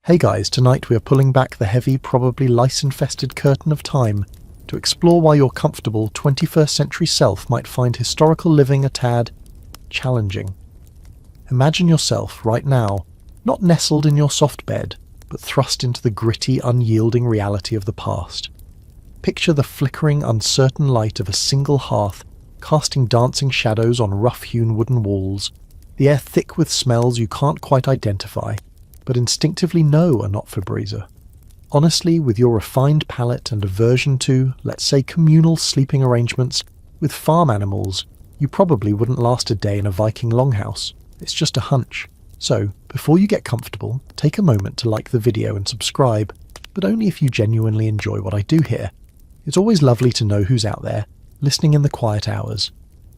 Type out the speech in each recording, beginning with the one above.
Hey guys, tonight we are pulling back the heavy, probably lice-infested curtain of time to explore why your comfortable 21st century self might find historical living a tad challenging. Imagine yourself, right now, not nestled in your soft bed, but thrust into the gritty, unyielding reality of the past. Picture the flickering, uncertain light of a single hearth casting dancing shadows on rough-hewn wooden walls, the air thick with smells you can't quite identify, but instinctively know are not Febreze. Honestly, with your refined palate and aversion to, let's say, communal sleeping arrangements with farm animals, you probably wouldn't last a day in a Viking longhouse. It's just a hunch. So, before you get comfortable, take a moment to like the video and subscribe, but only if you genuinely enjoy what I do here. It's always lovely to know who's out there, listening in the quiet hours.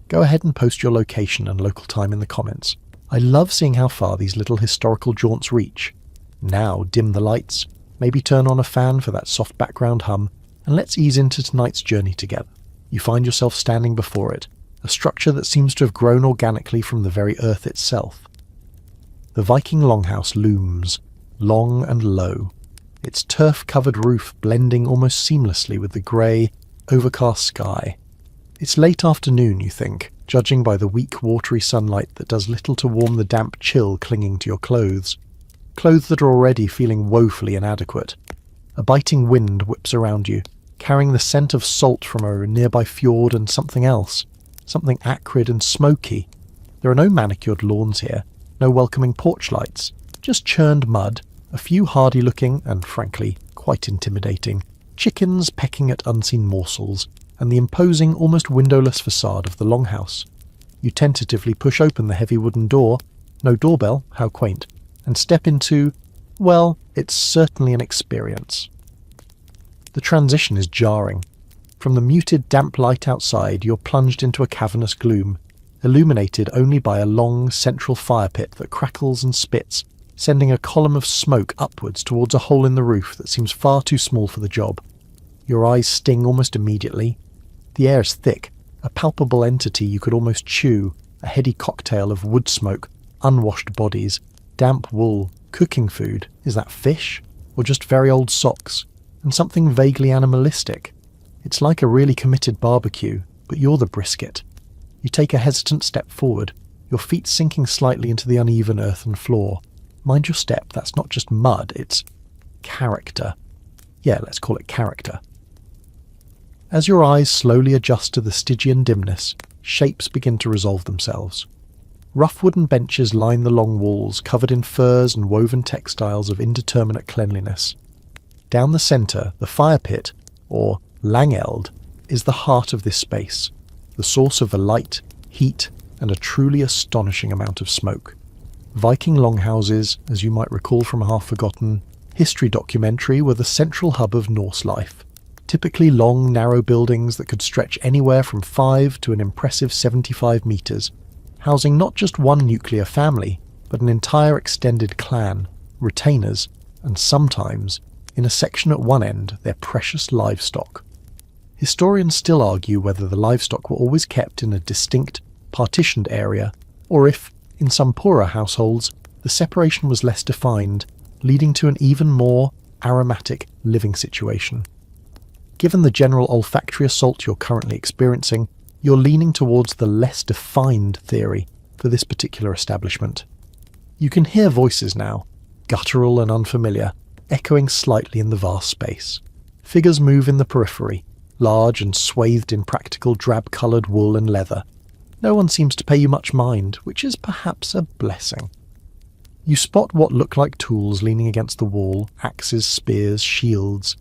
Go ahead and post your location and local time in the comments. I love seeing how far these little historical jaunts reach. Now, dim the lights, maybe turn on a fan for that soft background hum, and let's ease into tonight's journey together. You find yourself standing before it, a structure that seems to have grown organically from the very earth itself. The Viking longhouse looms, long and low, its turf-covered roof blending almost seamlessly with the grey, overcast sky. It's late afternoon, you think, judging by the weak, watery sunlight that does little to warm the damp chill clinging to your clothes. Clothes that are already feeling woefully inadequate. A biting wind whips around you, carrying the scent of salt from a nearby fjord and something else. Something acrid and smoky. There are no manicured lawns here, no welcoming porch lights, just churned mud, a few hardy-looking, and frankly, quite intimidating, chickens pecking at unseen morsels, and the imposing, almost windowless facade of the longhouse. You tentatively push open the heavy wooden door, no doorbell, how quaint, and step into, well, it's certainly an experience. The transition is jarring. From the muted, damp light outside, you're plunged into a cavernous gloom, illuminated only by a long, central fire pit that crackles and spits, sending a column of smoke upwards towards a hole in the roof that seems far too small for the job. Your eyes sting almost immediately. The air is thick, a palpable entity you could almost chew, a heady cocktail of wood smoke, unwashed bodies, damp wool, cooking food. Is that fish? Or just very old socks? And something vaguely animalistic. It's like a really committed barbecue, but you're the brisket. You take a hesitant step forward, your feet sinking slightly into the uneven earthen floor. Mind your step, that's not just mud, it's character. Yeah, let's call it character. As your eyes slowly adjust to the Stygian dimness, shapes begin to resolve themselves. Rough wooden benches line the long walls, covered in furs and woven textiles of indeterminate cleanliness. Down the centre, the fire pit, or langeld, is the heart of this space, the source of the light, heat, and a truly astonishing amount of smoke. Viking longhouses, as you might recall from a half-forgotten history documentary, were the central hub of Norse life. Typically long, narrow buildings that could stretch anywhere from 5 to an impressive 75 metres, housing not just one nuclear family, but an entire extended clan, retainers, and sometimes, in a section at one end, their precious livestock. Historians still argue whether the livestock were always kept in a distinct, partitioned area, or if, in some poorer households, the separation was less defined, leading to an even more aromatic living situation. Given the general olfactory assault you're currently experiencing, you're leaning towards the less defined theory for this particular establishment. You can hear voices now, guttural and unfamiliar, echoing slightly in the vast space. Figures move in the periphery, large and swathed in practical drab-coloured wool and leather. No one seems to pay you much mind, which is perhaps a blessing. You spot what look like tools leaning against the wall, axes, spears, shields.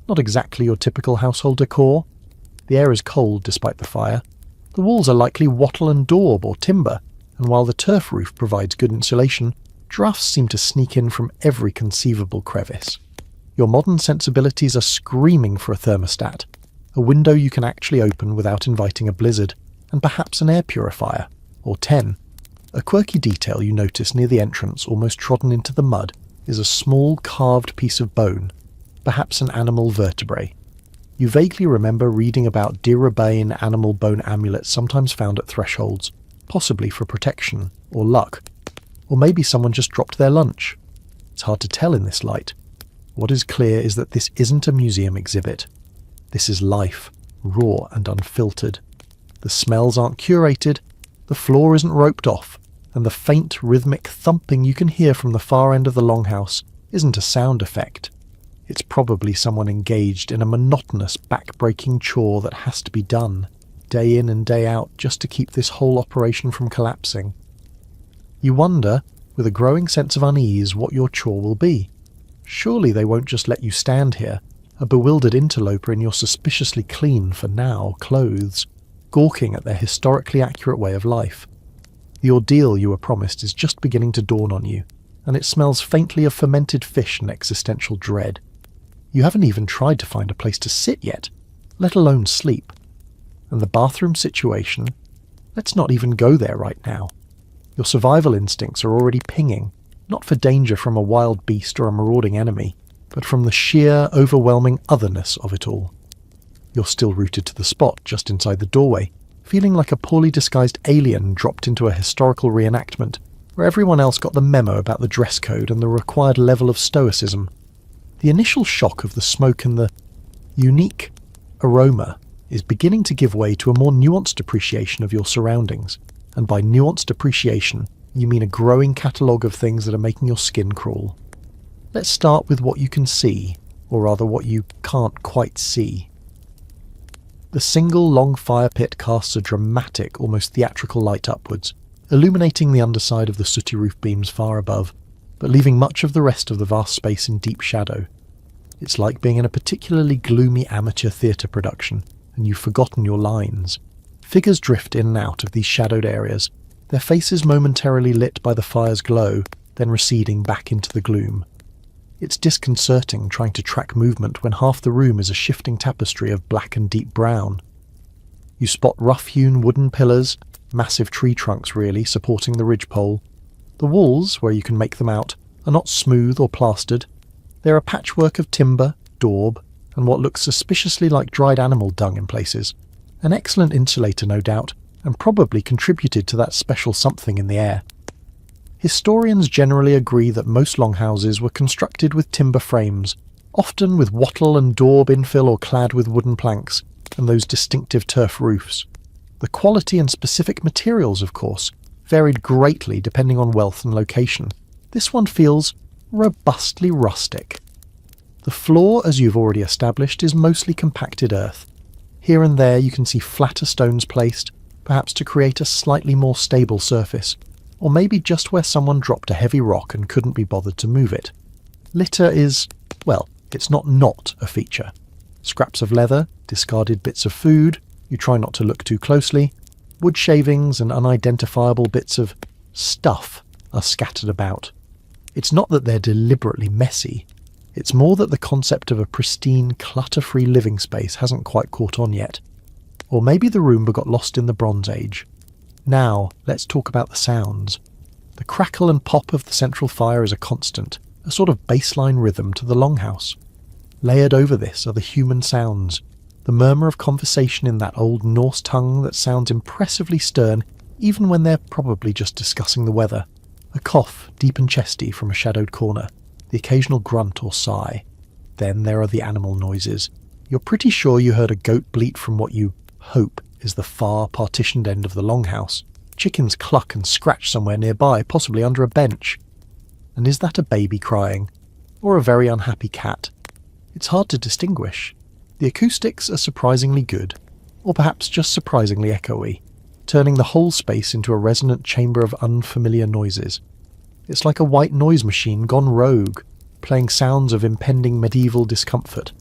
Not exactly your typical household decor. The air is cold despite the fire. The walls are likely wattle and daub or timber, and while the turf roof provides good insulation, drafts seem to sneak in from every conceivable crevice. Your modern sensibilities are screaming for a thermostat, a window you can actually open without inviting a blizzard, and perhaps an air purifier, or 10. A quirky detail you notice near the entrance, almost trodden into the mud, is a small carved piece of bone, perhaps an animal vertebrae. You vaguely remember reading about Dirabane animal bone amulets sometimes found at thresholds, possibly for protection, or luck. Or maybe someone just dropped their lunch. It's hard to tell in this light. What is clear is that this isn't a museum exhibit. This is life, raw and unfiltered. The smells aren't curated, the floor isn't roped off, and the faint rhythmic thumping you can hear from the far end of the longhouse isn't a sound effect. It's probably someone engaged in a monotonous, back-breaking chore that has to be done, day in and day out, just to keep this whole operation from collapsing. You wonder, with a growing sense of unease, what your chore will be. Surely they won't just let you stand here, a bewildered interloper in your suspiciously clean, for now, clothes, gawking at their historically accurate way of life. The ordeal you were promised is just beginning to dawn on you, and it smells faintly of fermented fish and existential dread. You haven't even tried to find a place to sit yet, let alone sleep. And the bathroom situation? Let's not even go there right now. Your survival instincts are already pinging, not for danger from a wild beast or a marauding enemy, but from the sheer, overwhelming otherness of it all. You're still rooted to the spot just inside the doorway, feeling like a poorly disguised alien dropped into a historical reenactment, where everyone else got the memo about the dress code and the required level of stoicism. The initial shock of the smoke and the unique aroma is beginning to give way to a more nuanced appreciation of your surroundings, and by nuanced appreciation, you mean a growing catalogue of things that are making your skin crawl. Let's start with what you can see, or rather what you can't quite see. The single long fire pit casts a dramatic, almost theatrical light upwards, illuminating the underside of the sooty roof beams far above, but leaving much of the rest of the vast space in deep shadow. It's like being in a particularly gloomy amateur theatre production, and you've forgotten your lines. Figures drift in and out of these shadowed areas, their faces momentarily lit by the fire's glow, then receding back into the gloom. It's disconcerting trying to track movement when half the room is a shifting tapestry of black and deep brown. You spot rough-hewn wooden pillars, massive tree trunks really, supporting the ridgepole. The walls, where you can make them out, are not smooth or plastered. They're a patchwork of timber, daub, and what looks suspiciously like dried animal dung in places. An excellent insulator, no doubt, and probably contributed to that special something in the air. Historians generally agree that most longhouses were constructed with timber frames, often with wattle and daub infill or clad with wooden planks, and those distinctive turf roofs. The quality and specific materials, of course, varied greatly depending on wealth and location. This one feels robustly rustic. The floor, as you've already established, is mostly compacted earth. Here and there you can see flatter stones placed, perhaps to create a slightly more stable surface, or maybe just where someone dropped a heavy rock and couldn't be bothered to move it. Litter is, well, it's not a feature. Scraps of leather, discarded bits of food, you try not to look too closely, wood shavings and unidentifiable bits of stuff are scattered about. It's not that they're deliberately messy, it's more that the concept of a pristine, clutter-free living space hasn't quite caught on yet. Or maybe the room got lost in the Bronze Age. Now, let's talk about the sounds. The crackle and pop of the central fire is a constant, a sort of baseline rhythm to the longhouse. Layered over this are the human sounds, the murmur of conversation in that old Norse tongue that sounds impressively stern even when they're probably just discussing the weather. A cough, deep and chesty from a shadowed corner, the occasional grunt or sigh. Then there are the animal noises. You're pretty sure you heard a goat bleat from what you hope is the far partitioned end of the longhouse. Chickens cluck and scratch somewhere nearby, possibly under a bench. And is that a baby crying? Or a very unhappy cat? It's hard to distinguish. The acoustics are surprisingly good, or perhaps just surprisingly echoey, turning the whole space into a resonant chamber of unfamiliar noises. It's like a white noise machine gone rogue, playing sounds of impending medieval discomfort.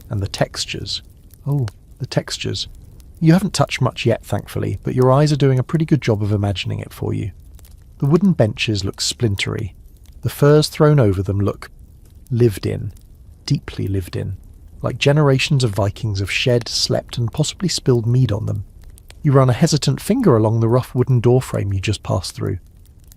And the textures. Oh, the textures. You haven't touched much yet, thankfully, but your eyes are doing a pretty good job of imagining it for you. The wooden benches look splintery. The furs thrown over them look lived in, deeply lived in, like generations of Vikings have shed, slept, and possibly spilled mead on them. You run a hesitant finger along the rough wooden doorframe you just passed through.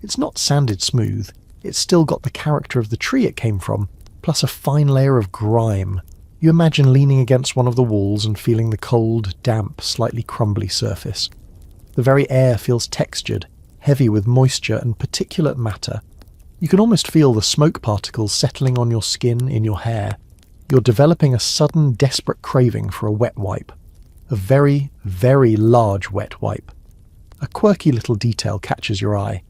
It's not sanded smooth, it's still got the character of the tree it came from, plus a fine layer of grime. You imagine leaning against one of the walls and feeling the cold, damp, slightly crumbly surface. The very air feels textured, heavy with moisture and particulate matter. You can almost feel the smoke particles settling on your skin, in your hair. You're developing a sudden, desperate craving for a wet wipe. A very, very large wet wipe. A quirky little detail catches your eye.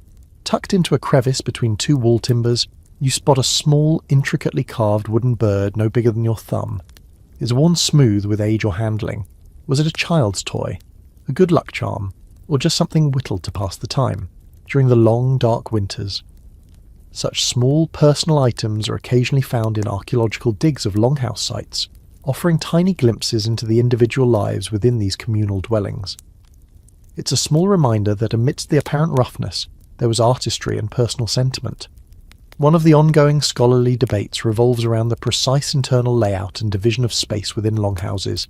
Tucked into a crevice between two wall timbers, you spot a small, intricately carved wooden bird no bigger than your thumb. It's worn smooth with age or handling. Was it a child's toy? A good luck charm? Or just something whittled to pass the time, during the long, dark winters? Such small, personal items are occasionally found in archaeological digs of longhouse sites, offering tiny glimpses into the individual lives within these communal dwellings. It's a small reminder that amidst the apparent roughness, there was artistry and personal sentiment. One of the ongoing scholarly debates revolves around the precise internal layout and division of space within longhouses.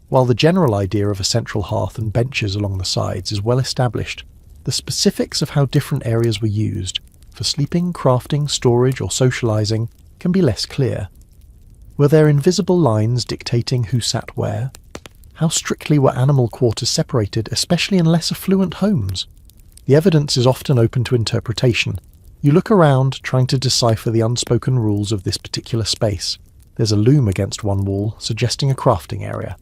While the general idea of a central hearth and benches along the sides is well established, the specifics of how different areas were used, for sleeping, crafting, storage or socializing, can be less clear. Were there invisible lines dictating who sat where? How strictly were animal quarters separated, especially in less affluent homes? The evidence is often open to interpretation. You look around, trying to decipher the unspoken rules of this particular space. There's a loom against one wall, suggesting a crafting area.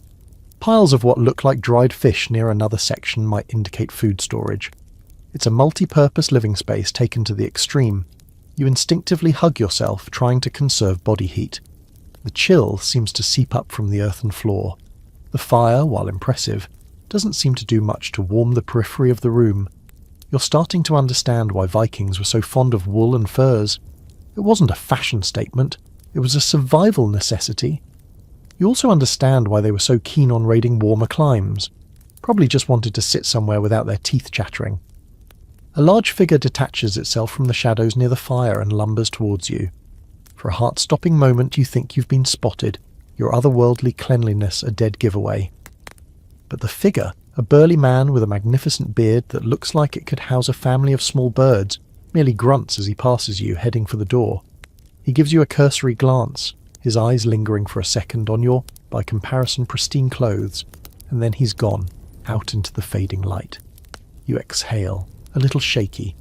Piles of what look like dried fish near another section might indicate food storage. It's a multi-purpose living space taken to the extreme. You instinctively hug yourself, trying to conserve body heat. The chill seems to seep up from the earthen floor. The fire, while impressive, doesn't seem to do much to warm the periphery of the room. You're starting to understand why Vikings were so fond of wool and furs. It wasn't a fashion statement, it was a survival necessity. You also understand why they were so keen on raiding warmer climes. Probably just wanted to sit somewhere without their teeth chattering. A large figure detaches itself from the shadows near the fire and lumbers towards you. For a heart-stopping moment you think you've been spotted, your otherworldly cleanliness a dead giveaway. But the figure, a burly man with a magnificent beard that looks like it could house a family of small birds, merely grunts as he passes you, heading for the door. He gives you a cursory glance, his eyes lingering for a second on your, by comparison, pristine clothes, and then he's gone, out into the fading light. You exhale, a little shaky.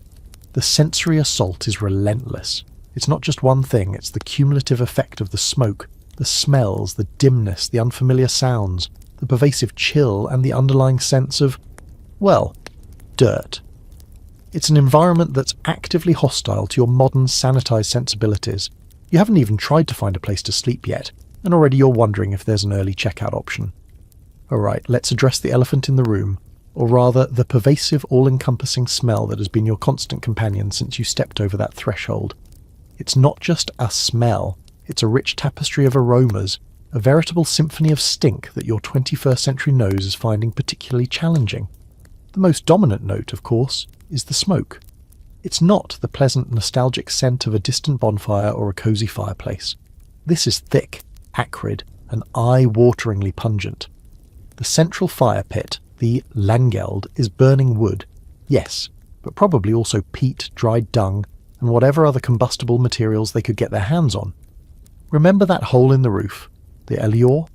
The sensory assault is relentless. It's not just one thing, it's the cumulative effect of the smoke, the smells, the dimness, the unfamiliar sounds, the pervasive chill, and the underlying sense of, well, dirt. It's an environment that's actively hostile to your modern, sanitized sensibilities. You haven't even tried to find a place to sleep yet, and already you're wondering if there's an early checkout option. Alright, let's address the elephant in the room, or rather the pervasive, all-encompassing smell that has been your constant companion since you stepped over that threshold. It's not just a smell, it's a rich tapestry of aromas, a veritable symphony of stink that your 21st century nose is finding particularly challenging. The most dominant note, of course, is the smoke. It's not the pleasant, nostalgic scent of a distant bonfire or a cosy fireplace. This is thick, acrid, and eye-wateringly pungent. The central fire pit, the Langeld, is burning wood, yes, but probably also peat, dried dung, and whatever other combustible materials they could get their hands on. Remember that hole in the roof? The Elior?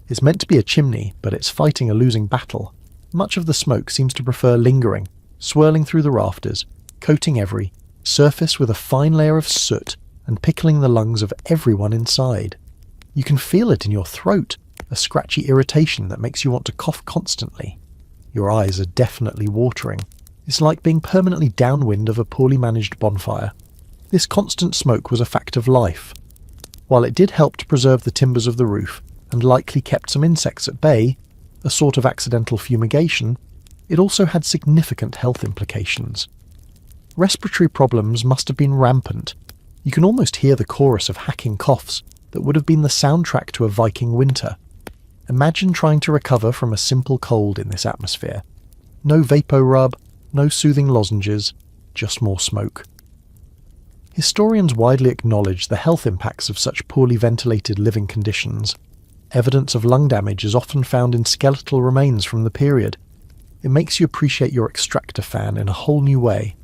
It's meant to be a chimney, but it's fighting a losing battle. Much of the smoke seems to prefer lingering, swirling through the rafters, coating every surface with a fine layer of soot and pickling the lungs of everyone inside. You can feel it in your throat, a scratchy irritation that makes you want to cough constantly. Your eyes are definitely watering. It's like being permanently downwind of a poorly managed bonfire. This constant smoke was a fact of life. While it did help to preserve the timbers of the roof, and likely kept some insects at bay, a sort of accidental fumigation, it also had significant health implications. Respiratory problems must have been rampant. You can almost hear the chorus of hacking coughs that would have been the soundtrack to a Viking winter. Imagine trying to recover from a simple cold in this atmosphere. No vapor-rub, no soothing lozenges, just more smoke. Historians widely acknowledge the health impacts of such poorly ventilated living conditions. Evidence of lung damage is often found in skeletal remains from the period. It makes you appreciate your extractor fan in a whole new way.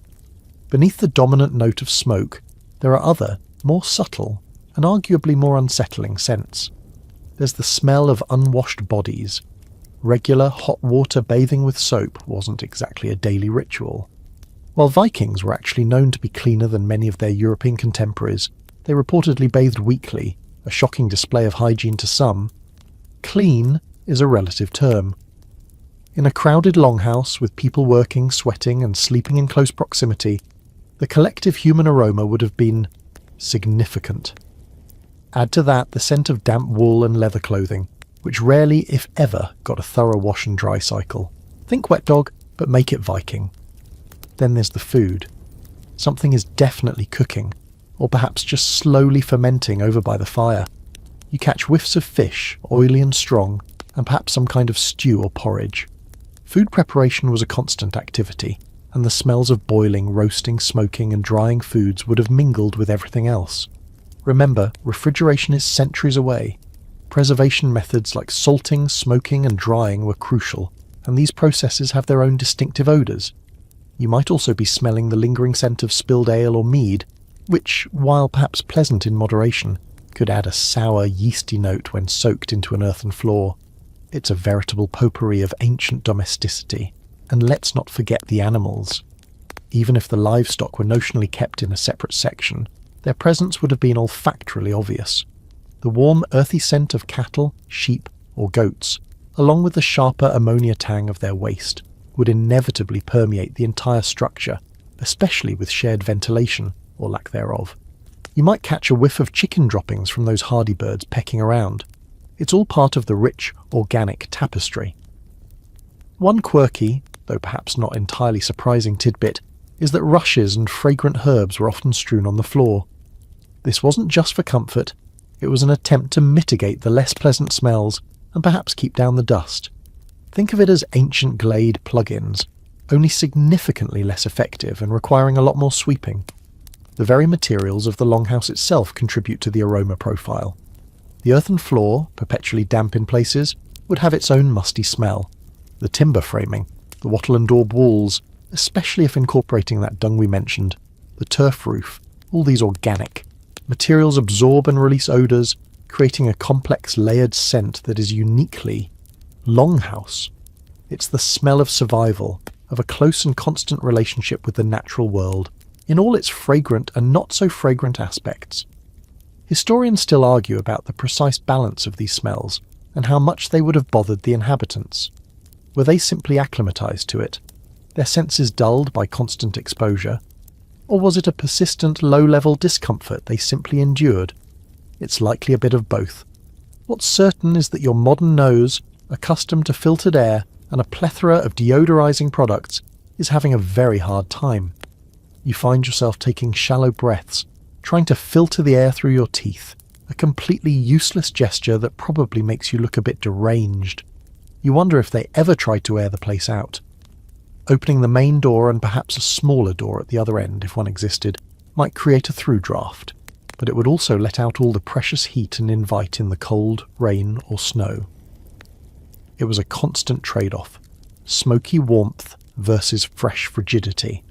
Beneath the dominant note of smoke, there are other, more subtle, and arguably more unsettling scents. There's the smell of unwashed bodies. Regular hot water bathing with soap wasn't exactly a daily ritual. While Vikings were actually known to be cleaner than many of their European contemporaries, they reportedly bathed weekly, a shocking display of hygiene to some. Clean is a relative term. In a crowded longhouse with people working, sweating and sleeping in close proximity, the collective human aroma would have been significant. Add to that the scent of damp wool and leather clothing, which rarely, if ever, got a thorough wash and dry cycle. Think wet dog, but make it Viking. Then there's the food. Something is definitely cooking, or perhaps just slowly fermenting over by the fire. You catch whiffs of fish, oily and strong, and perhaps some kind of stew or porridge. Food preparation was a constant activity, and the smells of boiling, roasting, smoking and drying foods would have mingled with everything else. Remember, refrigeration is centuries away. Preservation methods like salting, smoking and drying were crucial, and these processes have their own distinctive odours. You might also be smelling the lingering scent of spilled ale or mead, which, while perhaps pleasant in moderation, could add a sour, yeasty note when soaked into an earthen floor. It's a veritable potpourri of ancient domesticity. And let's not forget the animals. Even if the livestock were notionally kept in a separate section, their presence would have been olfactorily obvious. The warm, earthy scent of cattle, sheep, or goats, along with the sharper ammonia tang of their waste, would inevitably permeate the entire structure, especially with shared ventilation, or lack thereof. You might catch a whiff of chicken droppings from those hardy birds pecking around. It's all part of the rich, organic tapestry. One quirky, though perhaps not entirely surprising tidbit, is that rushes and fragrant herbs were often strewn on the floor. This wasn't just for comfort, it was an attempt to mitigate the less pleasant smells and perhaps keep down the dust. Think of it as ancient Glade plugins, only significantly less effective and requiring a lot more sweeping. The very materials of the longhouse itself contribute to the aroma profile. The earthen floor, perpetually damp in places, would have its own musty smell. The timber framing, the wattle and daub walls, especially if incorporating that dung we mentioned, the turf roof, all these organic. Materials absorb and release odours, creating a complex layered scent that is uniquely longhouse. It's the smell of survival, of a close and constant relationship with the natural world, in all its fragrant and not so fragrant aspects. Historians still argue about the precise balance of these smells and how much they would have bothered the inhabitants. Were they simply acclimatized to it, their senses dulled by constant exposure, or was it a persistent low-level discomfort they simply endured? It's likely a bit of both. What's certain is that your modern nose, accustomed to filtered air and a plethora of deodorizing products, is having a very hard time. You find yourself taking shallow breaths, trying to filter the air through your teeth, a completely useless gesture that probably makes you look a bit deranged. You wonder if they ever tried to air the place out. Opening the main door and perhaps a smaller door at the other end, if one existed, might create a through draft, but it would also let out all the precious heat and invite in the cold, rain or snow. It was a constant trade-off, smoky warmth versus fresh frigidity.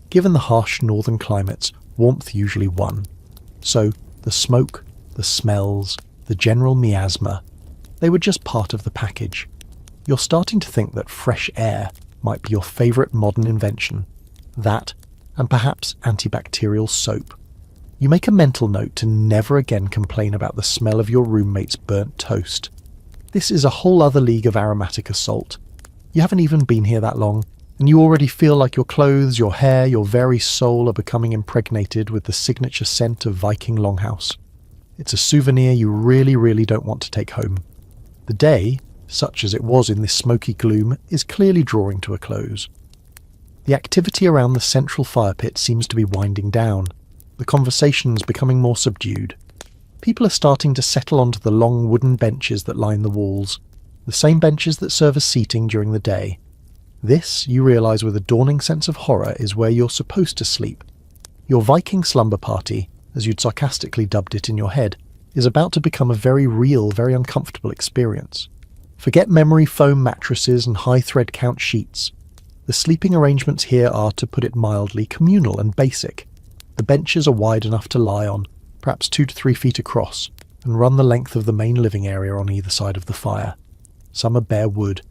Given the harsh northern climates, warmth usually won. So the smoke, the smells, the general miasma, they were just part of the package. You're starting to think that fresh air might be your favourite modern invention. That, and perhaps antibacterial soap. You make a mental note to never again complain about the smell of your roommate's burnt toast. This is a whole other league of aromatic assault. You haven't even been here that long, and you already feel like your clothes, your hair, your very soul are becoming impregnated with the signature scent of Viking Longhouse. It's a souvenir you really, really don't want to take home. The day, such as it was in this smoky gloom, is clearly drawing to a close. The activity around the central fire pit seems to be winding down, the conversations becoming more subdued. People are starting to settle onto the long wooden benches that line the walls, the same benches that serve as seating during the day. This, you realise with a dawning sense of horror, is where you're supposed to sleep. Your Viking slumber party, as you'd sarcastically dubbed it in your head, is about to become a very real, very uncomfortable experience. Forget memory foam mattresses and high thread count sheets. The sleeping arrangements here are, to put it mildly, communal and basic. The benches are wide enough to lie on, perhaps 2 to 3 feet across, and run the length of the main living area on either side of the fire. Some are bare wood,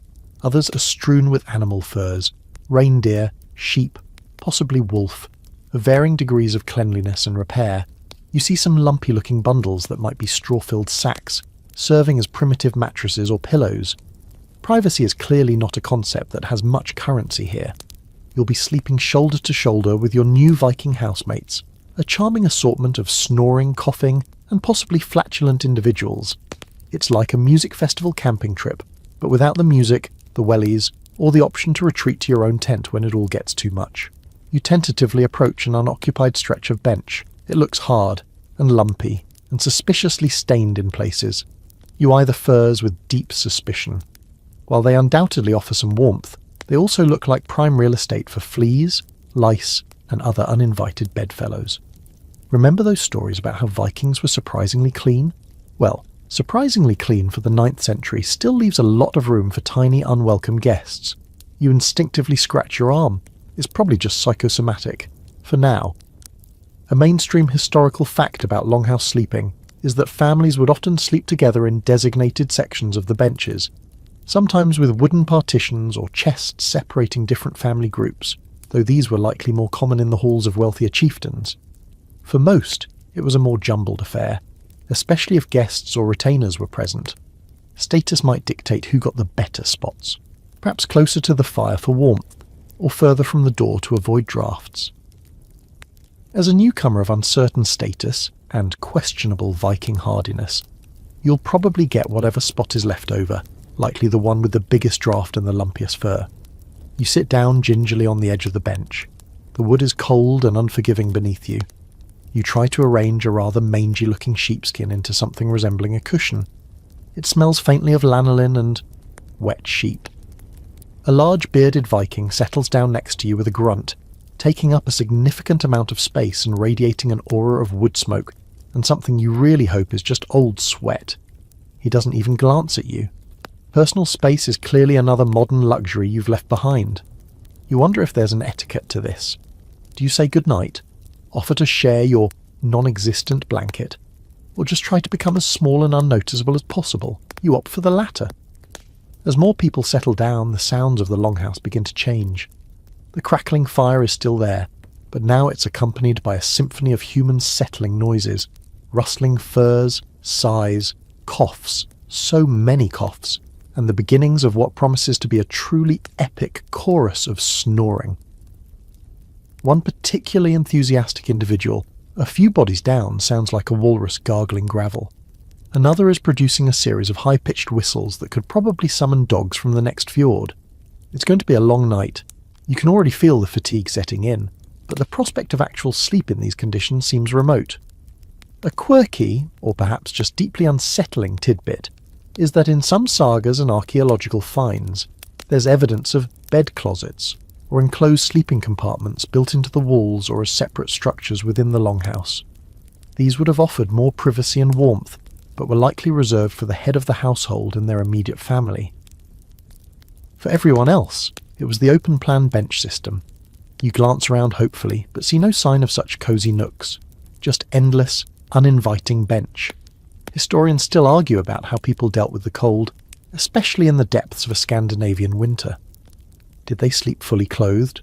others are strewn with animal furs, reindeer, sheep, possibly wolf, of varying degrees of cleanliness and repair. You see some lumpy-looking bundles that might be straw-filled sacks, serving as primitive mattresses or pillows. Privacy is clearly not a concept that has much currency here. You'll be sleeping shoulder to shoulder with your new Viking housemates, a charming assortment of snoring, coughing, and possibly flatulent individuals. It's like a music festival camping trip, but without the music, the wellies, or the option to retreat to your own tent when it all gets too much. You tentatively approach an unoccupied stretch of bench. It looks hard and lumpy and suspiciously stained in places. You eye the furs with deep suspicion. While they undoubtedly offer some warmth, they also look like prime real estate for fleas, lice, and other uninvited bedfellows. Remember those stories about how Vikings were surprisingly clean? Well, surprisingly clean for the 9th century still leaves a lot of room for tiny, unwelcome guests. You instinctively scratch your arm. It's probably just psychosomatic. For now. A mainstream historical fact about longhouse sleeping is that families would often sleep together in designated sections of the benches, sometimes with wooden partitions or chests separating different family groups, though these were likely more common in the halls of wealthier chieftains. For most, it was a more jumbled affair, especially if guests or retainers were present. Status might dictate who got the better spots, perhaps closer to the fire for warmth, or further from the door to avoid drafts. As a newcomer of uncertain status and questionable Viking hardiness, you'll probably get whatever spot is left over, likely the one with the biggest draft and the lumpiest fur. You sit down gingerly on the edge of the bench. The wood is cold and unforgiving beneath you. You try to arrange a rather mangy-looking sheepskin into something resembling a cushion. It smells faintly of lanolin and wet sheep. A large bearded Viking settles down next to you with a grunt, taking up a significant amount of space and radiating an aura of wood smoke and something you really hope is just old sweat. He doesn't even glance at you. Personal space is clearly another modern luxury you've left behind. You wonder if there's an etiquette to this. Do you say goodnight? Offer to share your non-existent blanket? Or just try to become as small and unnoticeable as possible? You opt for the latter. As more people settle down, the sounds of the longhouse begin to change. The crackling fire is still there, but now it's accompanied by a symphony of human settling noises, rustling furs, sighs, coughs, so many coughs, and the beginnings of what promises to be a truly epic chorus of snoring. One particularly enthusiastic individual, a few bodies down, sounds like a walrus gargling gravel. Another is producing a series of high-pitched whistles that could probably summon dogs from the next fjord. It's going to be a long night. You can already feel the fatigue setting in, but the prospect of actual sleep in these conditions seems remote. A quirky, or perhaps just deeply unsettling tidbit, is that in some sagas and archaeological finds, there's evidence of bed closets, or enclosed sleeping compartments built into the walls or as separate structures within the longhouse. These would have offered more privacy and warmth, but were likely reserved for the head of the household and their immediate family. For everyone else, it was the open-plan bench system. You glance around hopefully, but see no sign of such cosy nooks, just endless, uninviting bench. Historians still argue about how people dealt with the cold, especially in the depths of a Scandinavian winter. Did they sleep fully clothed?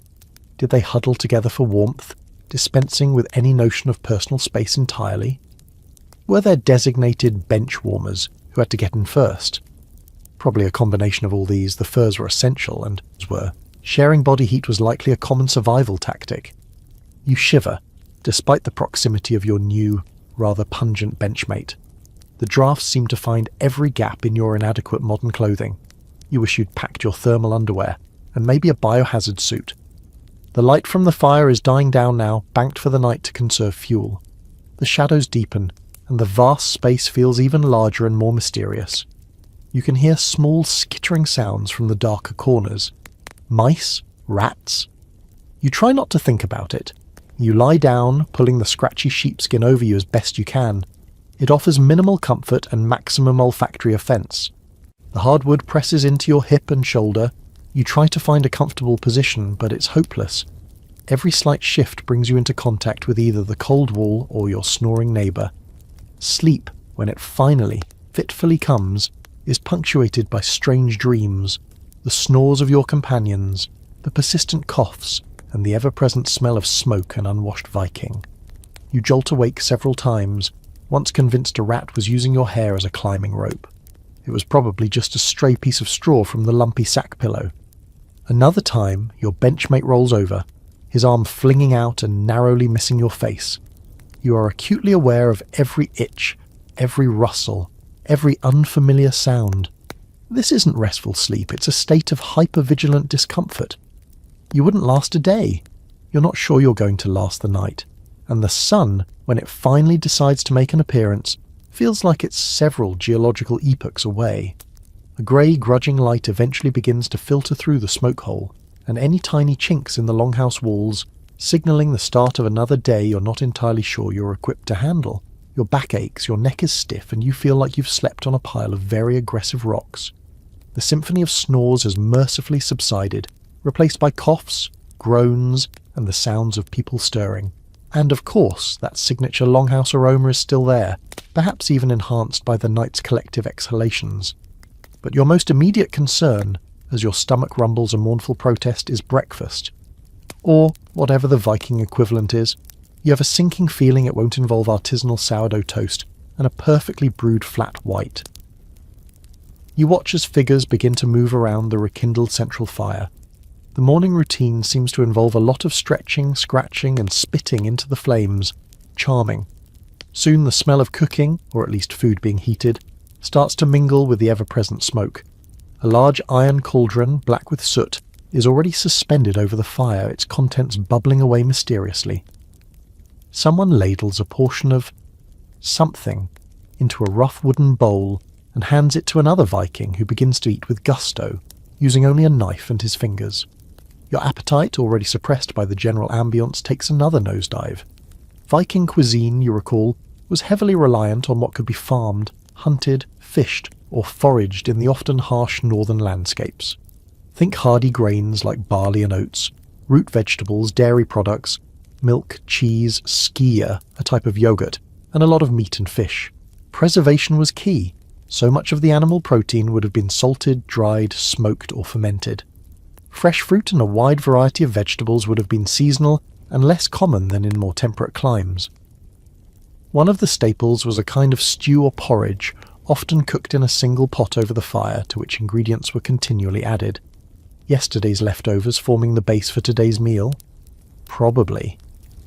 Did they huddle together for warmth, dispensing with any notion of personal space entirely? Were there designated bench warmers who had to get in first? Probably a combination of all these. The furs were essential, and sharing body heat was likely a common survival tactic. You shiver, despite the proximity of your new, rather pungent benchmate. The drafts seem to find every gap in your inadequate modern clothing. You wish you'd packed your thermal underwear, and maybe a biohazard suit. The light from the fire is dying down now, banked for the night to conserve fuel. The shadows deepen, and the vast space feels even larger and more mysterious. You can hear small skittering sounds from the darker corners. Mice? Rats? You try not to think about it. You lie down, pulling the scratchy sheepskin over you as best you can. It offers minimal comfort and maximum olfactory offence. The hardwood presses into your hip and shoulder. You try to find a comfortable position, but it's hopeless. Every slight shift brings you into contact with either the cold wall or your snoring neighbour. Sleep, when it finally, fitfully comes, is punctuated by strange dreams, the snores of your companions, the persistent coughs, and the ever-present smell of smoke and unwashed Viking. You jolt awake several times, once convinced a rat was using your hair as a climbing rope. It was probably just a stray piece of straw from the lumpy sack pillow. Another time, your benchmate rolls over, his arm flinging out and narrowly missing your face. You are acutely aware of every itch, every rustle, every unfamiliar sound. This isn't restful sleep, it's a state of hyper-vigilant discomfort. You wouldn't last a day. You're not sure you're going to last the night. And the sun, when it finally decides to make an appearance, feels like it's several geological epochs away. A grey, grudging light eventually begins to filter through the smoke hole, and any tiny chinks in the longhouse walls, signalling the start of another day you're not entirely sure you're equipped to handle. Your back aches, your neck is stiff, and you feel like you've slept on a pile of very aggressive rocks. The symphony of snores has mercifully subsided, replaced by coughs, groans, and the sounds of people stirring. And of course, that signature longhouse aroma is still there, perhaps even enhanced by the night's collective exhalations. But your most immediate concern, as your stomach rumbles a mournful protest, is breakfast. Or whatever the Viking equivalent is. You have a sinking feeling it won't involve artisanal sourdough toast and a perfectly brewed flat white. You watch as figures begin to move around the rekindled central fire. The morning routine seems to involve a lot of stretching, scratching, and spitting into the flames. Charming. Soon the smell of cooking, or at least food being heated, starts to mingle with the ever-present smoke. A large iron cauldron, black with soot, is already suspended over the fire, its contents bubbling away mysteriously. Someone ladles a portion of something into a rough wooden bowl and hands it to another Viking who begins to eat with gusto, using only a knife and his fingers. Your appetite, already suppressed by the general ambience, takes another nosedive. Viking cuisine, you recall, was heavily reliant on what could be farmed, hunted, fished, or foraged in the often harsh northern landscapes. Think hardy grains like barley and oats, root vegetables, dairy products, milk, cheese, skyr, a type of yogurt, and a lot of meat and fish. Preservation was key. So much of the animal protein would have been salted, dried, smoked, or fermented. Fresh fruit and a wide variety of vegetables would have been seasonal and less common than in more temperate climes. One of the staples was a kind of stew or porridge, often cooked in a single pot over the fire, to which ingredients were continually added. Yesterday's leftovers forming the base for today's meal? Probably.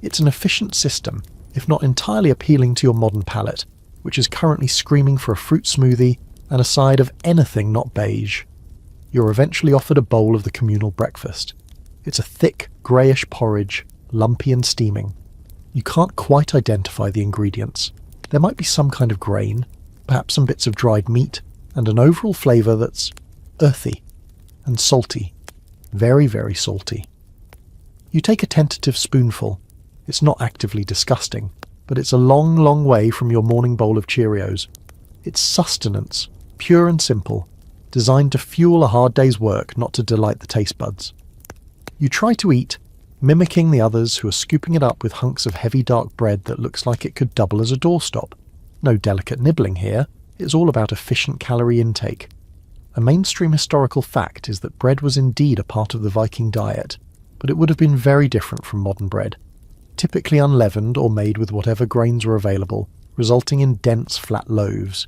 It's an efficient system, if not entirely appealing to your modern palate, which is currently screaming for a fruit smoothie and a side of anything not beige. You're eventually offered a bowl of the communal breakfast. It's a thick, greyish porridge, lumpy and steaming. You can't quite identify the ingredients. There might be some kind of grain, perhaps some bits of dried meat, and an overall flavour that's earthy and salty. Very, very salty. You take a tentative spoonful. It's not actively disgusting, but it's a long, long way from your morning bowl of Cheerios. It's sustenance, pure and simple, designed to fuel a hard day's work, not to delight the taste buds. You try to eat, mimicking the others who are scooping it up with hunks of heavy dark bread that looks like it could double as a doorstop. No delicate nibbling here, it's all about efficient calorie intake. A mainstream historical fact is that bread was indeed a part of the Viking diet, but it would have been very different from modern bread. Typically unleavened or made with whatever grains were available, resulting in dense, flat loaves.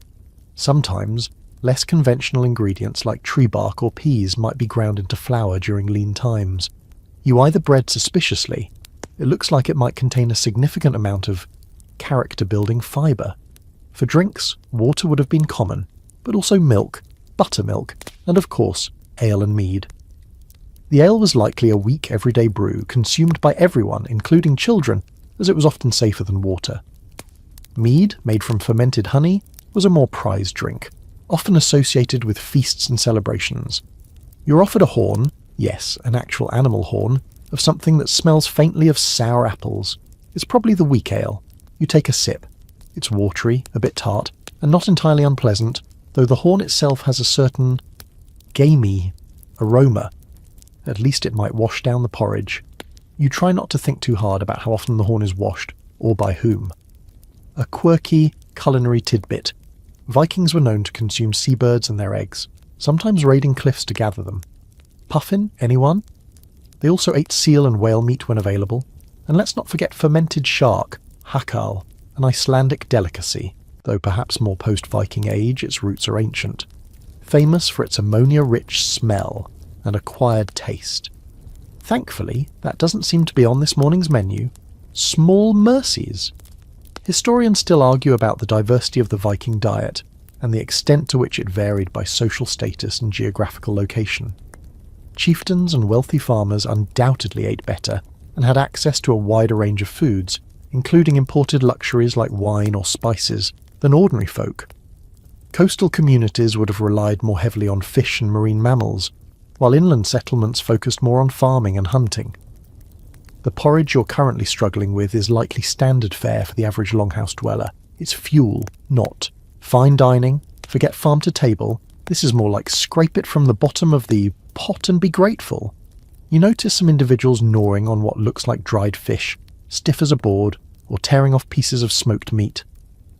Sometimes, less conventional ingredients like tree bark or peas might be ground into flour during lean times. You eye the bread suspiciously. It looks like it might contain a significant amount of character-building fibre. For drinks, water would have been common, but also milk, buttermilk, and of course, ale and mead. The ale was likely a weak everyday brew consumed by everyone, including children, as it was often safer than water. Mead, made from fermented honey, was a more prized drink, often associated with feasts and celebrations. You're offered a horn, yes, an actual animal horn, of something that smells faintly of sour apples. It's probably the weak ale. You take a sip. It's watery, a bit tart, and not entirely unpleasant, though the horn itself has a certain gamey aroma. At least it might wash down the porridge. You try not to think too hard about how often the horn is washed, or by whom. A quirky, culinary tidbit. Vikings were known to consume seabirds and their eggs, sometimes raiding cliffs to gather them. Puffin, anyone? They also ate seal and whale meat when available, and let's not forget fermented shark, hakal, an Icelandic delicacy, though perhaps more post-Viking age, its roots are ancient, famous for its ammonia-rich smell and acquired taste. Thankfully, that doesn't seem to be on this morning's menu. Small mercies. Historians still argue about the diversity of the Viking diet and the extent to which it varied by social status and geographical location. Chieftains and wealthy farmers undoubtedly ate better and had access to a wider range of foods, including imported luxuries like wine or spices, than ordinary folk. Coastal communities would have relied more heavily on fish and marine mammals, while inland settlements focused more on farming and hunting. The porridge you're currently struggling with is likely standard fare for the average longhouse dweller. It's fuel, not fine dining. Forget farm to table. This is more like scrape it from the bottom of the pot and be grateful. You notice some individuals gnawing on what looks like dried fish, stiff as a board, or tearing off pieces of smoked meat.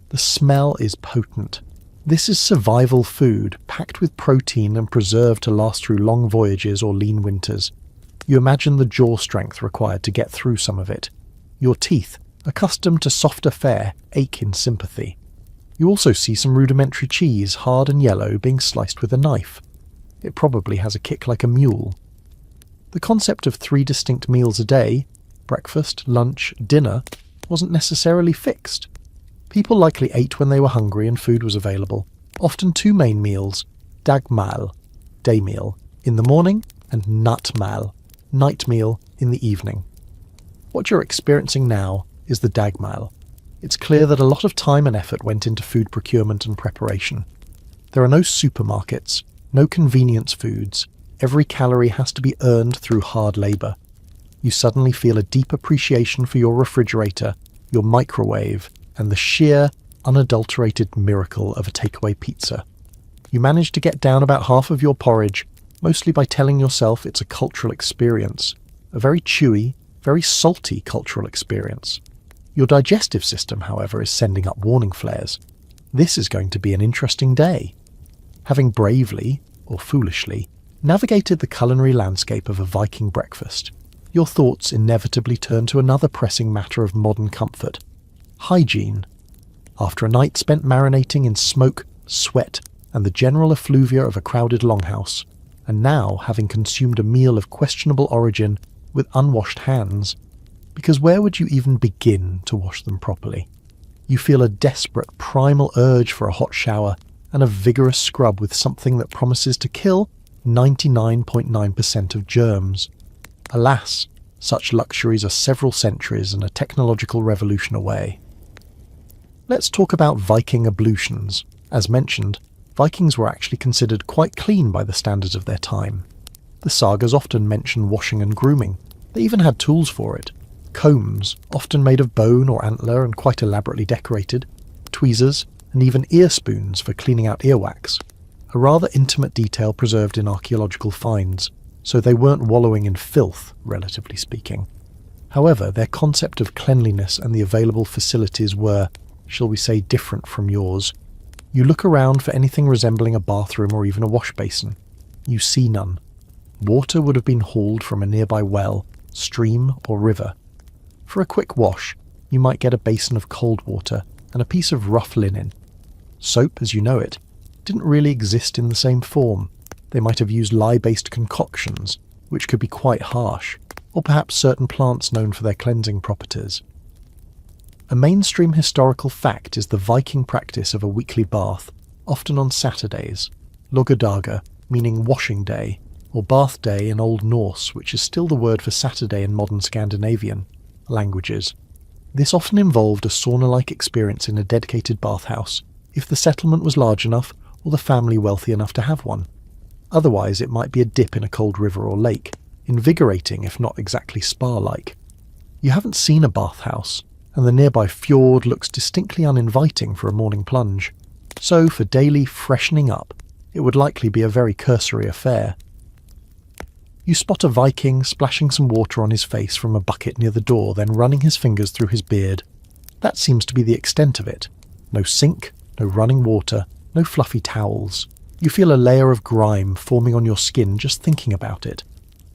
The smell is potent. This is survival food, packed with protein and preserved to last through long voyages or lean winters. You imagine the jaw strength required to get through some of it. Your teeth, accustomed to softer fare, ache in sympathy. You also see some rudimentary cheese, hard and yellow, being sliced with a knife. It probably has a kick like a mule. The concept of 3 distinct meals a day, breakfast, lunch, dinner, wasn't necessarily fixed. People likely ate when they were hungry and food was available, often 2 main meals, dagmal, day meal, in the morning, and nattmal, night meal, in the evening. What you're experiencing now is the dagmal. It's clear that a lot of time and effort went into food procurement and preparation. There are no supermarkets, no convenience foods. Every calorie has to be earned through hard labour. You suddenly feel a deep appreciation for your refrigerator, your microwave, and the sheer, unadulterated miracle of a takeaway pizza. You manage to get down about half of your porridge, mostly by telling yourself it's a cultural experience, a very chewy, very salty cultural experience. Your digestive system, however, is sending up warning flares. This is going to be an interesting day. Having bravely, or foolishly, navigated the culinary landscape of a Viking breakfast, your thoughts inevitably turn to another pressing matter of modern comfort: hygiene. After a night spent marinating in smoke, sweat, and the general effluvia of a crowded longhouse, and now having consumed a meal of questionable origin with unwashed hands, because where would you even begin to wash them properly? You feel a desperate, primal urge for a hot shower and a vigorous scrub with something that promises to kill 99.9% of germs. Alas, such luxuries are several centuries and a technological revolution away. Let's talk about Viking ablutions. As mentioned, Vikings were actually considered quite clean by the standards of their time. The sagas often mention washing and grooming. They even had tools for it. Combs, often made of bone or antler and quite elaborately decorated, tweezers, and even ear spoons for cleaning out earwax. A rather intimate detail preserved in archaeological finds, so they weren't wallowing in filth, relatively speaking. However, their concept of cleanliness and the available facilities were, shall we say, different from yours. You look around for anything resembling a bathroom or even a wash basin. You see none. Water would have been hauled from a nearby well, stream, or river. For a quick wash, you might get a basin of cold water and a piece of rough linen. Soap, as you know it, didn't really exist in the same form. They might have used lye-based concoctions, which could be quite harsh, or perhaps certain plants known for their cleansing properties. A mainstream historical fact is the Viking practice of a weekly bath, often on Saturdays, logadaga, meaning washing day, or bath day in Old Norse, which is still the word for Saturday in modern Scandinavian languages. This often involved a sauna-like experience in a dedicated bathhouse, if the settlement was large enough or the family wealthy enough to have one. Otherwise, it might be a dip in a cold river or lake, invigorating if not exactly spa-like. You haven't seen a bathhouse, and the nearby fjord looks distinctly uninviting for a morning plunge. So for daily freshening up, it would likely be a very cursory affair. You spot a Viking splashing some water on his face from a bucket near the door, then running his fingers through his beard. That seems to be the extent of it. No sink, no running water, no fluffy towels. You feel a layer of grime forming on your skin just thinking about it.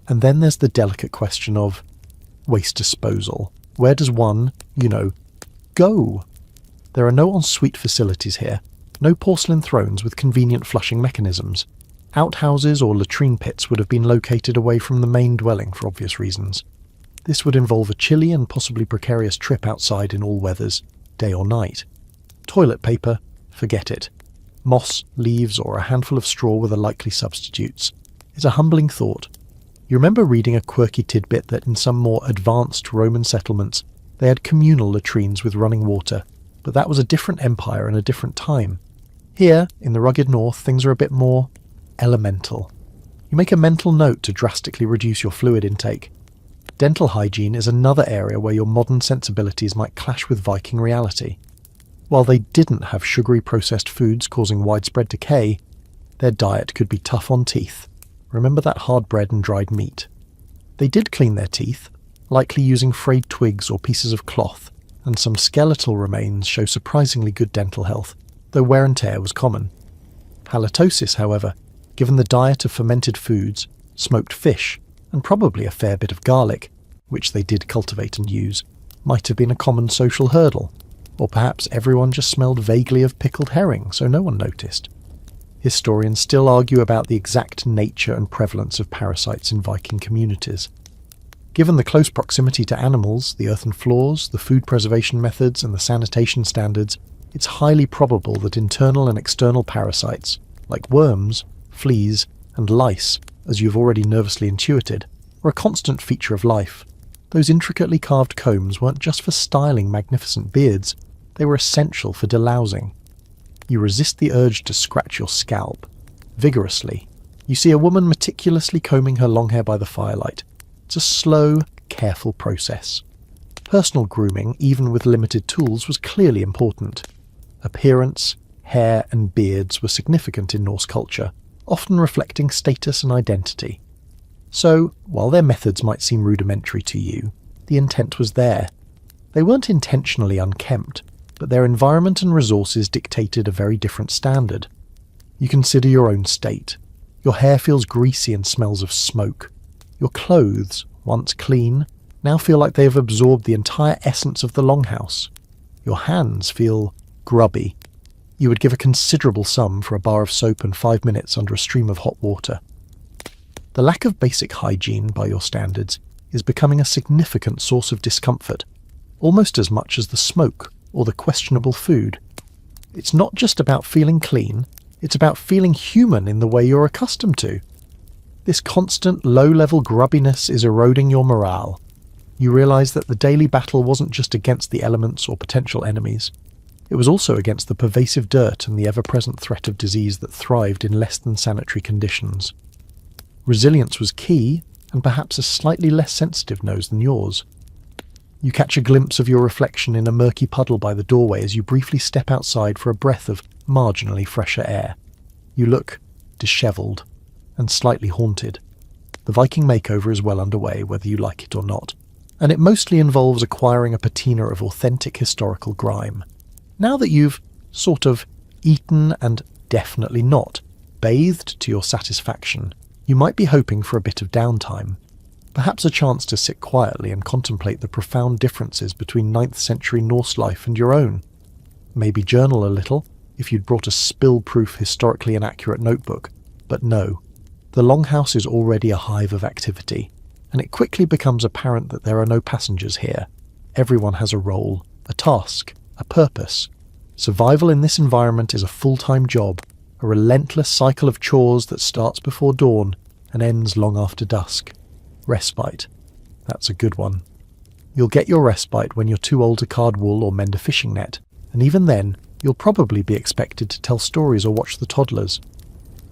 And then there's the delicate question of waste disposal. Where does one, go? There are no ensuite facilities here, no porcelain thrones with convenient flushing mechanisms. Outhouses or latrine pits would have been located away from the main dwelling for obvious reasons. This would involve a chilly and possibly precarious trip outside in all weathers, day or night. Toilet paper, forget it. Moss, leaves, or a handful of straw were the likely substitutes. It's a humbling thought. You remember reading a quirky tidbit that in some more advanced Roman settlements they had communal latrines with running water, but that was a different empire and a different time. Here, in the rugged north, things are a bit more elemental. You make a mental note to drastically reduce your fluid intake. Dental hygiene is another area where your modern sensibilities might clash with Viking reality. While they didn't have sugary processed foods causing widespread decay, their diet could be tough on teeth. Remember that hard bread and dried meat. They did clean their teeth, likely using frayed twigs or pieces of cloth, and some skeletal remains show surprisingly good dental health, though wear and tear was common. Halitosis, however, given the diet of fermented foods, smoked fish, and probably a fair bit of garlic, which they did cultivate and use, might have been a common social hurdle, or perhaps everyone just smelled vaguely of pickled herring, so no one noticed. Historians still argue about the exact nature and prevalence of parasites in Viking communities. Given the close proximity to animals, the earthen floors, the food preservation methods, and the sanitation standards, it's highly probable that internal and external parasites, like worms, fleas, and lice, as you've already nervously intuited, were a constant feature of life. Those intricately carved combs weren't just for styling magnificent beards, they were essential for delousing. You resist the urge to scratch your scalp. Vigorously, you see a woman meticulously combing her long hair by the firelight. It's a slow, careful process. Personal grooming, even with limited tools, was clearly important. Appearance, hair, and beards were significant in Norse culture, often reflecting status and identity. So, while their methods might seem rudimentary to you, the intent was there. They weren't intentionally unkempt, but their environment and resources dictated a very different standard. You consider your own state. Your hair feels greasy and smells of smoke. Your clothes, once clean, now feel like they have absorbed the entire essence of the longhouse. Your hands feel grubby. You would give a considerable sum for a bar of soap and 5 minutes under a stream of hot water. The lack of basic hygiene, by your standards, is becoming a significant source of discomfort, almost as much as the smoke or the questionable food. It's not just about feeling clean, it's about feeling human in the way you're accustomed to. This constant low-level grubbiness is eroding your morale. You realise that the daily battle wasn't just against the elements or potential enemies. It was also against the pervasive dirt and the ever-present threat of disease that thrived in less than sanitary conditions. Resilience was key, and perhaps a slightly less sensitive nose than yours. You catch a glimpse of your reflection in a murky puddle by the doorway as you briefly step outside for a breath of marginally fresher air. You look dishevelled and slightly haunted. The Viking makeover is well underway, whether you like it or not, and it mostly involves acquiring a patina of authentic historical grime. Now that you've sort of eaten and definitely not bathed to your satisfaction, you might be hoping for a bit of downtime. Perhaps a chance to sit quietly and contemplate the profound differences between 9th century Norse life and your own. Maybe journal a little, if you'd brought a spill-proof historically inaccurate notebook. But no, the Longhouse is already a hive of activity, and it quickly becomes apparent that there are no passengers here. Everyone has a role, a task, a purpose. Survival in this environment is a full-time job, a relentless cycle of chores that starts before dawn and ends long after dusk. Respite. That's a good one. You'll get your respite when you're too old to card wool or mend a fishing net, and even then, you'll probably be expected to tell stories or watch the toddlers.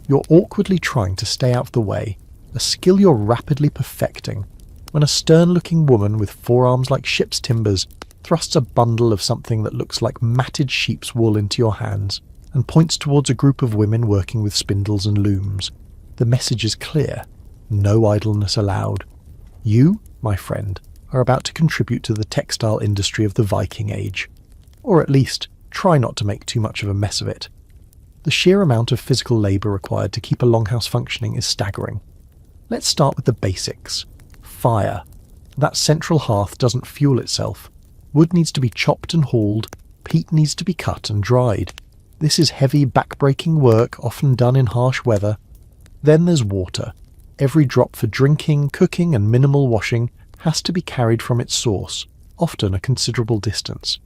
You're awkwardly trying to stay out of the way, a skill you're rapidly perfecting, when a stern-looking woman with forearms like ship's timbers thrusts a bundle of something that looks like matted sheep's wool into your hands and points towards a group of women working with spindles and looms. The message is clear. No idleness allowed. You, my friend, are about to contribute to the textile industry of the Viking Age. Or at least, try not to make too much of a mess of it. The sheer amount of physical labour required to keep a longhouse functioning is staggering. Let's start with the basics. Fire. That central hearth doesn't fuel itself. Wood needs to be chopped and hauled, peat needs to be cut and dried. This is heavy, back-breaking work, often done in harsh weather. Then there's water. Every drop for drinking, cooking and minimal washing has to be carried from its source, often a considerable distance.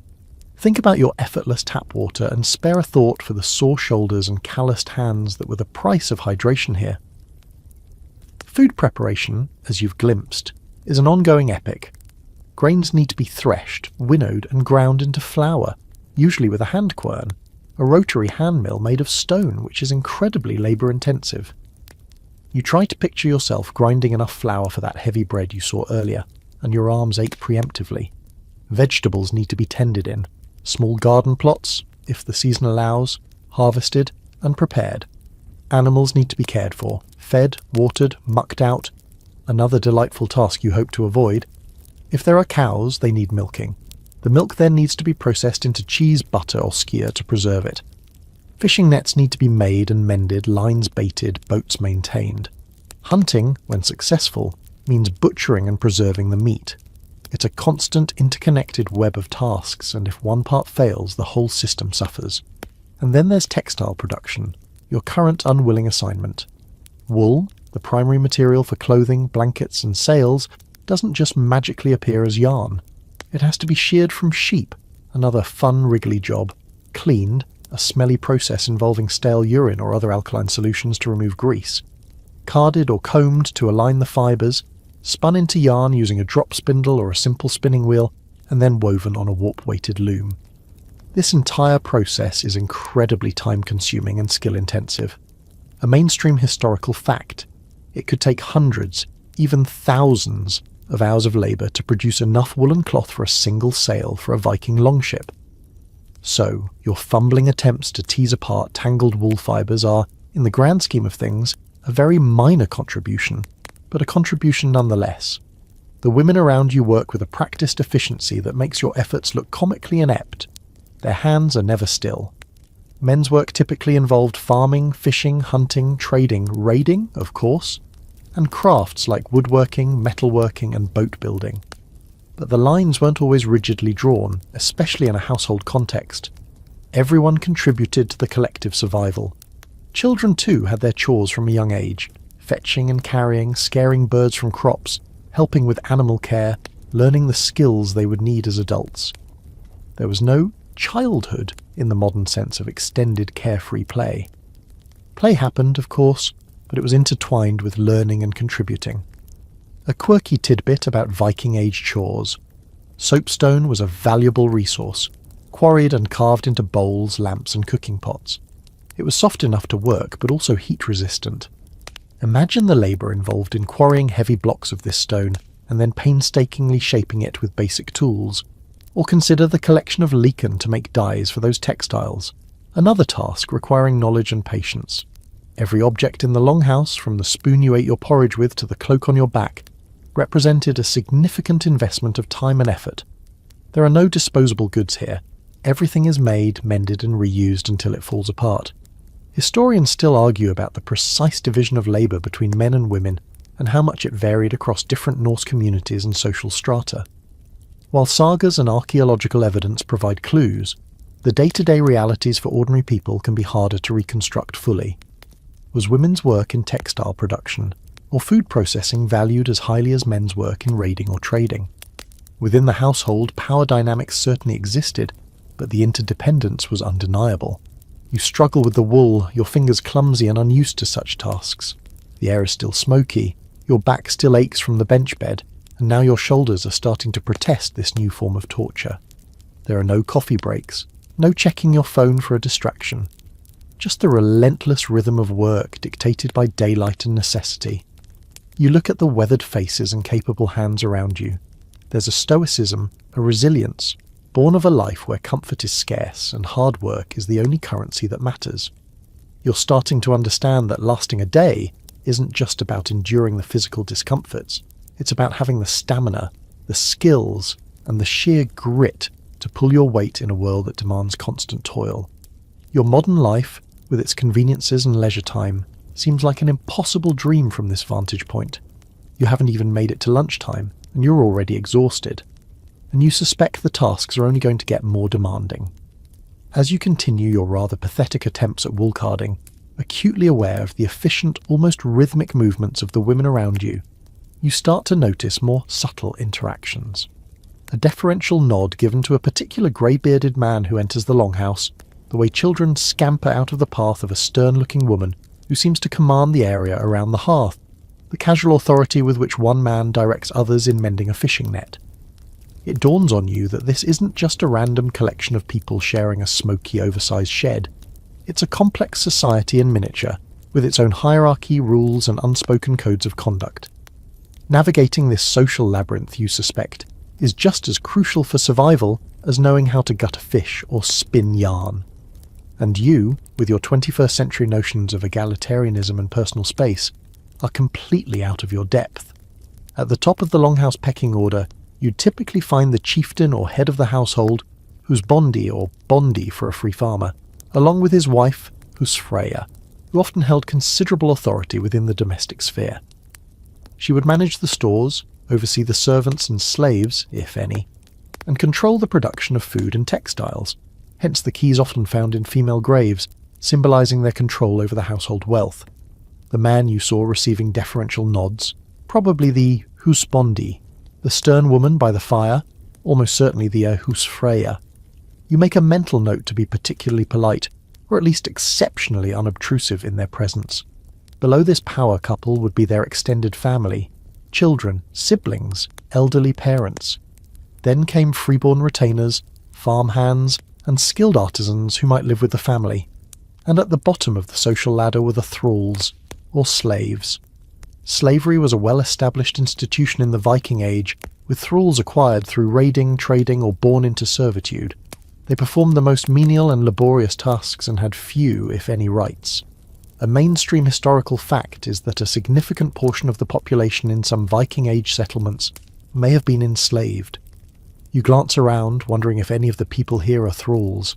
Think about your effortless tap water and spare a thought for the sore shoulders and calloused hands that were the price of hydration here. Food preparation, as you've glimpsed, is an ongoing epic. Grains need to be threshed, winnowed and ground into flour, usually with a hand quern, a rotary hand mill made of stone, which is incredibly labour-intensive. You try to picture yourself grinding enough flour for that heavy bread you saw earlier, and your arms ache preemptively. Vegetables need to be tended in, small garden plots, if the season allows, harvested and prepared. Animals need to be cared for, fed, watered, mucked out, another delightful task you hope to avoid. If there are cows, they need milking. The milk then needs to be processed into cheese, butter or skyr to preserve it. Fishing nets need to be made and mended, lines baited, boats maintained. Hunting, when successful, means butchering and preserving the meat. It's a constant interconnected web of tasks, and if one part fails, the whole system suffers. And then there's textile production, your current unwilling assignment. Wool, the primary material for clothing, blankets and sails, doesn't just magically appear as yarn. It has to be sheared from sheep, another fun wriggly job, cleaned, a smelly process involving stale urine or other alkaline solutions to remove grease, carded or combed to align the fibres, spun into yarn using a drop spindle or a simple spinning wheel, and then woven on a warp-weighted loom. This entire process is incredibly time-consuming and skill-intensive. A mainstream historical fact, it could take hundreds, even thousands, of hours of labour to produce enough woolen cloth for a single sail for a Viking longship. So, your fumbling attempts to tease apart tangled wool fibres are, in the grand scheme of things, a very minor contribution, but a contribution nonetheless. The women around you work with a practiced efficiency that makes your efforts look comically inept. Their hands are never still. Men's work typically involved farming, fishing, hunting, trading, raiding, of course, and crafts like woodworking, metalworking and boat building. But the lines weren't always rigidly drawn, especially in a household context. Everyone contributed to the collective survival. Children too had their chores from a young age, fetching and carrying, scaring birds from crops, helping with animal care, learning the skills they would need as adults. There was no childhood in the modern sense of extended carefree play. Play happened, of course, but it was intertwined with learning and contributing. A quirky tidbit about Viking-age chores. Soapstone was a valuable resource, quarried and carved into bowls, lamps and cooking pots. It was soft enough to work, but also heat-resistant. Imagine the labour involved in quarrying heavy blocks of this stone and then painstakingly shaping it with basic tools. Or consider the collection of lichen to make dyes for those textiles, another task requiring knowledge and patience. Every object in the longhouse, from the spoon you ate your porridge with to the cloak on your back, represented a significant investment of time and effort. There are no disposable goods here. Everything is made, mended and reused until it falls apart. Historians still argue about the precise division of labour between men and women and how much it varied across different Norse communities and social strata. While sagas and archaeological evidence provide clues, the day-to-day realities for ordinary people can be harder to reconstruct fully. Was women's work in textile production or food processing valued as highly as men's work in raiding or trading? Within the household, power dynamics certainly existed, but the interdependence was undeniable. You struggle with the wool, your fingers clumsy and unused to such tasks. The air is still smoky, your back still aches from the bench bed, and now your shoulders are starting to protest this new form of torture. There are no coffee breaks, no checking your phone for a distraction. Just the relentless rhythm of work dictated by daylight and necessity. You look at the weathered faces and capable hands around you. There's a stoicism, a resilience, born of a life where comfort is scarce and hard work is the only currency that matters. You're starting to understand that lasting a day isn't just about enduring the physical discomforts. It's about having the stamina, the skills, and the sheer grit to pull your weight in a world that demands constant toil. Your modern life, with its conveniences and leisure time, seems like an impossible dream from this vantage point. You haven't even made it to lunchtime, and you're already exhausted. And you suspect the tasks are only going to get more demanding. As you continue your rather pathetic attempts at wool carding, acutely aware of the efficient, almost rhythmic movements of the women around you, you start to notice more subtle interactions. A deferential nod given to a particular grey-bearded man who enters the longhouse, the way children scamper out of the path of a stern-looking woman who seems to command the area around the hearth, the casual authority with which one man directs others in mending a fishing net. It dawns on you that this isn't just a random collection of people sharing a smoky, oversized shed. It's a complex society in miniature, with its own hierarchy, rules, and unspoken codes of conduct. Navigating this social labyrinth, you suspect, is just as crucial for survival as knowing how to gut a fish or spin yarn. And you, with your 21st century notions of egalitarianism and personal space, are completely out of your depth. At the top of the longhouse pecking order, you'd typically find the chieftain or head of the household, who's Bondi or Bondi for a free farmer, along with his wife, who's Freya, who often held considerable authority within the domestic sphere. She would manage the stores, oversee the servants and slaves, if any, and control the production of food and textiles, hence the keys often found in female graves, symbolizing their control over the household wealth. The man you saw receiving deferential nods, probably the husbandi, the stern woman by the fire, almost certainly the husfreya. You make a mental note to be particularly polite, or at least exceptionally unobtrusive in their presence. Below this power couple would be their extended family, children, siblings, elderly parents. Then came freeborn retainers, farmhands, and skilled artisans who might live with the family. And at the bottom of the social ladder were the thralls, or slaves. Slavery was a well-established institution in the Viking Age, with thralls acquired through raiding, trading, or born into servitude. They performed the most menial and laborious tasks and had few, if any, rights. A mainstream historical fact is that a significant portion of the population in some Viking Age settlements may have been enslaved. You glance around, wondering if any of the people here are thralls.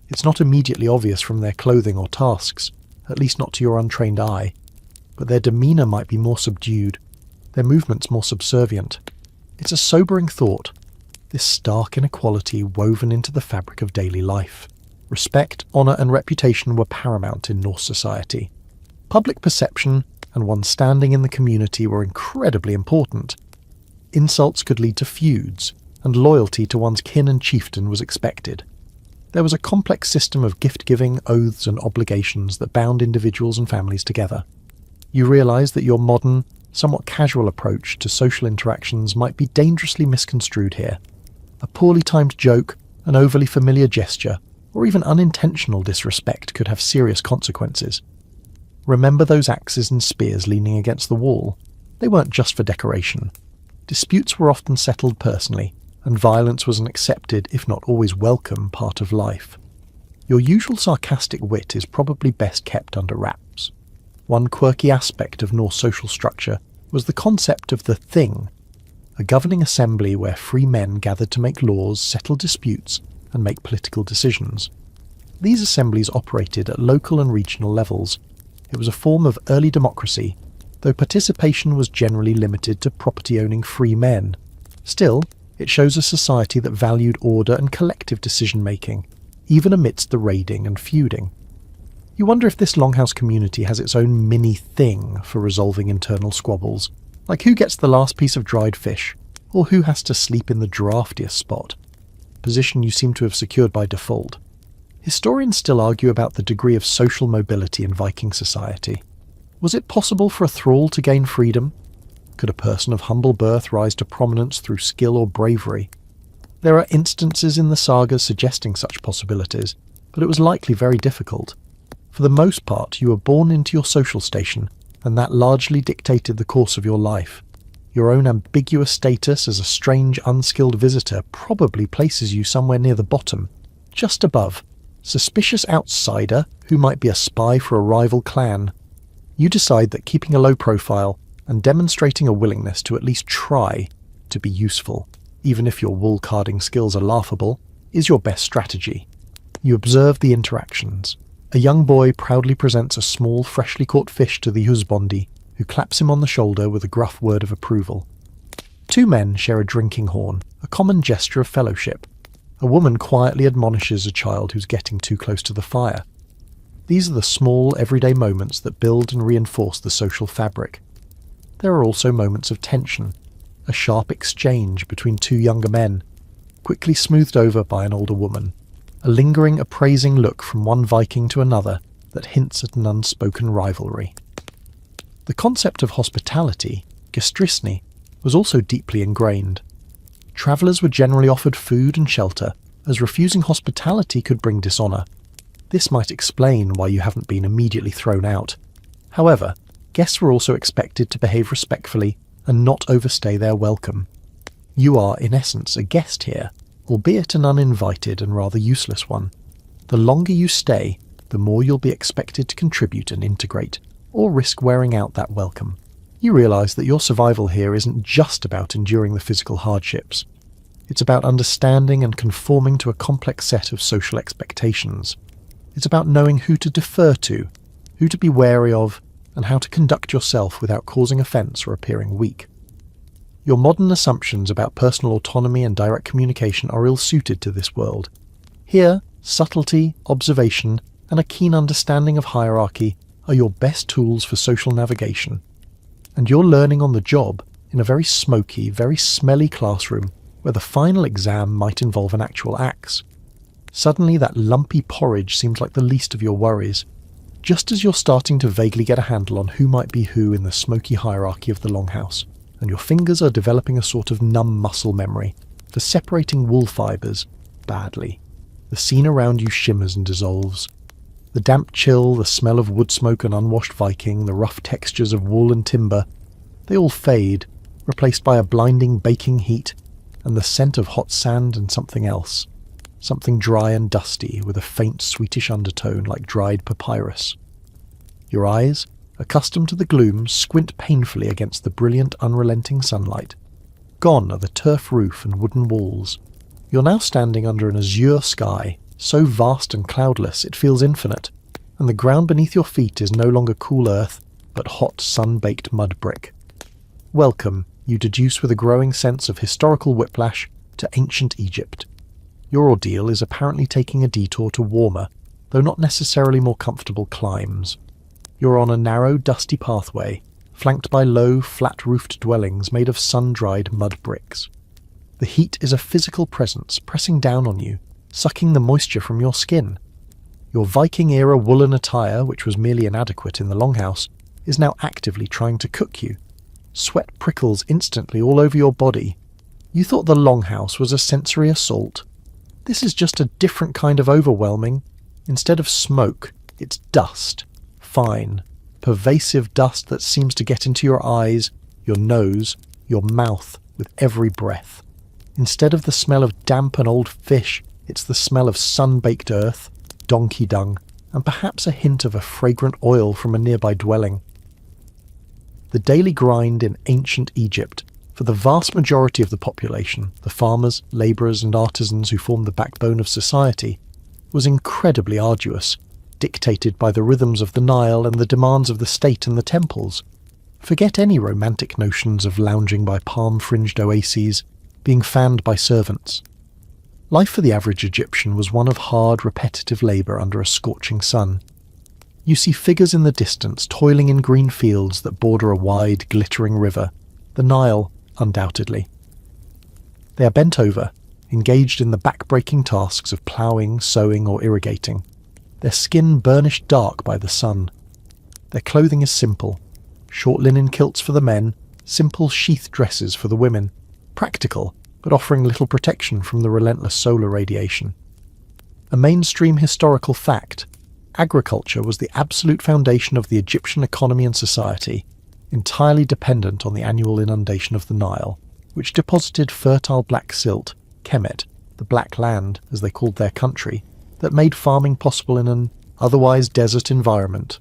It's not immediately obvious from their clothing or tasks, at least not to your untrained eye, but their demeanour might be more subdued, their movements more subservient. It's a sobering thought, this stark inequality woven into the fabric of daily life. Respect, honour and reputation were paramount in Norse society. Public perception and one's standing in the community were incredibly important. Insults could lead to feuds, and loyalty to one's kin and chieftain was expected. There was a complex system of gift-giving, oaths and obligations that bound individuals and families together. You realise that your modern, somewhat casual approach to social interactions might be dangerously misconstrued here. A poorly timed joke, an overly familiar gesture, or even unintentional disrespect could have serious consequences. Remember those axes and spears leaning against the wall? They weren't just for decoration. Disputes were often settled personally, and violence was an accepted, if not always welcome, part of life. Your usual sarcastic wit is probably best kept under wraps. One quirky aspect of Norse social structure was the concept of the Thing, a governing assembly where free men gathered to make laws, settle disputes, and make political decisions. These assemblies operated at local and regional levels. It was a form of early democracy, though participation was generally limited to property-owning free men. Still, it shows a society that valued order and collective decision-making, even amidst the raiding and feuding. You wonder if this longhouse community has its own mini-thing for resolving internal squabbles, like who gets the last piece of dried fish, or who has to sleep in the draftiest spot, position you seem to have secured by default. Historians still argue about the degree of social mobility in Viking society. Was it possible for a thrall to gain freedom? Could a person of humble birth rise to prominence through skill or bravery? There are instances in the sagas suggesting such possibilities, but it was likely very difficult. For the most part, you were born into your social station, and that largely dictated the course of your life. Your own ambiguous status as a strange, unskilled visitor probably places you somewhere near the bottom, just above. Suspicious outsider who might be a spy for a rival clan. You decide that keeping a low profile and demonstrating a willingness to at least try to be useful, even if your wool carding skills are laughable, is your best strategy. You observe the interactions. A young boy proudly presents a small, freshly caught fish to the husbandi, who claps him on the shoulder with a gruff word of approval. Two men share a drinking horn, a common gesture of fellowship. A woman quietly admonishes a child who's getting too close to the fire. These are the small, everyday moments that build and reinforce the social fabric. There are also moments of tension, a sharp exchange between two younger men, quickly smoothed over by an older woman, a lingering, appraising look from one Viking to another that hints at an unspoken rivalry. The concept of hospitality, gestrisni, was also deeply ingrained. Travellers were generally offered food and shelter, as refusing hospitality could bring dishonour. This might explain why you haven't been immediately thrown out. However, guests were also expected to behave respectfully and not overstay their welcome. You are, in essence, a guest here, albeit an uninvited and rather useless one. The longer you stay, the more you'll be expected to contribute and integrate, or risk wearing out that welcome. You realise that your survival here isn't just about enduring the physical hardships. It's about understanding and conforming to a complex set of social expectations. It's about knowing who to defer to, who to be wary of, and how to conduct yourself without causing offence or appearing weak. Your modern assumptions about personal autonomy and direct communication are ill-suited to this world. Here, subtlety, observation, and a keen understanding of hierarchy are your best tools for social navigation. And you're learning on the job in a very smoky, very smelly classroom where the final exam might involve an actual axe. Suddenly that lumpy porridge seems like the least of your worries, just as you're starting to vaguely get a handle on who might be who in the smoky hierarchy of the longhouse, and your fingers are developing a sort of numb muscle memory for separating wool fibres badly. The scene around you shimmers and dissolves. The damp chill, the smell of wood smoke and unwashed Viking, the rough textures of wool and timber, they all fade, replaced by a blinding baking heat and the scent of hot sand and something else. Something dry and dusty with a faint sweetish undertone like dried papyrus. Your eyes, accustomed to the gloom, squint painfully against the brilliant, unrelenting sunlight. Gone are the turf roof and wooden walls. You're now standing under an azure sky, so vast and cloudless it feels infinite, and the ground beneath your feet is no longer cool earth, but hot, sun-baked mud brick. Welcome, you deduce with a growing sense of historical whiplash, to ancient Egypt. Your ordeal is apparently taking a detour to warmer, though not necessarily more comfortable climes. You're on a narrow, dusty pathway, flanked by low, flat-roofed dwellings made of sun-dried mud bricks. The heat is a physical presence pressing down on you, sucking the moisture from your skin. Your Viking-era woolen attire, which was merely inadequate in the longhouse, is now actively trying to cook you. Sweat prickles instantly all over your body. You thought the longhouse was a sensory assault. This is just a different kind of overwhelming. Instead of smoke, it's dust. Fine, pervasive dust that seems to get into your eyes, your nose, your mouth with every breath. Instead of the smell of damp and old fish, it's the smell of sun-baked earth, donkey dung, and perhaps a hint of a fragrant oil from a nearby dwelling. The daily grind in ancient Egypt, for the vast majority of the population, the farmers, labourers and artisans who formed the backbone of society, was incredibly arduous, dictated by the rhythms of the Nile and the demands of the state and the temples. Forget any romantic notions of lounging by palm-fringed oases, being fanned by servants. Life for the average Egyptian was one of hard, repetitive labour under a scorching sun. You see figures in the distance toiling in green fields that border a wide, glittering river, the Nile, undoubtedly. They are bent over, engaged in the back-breaking tasks of ploughing, sowing or irrigating, their skin burnished dark by the sun. Their clothing is simple, short linen kilts for the men, simple sheath dresses for the women, practical, but offering little protection from the relentless solar radiation. A mainstream historical fact, agriculture was the absolute foundation of the Egyptian economy and society, entirely dependent on the annual inundation of the Nile, which deposited fertile black silt, Kemet, the black land, as they called their country, that made farming possible in an otherwise desert environment.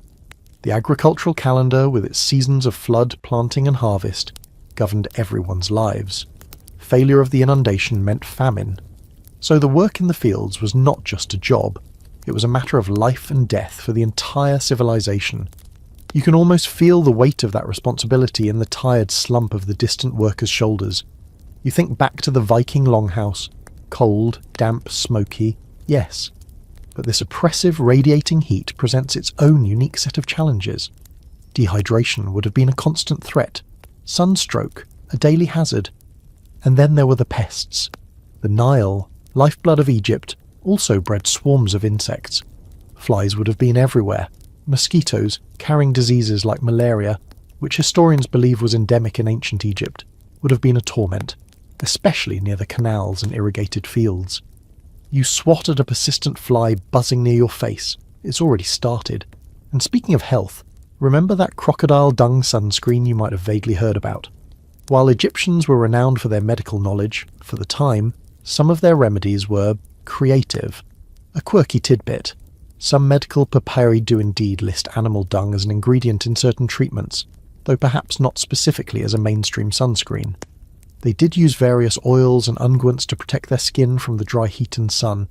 The agricultural calendar, with its seasons of flood, planting and harvest, governed everyone's lives. Failure of the inundation meant famine. So the work in the fields was not just a job, It was a matter of life and death for the entire civilization. You can almost feel the weight of that responsibility in the tired slump of the distant workers' shoulders. You think back to the Viking longhouse. Cold, damp, smoky, yes. But this oppressive, radiating heat presents its own unique set of challenges. Dehydration would have been a constant threat. Sunstroke, a daily hazard. And then there were the pests. The Nile, lifeblood of Egypt, also bred swarms of insects. Flies would have been everywhere. Mosquitoes, carrying diseases like malaria, which historians believe was endemic in ancient Egypt, would have been a torment, especially near the canals and irrigated fields. You swat at a persistent fly buzzing near your face. It's already started. And speaking of health, remember that crocodile dung sunscreen you might have vaguely heard about? While Egyptians were renowned for their medical knowledge, for the time, some of their remedies were creative. A quirky tidbit. Some medical papyri do indeed list animal dung as an ingredient in certain treatments, though perhaps not specifically as a mainstream sunscreen. They did use various oils and unguents to protect their skin from the dry heat and sun,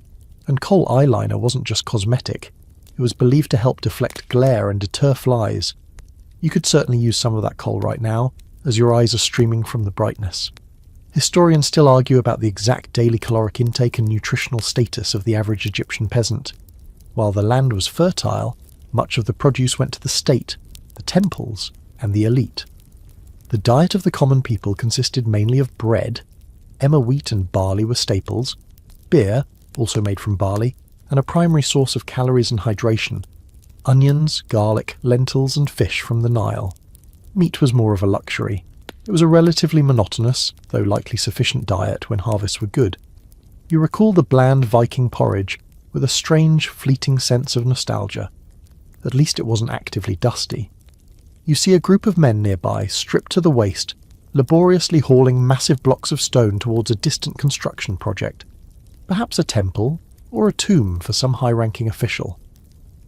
and kohl eyeliner wasn't just cosmetic. It was believed to help deflect glare and deter flies. You could certainly use some of that kohl right now, as your eyes are streaming from the brightness. Historians still argue about the exact daily caloric intake and nutritional status of the average Egyptian peasant. While the land was fertile, much of the produce went to the state, the temples, and the elite. The diet of the common people consisted mainly of bread. Emmer wheat and barley were staples. Beer, also made from barley, and a primary source of calories and hydration. Onions, garlic, lentils, and fish from the Nile. Meat was more of a luxury. It was a relatively monotonous, though likely sufficient diet when harvests were good. You recall the bland Viking porridge with a strange, fleeting sense of nostalgia. At least it wasn't actively dusty. You see a group of men nearby, stripped to the waist, laboriously hauling massive blocks of stone towards a distant construction project. Perhaps a temple, or a tomb for some high-ranking official.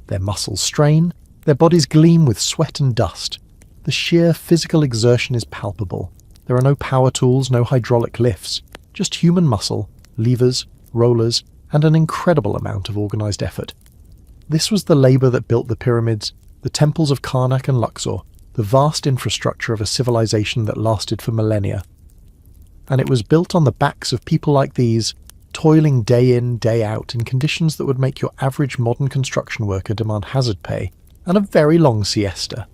Their muscles strain, their bodies gleam with sweat and dust. The sheer physical exertion is palpable. There are no power tools, no hydraulic lifts, just human muscle, levers, rollers, and an incredible amount of organised effort. This was the labour that built the pyramids, the temples of Karnak and Luxor, the vast infrastructure of a civilization that lasted for millennia. And it was built on the backs of people like these, toiling day in, day out in conditions that would make your average modern construction worker demand hazard pay and a very long siesta.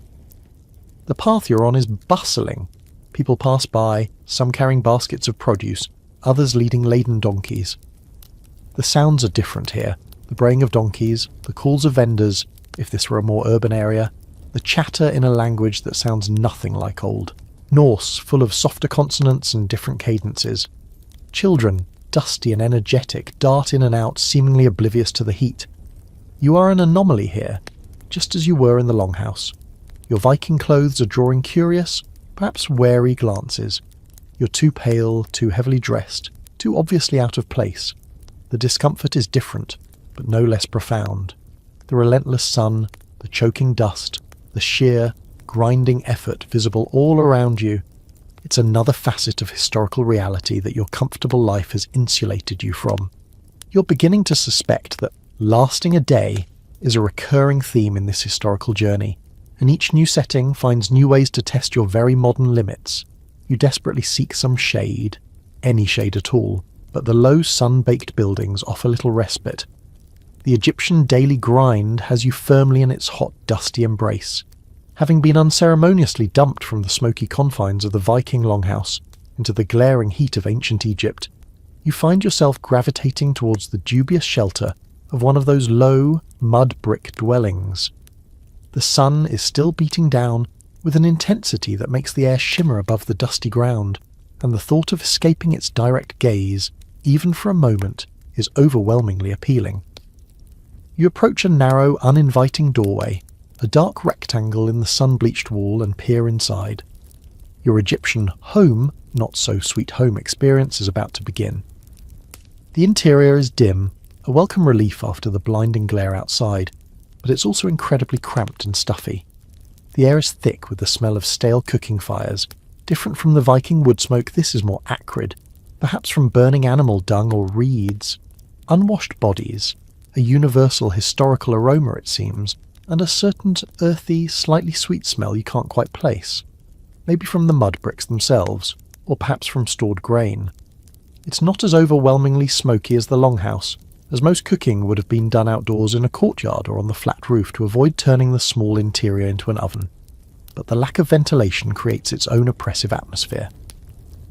The path you're on is bustling. People pass by, some carrying baskets of produce, others leading laden donkeys. The sounds are different here. The braying of donkeys, the calls of vendors, if this were a more urban area, the chatter in a language that sounds nothing like old. Norse, full of softer consonants and different cadences. Children, dusty and energetic, dart in and out, seemingly oblivious to the heat. You are an anomaly here, just as you were in the Longhouse. Your Viking clothes are drawing curious, perhaps wary glances. You're too pale, too heavily dressed, too obviously out of place. The discomfort is different, but no less profound. The relentless sun, the choking dust, the sheer, grinding effort visible all around you. It's another facet of historical reality that your comfortable life has insulated you from. You're beginning to suspect that lasting a day is a recurring theme in this historical journey, and each new setting finds new ways to test your very modern limits. You desperately seek some shade, any shade at all, but the low sun-baked buildings offer little respite. The Egyptian daily grind has you firmly in its hot, dusty embrace. Having been unceremoniously dumped from the smoky confines of the Viking longhouse into the glaring heat of ancient Egypt, you find yourself gravitating towards the dubious shelter of one of those low, mud-brick dwellings. The sun is still beating down with an intensity that makes the air shimmer above the dusty ground, and the thought of escaping its direct gaze, even for a moment, is overwhelmingly appealing. You approach a narrow, uninviting doorway, a dark rectangle in the sun-bleached wall, and peer inside. Your Egyptian home, not so sweet home experience is about to begin. The interior is dim, a welcome relief after the blinding glare outside, but it's also incredibly cramped and stuffy. The air is thick with the smell of stale cooking fires. Different from the Viking wood smoke, this is more acrid, perhaps from burning animal dung or reeds. Unwashed bodies, a universal historical aroma it seems, and a certain earthy, slightly sweet smell you can't quite place. Maybe from the mud bricks themselves, or perhaps from stored grain. It's not as overwhelmingly smoky as the longhouse, as most cooking would have been done outdoors in a courtyard or on the flat roof to avoid turning the small interior into an oven. But the lack of ventilation creates its own oppressive atmosphere.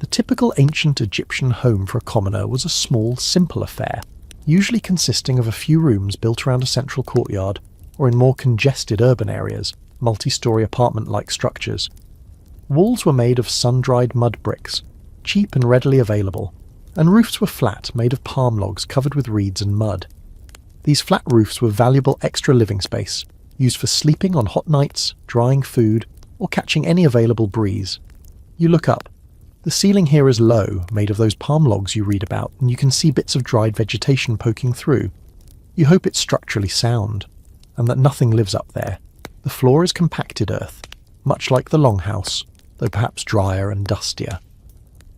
The typical ancient Egyptian home for a commoner was a small, simple affair, usually consisting of a few rooms built around a central courtyard, or in more congested urban areas, multi-storey apartment-like structures. Walls were made of sun-dried mud bricks, cheap and readily available, and roofs were flat, made of palm logs covered with reeds and mud. These flat roofs were valuable extra living space, used for sleeping on hot nights, drying food, or catching any available breeze. You look up. The ceiling here is low, made of those palm logs you read about, and you can see bits of dried vegetation poking through. You hope it's structurally sound, and that nothing lives up there. The floor is compacted earth, much like the longhouse, though perhaps drier and dustier.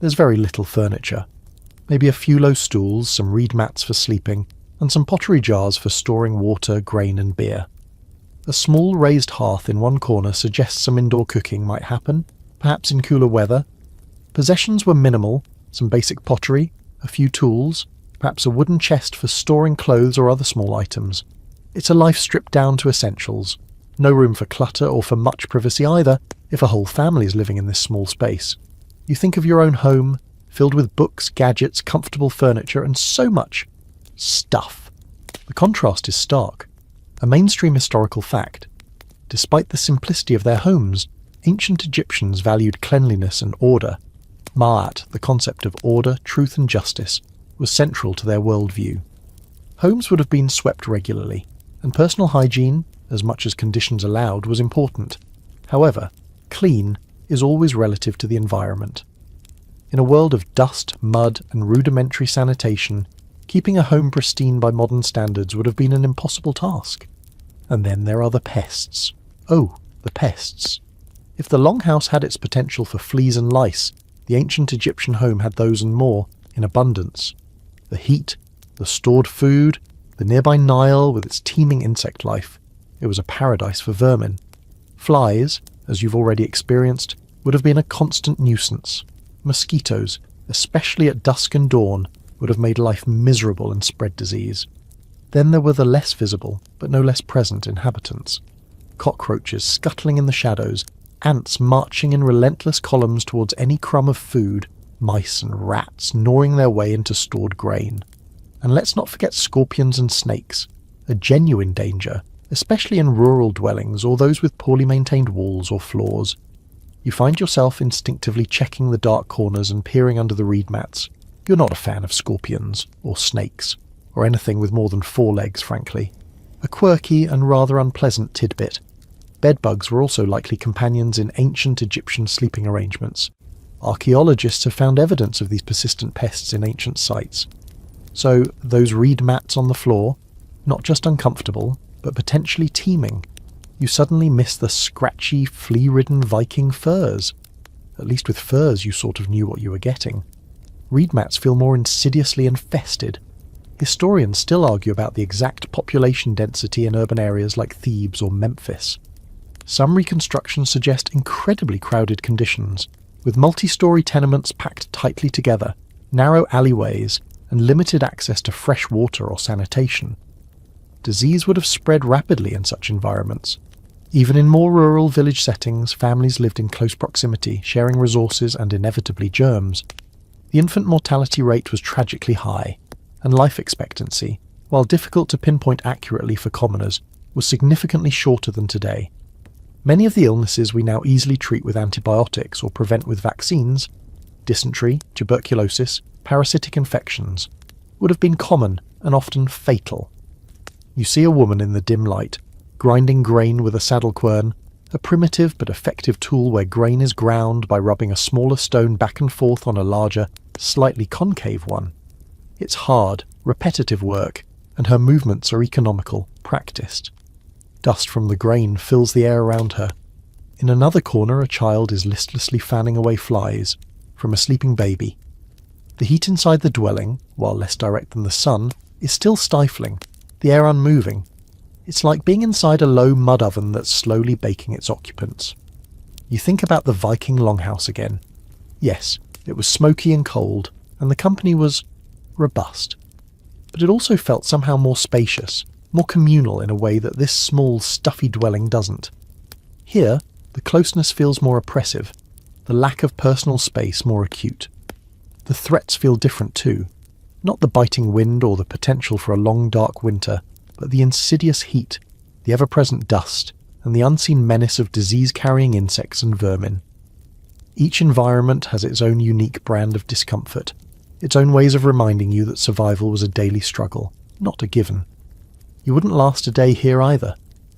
There's very little furniture. Maybe a few low stools, some reed mats for sleeping, and some pottery jars for storing water, grain and beer. A small raised hearth in one corner suggests some indoor cooking might happen, perhaps in cooler weather. Possessions were minimal, some basic pottery, a few tools, perhaps a wooden chest for storing clothes or other small items. It's a life stripped down to essentials. No room for clutter or for much privacy either, if a whole family is living in this small space. You think of your own home, filled with books, gadgets, comfortable furniture, and so much stuff. The contrast is stark. A mainstream historical fact. Despite the simplicity of their homes, ancient Egyptians valued cleanliness and order. Ma'at, the concept of order, truth and justice, was central to their worldview. Homes would have been swept regularly, and personal hygiene, as much as conditions allowed, was important. However, clean is always relative to the environment. In a world of dust, mud, and rudimentary sanitation, keeping a home pristine by modern standards would have been an impossible task. And then there are the pests. Oh, the pests. If the longhouse had its potential for fleas and lice, the ancient Egyptian home had those and more, in abundance. The heat, the stored food, the nearby Nile with its teeming insect life. It was a paradise for vermin. Flies, as you've already experienced, would have been a constant nuisance. Mosquitoes, especially at dusk and dawn, would have made life miserable and spread disease. Then there were the less visible, but no less present inhabitants. Cockroaches scuttling in the shadows, ants marching in relentless columns towards any crumb of food, mice and rats gnawing their way into stored grain. And let's not forget scorpions and snakes, a genuine danger, especially in rural dwellings or those with poorly maintained walls or floors. You find yourself instinctively checking the dark corners and peering under the reed mats. You're not a fan of scorpions, or snakes, or anything with more than 4 legs, frankly. A quirky and rather unpleasant tidbit. Bedbugs were also likely companions in ancient Egyptian sleeping arrangements. Archaeologists have found evidence of these persistent pests in ancient sites. So, those reed mats on the floor, not just uncomfortable, but potentially teeming. You suddenly miss the scratchy, flea-ridden Viking furs. At least with furs you sort of knew what you were getting. Reed mats feel more insidiously infested. Historians still argue about the exact population density in urban areas like Thebes or Memphis. Some reconstructions suggest incredibly crowded conditions, with multi-storey tenements packed tightly together, narrow alleyways, and limited access to fresh water or sanitation. Disease would have spread rapidly in such environments. Even in more rural village settings, families lived in close proximity, sharing resources and inevitably germs. The infant mortality rate was tragically high, and life expectancy, while difficult to pinpoint accurately for commoners, was significantly shorter than today. Many of the illnesses we now easily treat with antibiotics or prevent with vaccines, dysentery, tuberculosis, parasitic infections, would have been common and often fatal. You see a woman in the dim light, grinding grain with a saddle quern, a primitive but effective tool where grain is ground by rubbing a smaller stone back and forth on a larger, slightly concave one. It's hard, repetitive work, and her movements are economical, practiced. Dust from the grain fills the air around her. In another corner, a child is listlessly fanning away flies from a sleeping baby. The heat inside the dwelling, while less direct than the sun, is still stifling, the air unmoving. It's like being inside a low mud oven that's slowly baking its occupants. You think about the Viking longhouse again. Yes, it was smoky and cold, and the company was robust. But it also felt somehow more spacious, more communal in a way that this small, stuffy dwelling doesn't. Here, the closeness feels more oppressive, the lack of personal space more acute. The threats feel different too. Not the biting wind or the potential for a long dark winter, but the insidious heat, the ever-present dust, and the unseen menace of disease-carrying insects and vermin. Each environment has its own unique brand of discomfort, its own ways of reminding you that survival was a daily struggle, not a given. You wouldn't last a day here either,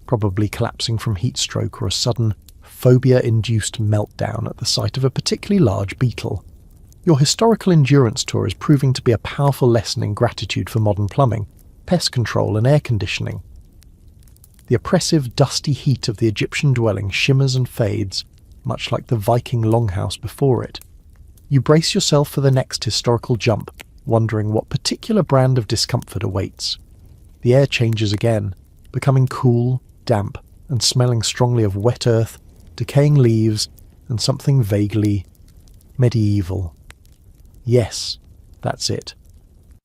probably collapsing from heat stroke or a sudden, phobia-induced meltdown at the sight of a particularly large beetle. Your historical endurance tour is proving to be a powerful lesson in gratitude for modern plumbing, pest control and air conditioning. The oppressive, dusty heat of the Egyptian dwelling shimmers and fades, much like the Viking longhouse before it. You brace yourself for the next historical jump, wondering what particular brand of discomfort awaits. The air changes again, becoming cool, damp, and smelling strongly of wet earth, decaying leaves, and something vaguely medieval. Yes, that's it.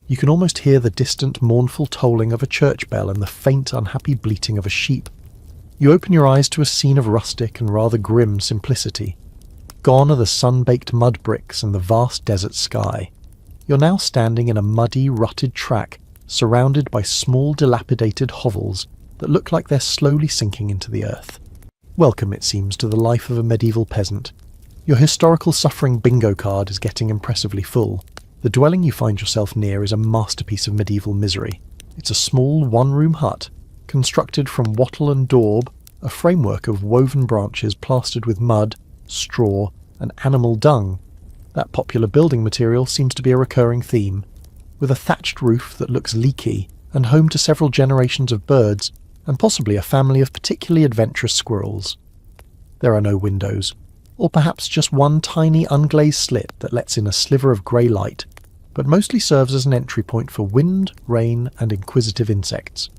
You can almost hear the distant, mournful tolling of a church bell and the faint, unhappy bleating of a sheep. You open your eyes to a scene of rustic and rather grim simplicity. Gone are the sun-baked mud bricks and the vast desert sky. You're now standing in a muddy, rutted track, surrounded by small, dilapidated hovels that look like they're slowly sinking into the earth. Welcome, it seems, to the life of a medieval peasant. Your historical suffering bingo card is getting impressively full. The dwelling you find yourself near is a masterpiece of medieval misery. It's a small, one-room hut, constructed from wattle and daub, a framework of woven branches plastered with mud, straw, and animal dung. That popular building material seems to be a recurring theme. With a thatched roof that looks leaky, and home to several generations of birds, and possibly a family of particularly adventurous squirrels. There are no windows, or perhaps just one tiny unglazed slit that lets in a sliver of grey light, but mostly serves as an entry point for wind, rain, and inquisitive insects.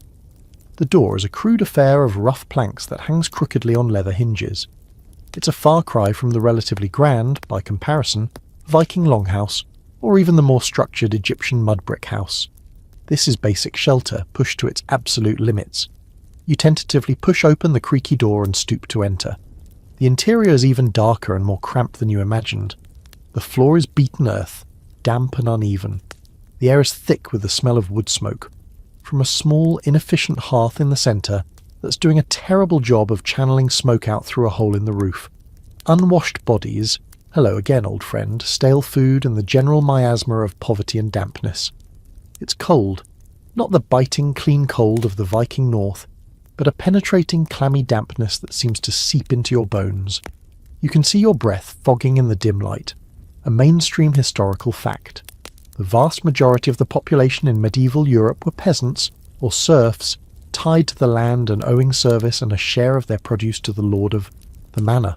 The door is a crude affair of rough planks that hangs crookedly on leather hinges. It's a far cry from the relatively grand, by comparison, Viking longhouse, or even the more structured Egyptian mud brick house. This is basic shelter, pushed to its absolute limits. You tentatively push open the creaky door and stoop to enter. The interior is even darker and more cramped than you imagined. The floor is beaten earth, damp and uneven. The air is thick with the smell of wood smoke, from a small, inefficient hearth in the centre that's doing a terrible job of channeling smoke out through a hole in the roof. Unwashed bodies, hello again old friend, stale food and the general miasma of poverty and dampness. It's cold, not the biting, clean cold of the Viking North, but a penetrating, clammy dampness that seems to seep into your bones. You can see your breath fogging in the dim light, a mainstream historical fact. The vast majority of the population in medieval Europe were peasants, or serfs, tied to the land and owing service and a share of their produce to the lord of the manor.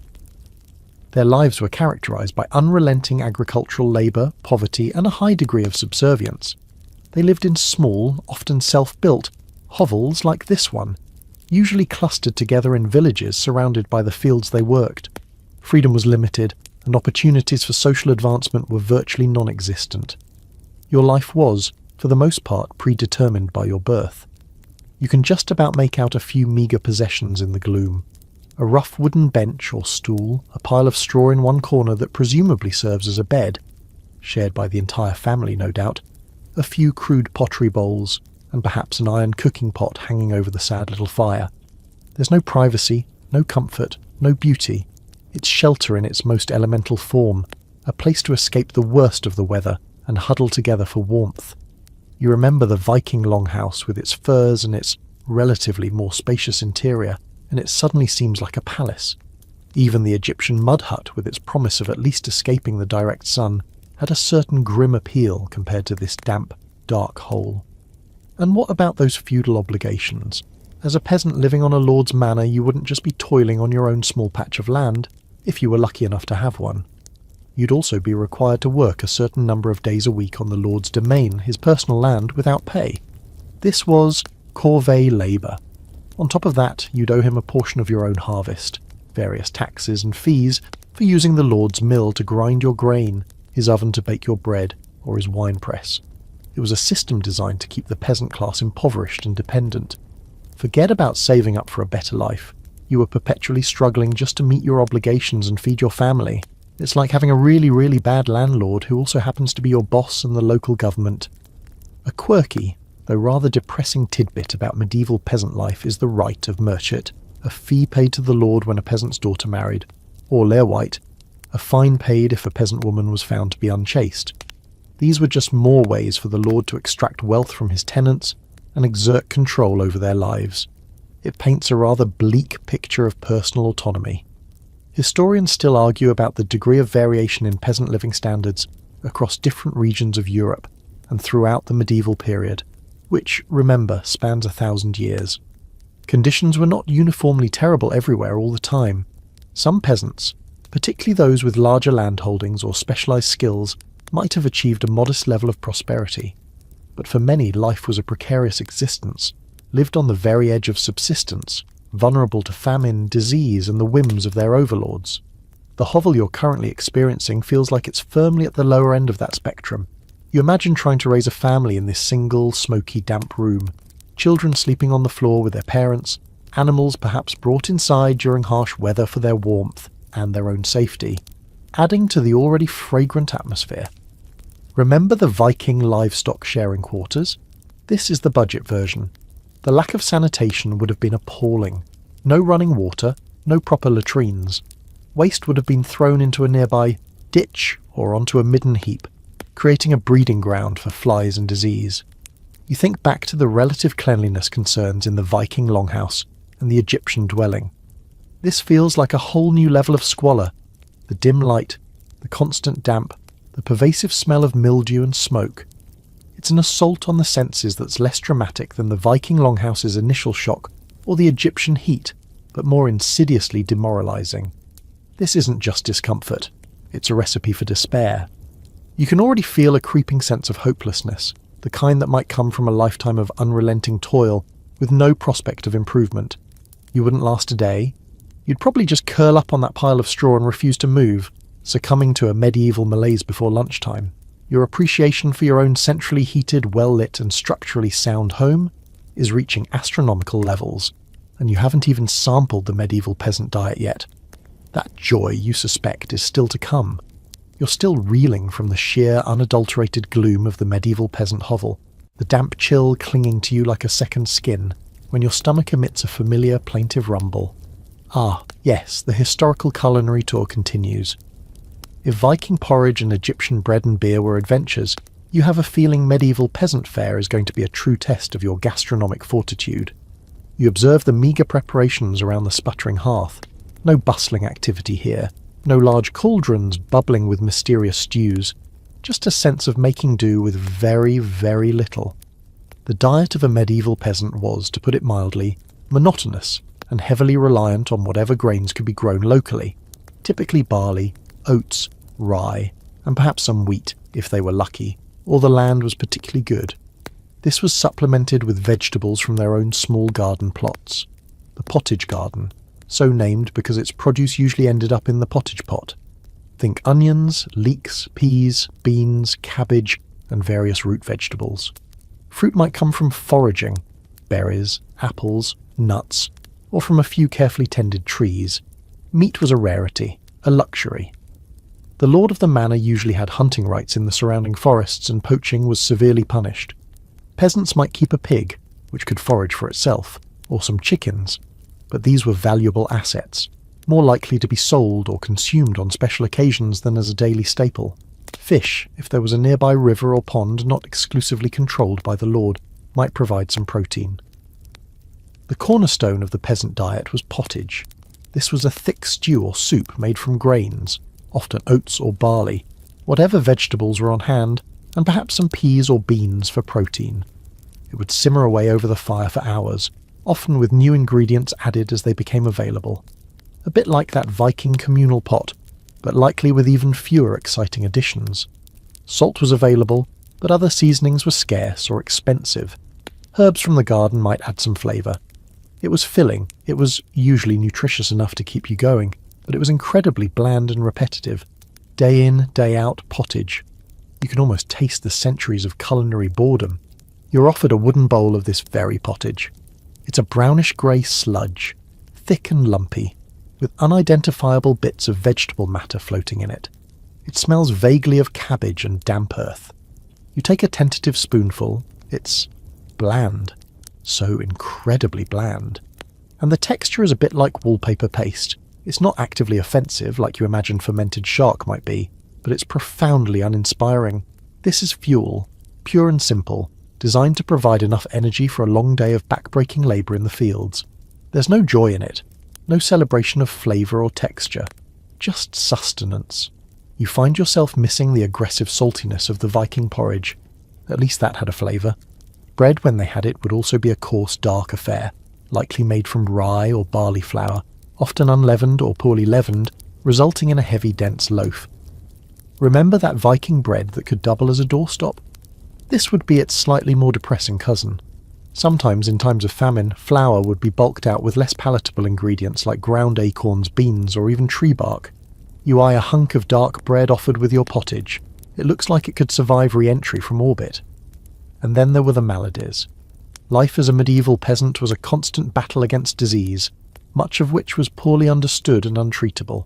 Their lives were characterized by unrelenting agricultural labor, poverty, and a high degree of subservience. They lived in small, often self-built, hovels like this one, usually clustered together in villages surrounded by the fields they worked. Freedom was limited, and opportunities for social advancement were virtually non-existent. Your life was, for the most part, predetermined by your birth. You can just about make out a few meagre possessions in the gloom. A rough wooden bench or stool, a pile of straw in one corner that presumably serves as a bed, shared by the entire family no doubt, a few crude pottery bowls, and perhaps an iron cooking pot hanging over the sad little fire. There's no privacy, no comfort, no beauty. It's shelter in its most elemental form, a place to escape the worst of the weather and huddle together for warmth. You remember the Viking longhouse with its furs and its relatively more spacious interior, and it suddenly seems like a palace. Even the Egyptian mud hut, with its promise of at least escaping the direct sun, had a certain grim appeal compared to this damp, dark hole. And what about those feudal obligations? As a peasant living on a lord's manor, you wouldn't just be toiling on your own small patch of land, if you were lucky enough to have one. You'd also be required to work a certain number of days a week on the lord's domain, his personal land, without pay. This was corvée labour. On top of that, you'd owe him a portion of your own harvest, various taxes and fees for using the Lord's mill to grind your grain, his oven to bake your bread, or his wine press. It was a system designed to keep the peasant class impoverished and dependent. Forget about saving up for a better life. You were perpetually struggling just to meet your obligations and feed your family. It's like having a really, really bad landlord who also happens to be your boss and the local government. A quirky, though rather depressing tidbit about medieval peasant life is the rite of merchant, a fee paid to the lord when a peasant's daughter married, or leerwight, a fine paid if a peasant woman was found to be unchaste. These were just more ways for the lord to extract wealth from his tenants and exert control over their lives. It paints a rather bleak picture of personal autonomy. Historians still argue about the degree of variation in peasant living standards across different regions of Europe and throughout the medieval period, which, remember, spans 1,000 years. Conditions were not uniformly terrible everywhere all the time. Some peasants, particularly those with larger landholdings or specialised skills, might have achieved a modest level of prosperity. But for many, life was a precarious existence, lived on the very edge of subsistence, vulnerable to famine, disease, and the whims of their overlords. The hovel you're currently experiencing feels like it's firmly at the lower end of that spectrum. You imagine trying to raise a family in this single, smoky, damp room, children sleeping on the floor with their parents, animals perhaps brought inside during harsh weather for their warmth and their own safety, adding to the already fragrant atmosphere. Remember the Viking livestock sharing quarters? This is the budget version. The lack of sanitation would have been appalling. No running water, no proper latrines. Waste would have been thrown into a nearby ditch or onto a midden heap, creating a breeding ground for flies and disease. You think back to the relative cleanliness concerns in the Viking longhouse and the Egyptian dwelling. This feels like a whole new level of squalor. The dim light, the constant damp, the pervasive smell of mildew and smoke. It's an assault on the senses that's less dramatic than the Viking longhouse's initial shock or the Egyptian heat, but more insidiously demoralizing. This isn't just discomfort, it's a recipe for despair. You can already feel a creeping sense of hopelessness, the kind that might come from a lifetime of unrelenting toil with no prospect of improvement. You wouldn't last a day. You'd probably just curl up on that pile of straw and refuse to move, succumbing to a medieval malaise before lunchtime. Your appreciation for your own centrally heated, well-lit and structurally sound home is reaching astronomical levels, and you haven't even sampled the medieval peasant diet yet. That joy, you suspect, is still to come. You're still reeling from the sheer, unadulterated gloom of the medieval peasant hovel, the damp chill clinging to you like a second skin, when your stomach emits a familiar, plaintive rumble. Ah, yes, the historical culinary tour continues. If Viking porridge and Egyptian bread and beer were adventures, you have a feeling medieval peasant fare is going to be a true test of your gastronomic fortitude. You observe the meagre preparations around the sputtering hearth. No bustling activity here, no large cauldrons bubbling with mysterious stews, just a sense of making do with very, very little. The diet of a medieval peasant was, to put it mildly, monotonous and heavily reliant on whatever grains could be grown locally, typically barley, oats, rye, and perhaps some wheat, if they were lucky, or the land was particularly good. This was supplemented with vegetables from their own small garden plots. The pottage garden, so named because its produce usually ended up in the pottage pot. Think onions, leeks, peas, beans, cabbage, and various root vegetables. Fruit might come from foraging, berries, apples, nuts, or from a few carefully tended trees. Meat was a rarity, a luxury. The lord of the manor usually had hunting rights in the surrounding forests, and poaching was severely punished. Peasants might keep a pig, which could forage for itself, or some chickens, but these were valuable assets, more likely to be sold or consumed on special occasions than as a daily staple. Fish, if there was a nearby river or pond not exclusively controlled by the lord, might provide some protein. The cornerstone of the peasant diet was pottage. This was a thick stew or soup made from grains, often oats or barley, whatever vegetables were on hand, and perhaps some peas or beans for protein. It would simmer away over the fire for hours, often with new ingredients added as they became available. A bit like that Viking communal pot, but likely with even fewer exciting additions. Salt was available, but other seasonings were scarce or expensive. Herbs from the garden might add some flavour. It was filling, it was usually nutritious enough to keep you going, but it was incredibly bland and repetitive. Day in, day out pottage. You can almost taste the centuries of culinary boredom. You're offered a wooden bowl of this very pottage. It's a brownish-grey sludge, thick and lumpy, with unidentifiable bits of vegetable matter floating in it. It smells vaguely of cabbage and damp earth. You take a tentative spoonful. It's bland. So incredibly bland. And the texture is a bit like wallpaper paste. It's not actively offensive like you imagine fermented shark might be, but it's profoundly uninspiring. This is fuel, pure and simple, designed to provide enough energy for a long day of backbreaking labour in the fields. There's no joy in it, no celebration of flavour or texture, just sustenance. You find yourself missing the aggressive saltiness of the Viking porridge. At least that had a flavour. Bread, when they had it, would also be a coarse, dark affair, likely made from rye or barley flour, often unleavened or poorly leavened, resulting in a heavy, dense loaf. Remember that Viking bread that could double as a doorstop? This would be its slightly more depressing cousin. Sometimes, in times of famine, flour would be bulked out with less palatable ingredients like ground acorns, beans, or even tree bark. You eye a hunk of dark bread offered with your pottage. It looks like it could survive re-entry from orbit. And then there were the maladies. Life as a medieval peasant was a constant battle against disease, much of which was poorly understood and untreatable.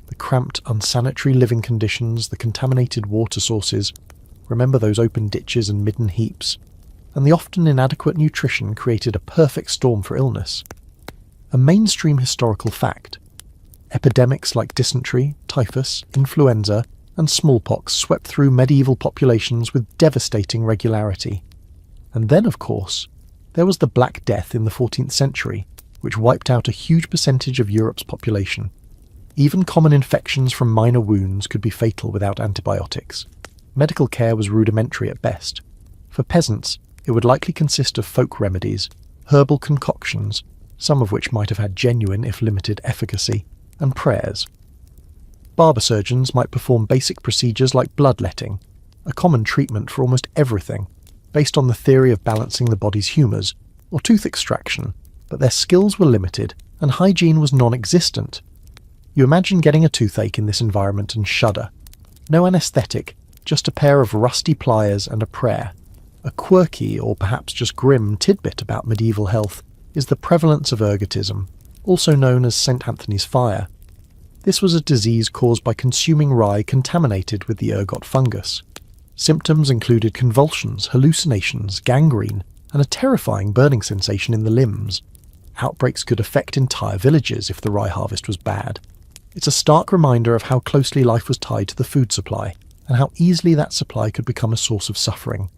The cramped, unsanitary living conditions, the contaminated water sources, remember those open ditches and midden heaps, and the often inadequate nutrition created a perfect storm for illness. A mainstream historical fact. Epidemics like dysentery, typhus, influenza, and smallpox swept through medieval populations with devastating regularity. And then, of course, there was the Black Death in the 14th century, which wiped out a huge percentage of Europe's population. Even common infections from minor wounds could be fatal without antibiotics. Medical care was rudimentary at best. For peasants, it would likely consist of folk remedies, herbal concoctions, some of which might have had genuine, if limited, efficacy, and prayers. Barber surgeons might perform basic procedures like bloodletting, a common treatment for almost everything, based on the theory of balancing the body's humours, or tooth extraction, but their skills were limited and hygiene was non-existent. You imagine getting a toothache in this environment and shudder. No anaesthetic, just a pair of rusty pliers and a prayer. A quirky, or perhaps just grim, tidbit about medieval health is the prevalence of ergotism, also known as St. Anthony's fire. This was a disease caused by consuming rye contaminated with the ergot fungus. Symptoms included convulsions, hallucinations, gangrene, and a terrifying burning sensation in the limbs. Outbreaks could affect entire villages if the rye harvest was bad. It's a stark reminder of how closely life was tied to the food supply, and how easily that supply could become a source of suffering.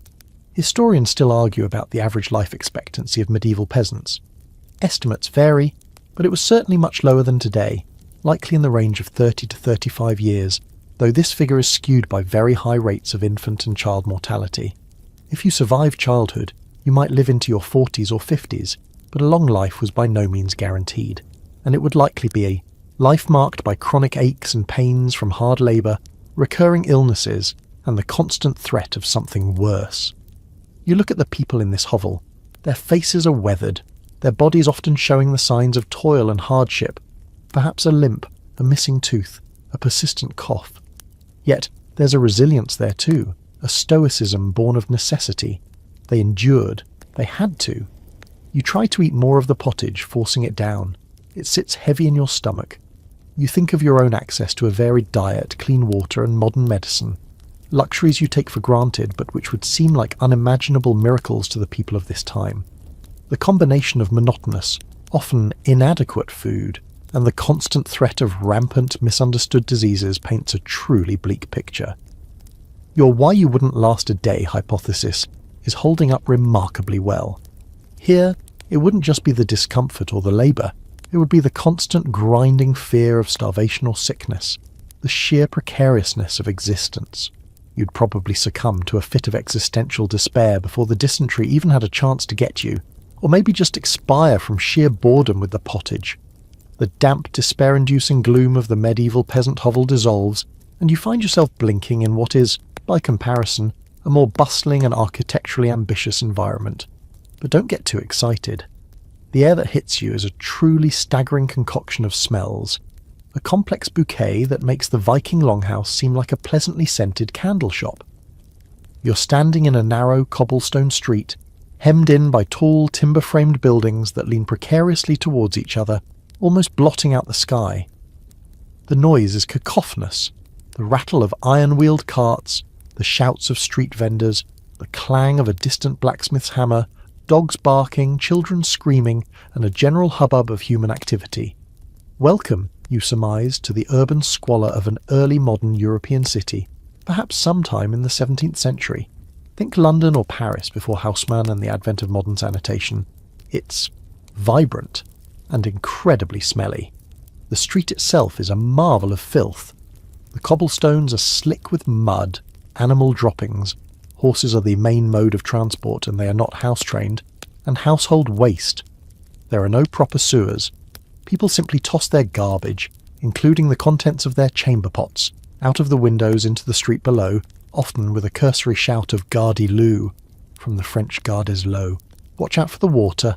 Historians still argue about the average life expectancy of medieval peasants. Estimates vary, but it was certainly much lower than today, likely in the range of 30 to 35 years, though this figure is skewed by very high rates of infant and child mortality. If you survived childhood, you might live into your 40s or 50s, but a long life was by no means guaranteed, and it would likely be a life marked by chronic aches and pains from hard labour, recurring illnesses, and the constant threat of something worse. You look at the people in this hovel. Their faces are weathered, their bodies often showing the signs of toil and hardship, perhaps a limp, a missing tooth, a persistent cough. Yet there's a resilience there too, a stoicism born of necessity. They endured, they had to. You try to eat more of the pottage, forcing it down. It sits heavy in your stomach. You think of your own access to a varied diet, clean water, and modern medicine. Luxuries you take for granted, but which would seem like unimaginable miracles to the people of this time. The combination of monotonous, often inadequate food, and the constant threat of rampant, misunderstood diseases paints a truly bleak picture. Your why you wouldn't last a day hypothesis is holding up remarkably well. Here, it wouldn't just be the discomfort or the labour, it would be the constant grinding fear of starvation or sickness, the sheer precariousness of existence. You'd probably succumb to a fit of existential despair before the dysentery even had a chance to get you, or maybe just expire from sheer boredom with the pottage. The damp, despair-inducing gloom of the medieval peasant hovel dissolves, and you find yourself blinking in what is, by comparison, a more bustling and architecturally ambitious environment. But don't get too excited. The air that hits you is a truly staggering concoction of smells, a complex bouquet that makes the Viking longhouse seem like a pleasantly scented candle shop. You're standing in a narrow cobblestone street, hemmed in by tall timber-framed buildings that lean precariously towards each other, almost blotting out the sky. The noise is cacophonous, the rattle of iron-wheeled carts, the shouts of street vendors, the clang of a distant blacksmith's hammer, dogs barking, children screaming, and a general hubbub of human activity. Welcome, you surmise, to the urban squalor of an early modern European city, perhaps sometime in the 17th century. Think London or Paris before Haussmann and the advent of modern sanitation. It's vibrant and incredibly smelly. The street itself is a marvel of filth. The cobblestones are slick with mud, animal droppings, horses are the main mode of transport and they are not house-trained, and household waste. There are no proper sewers. People simply toss their garbage, including the contents of their chamber pots, out of the windows into the street below, often with a cursory shout of "Gardez-l'eau," from the French "Gardez l'eau." Watch out for the water.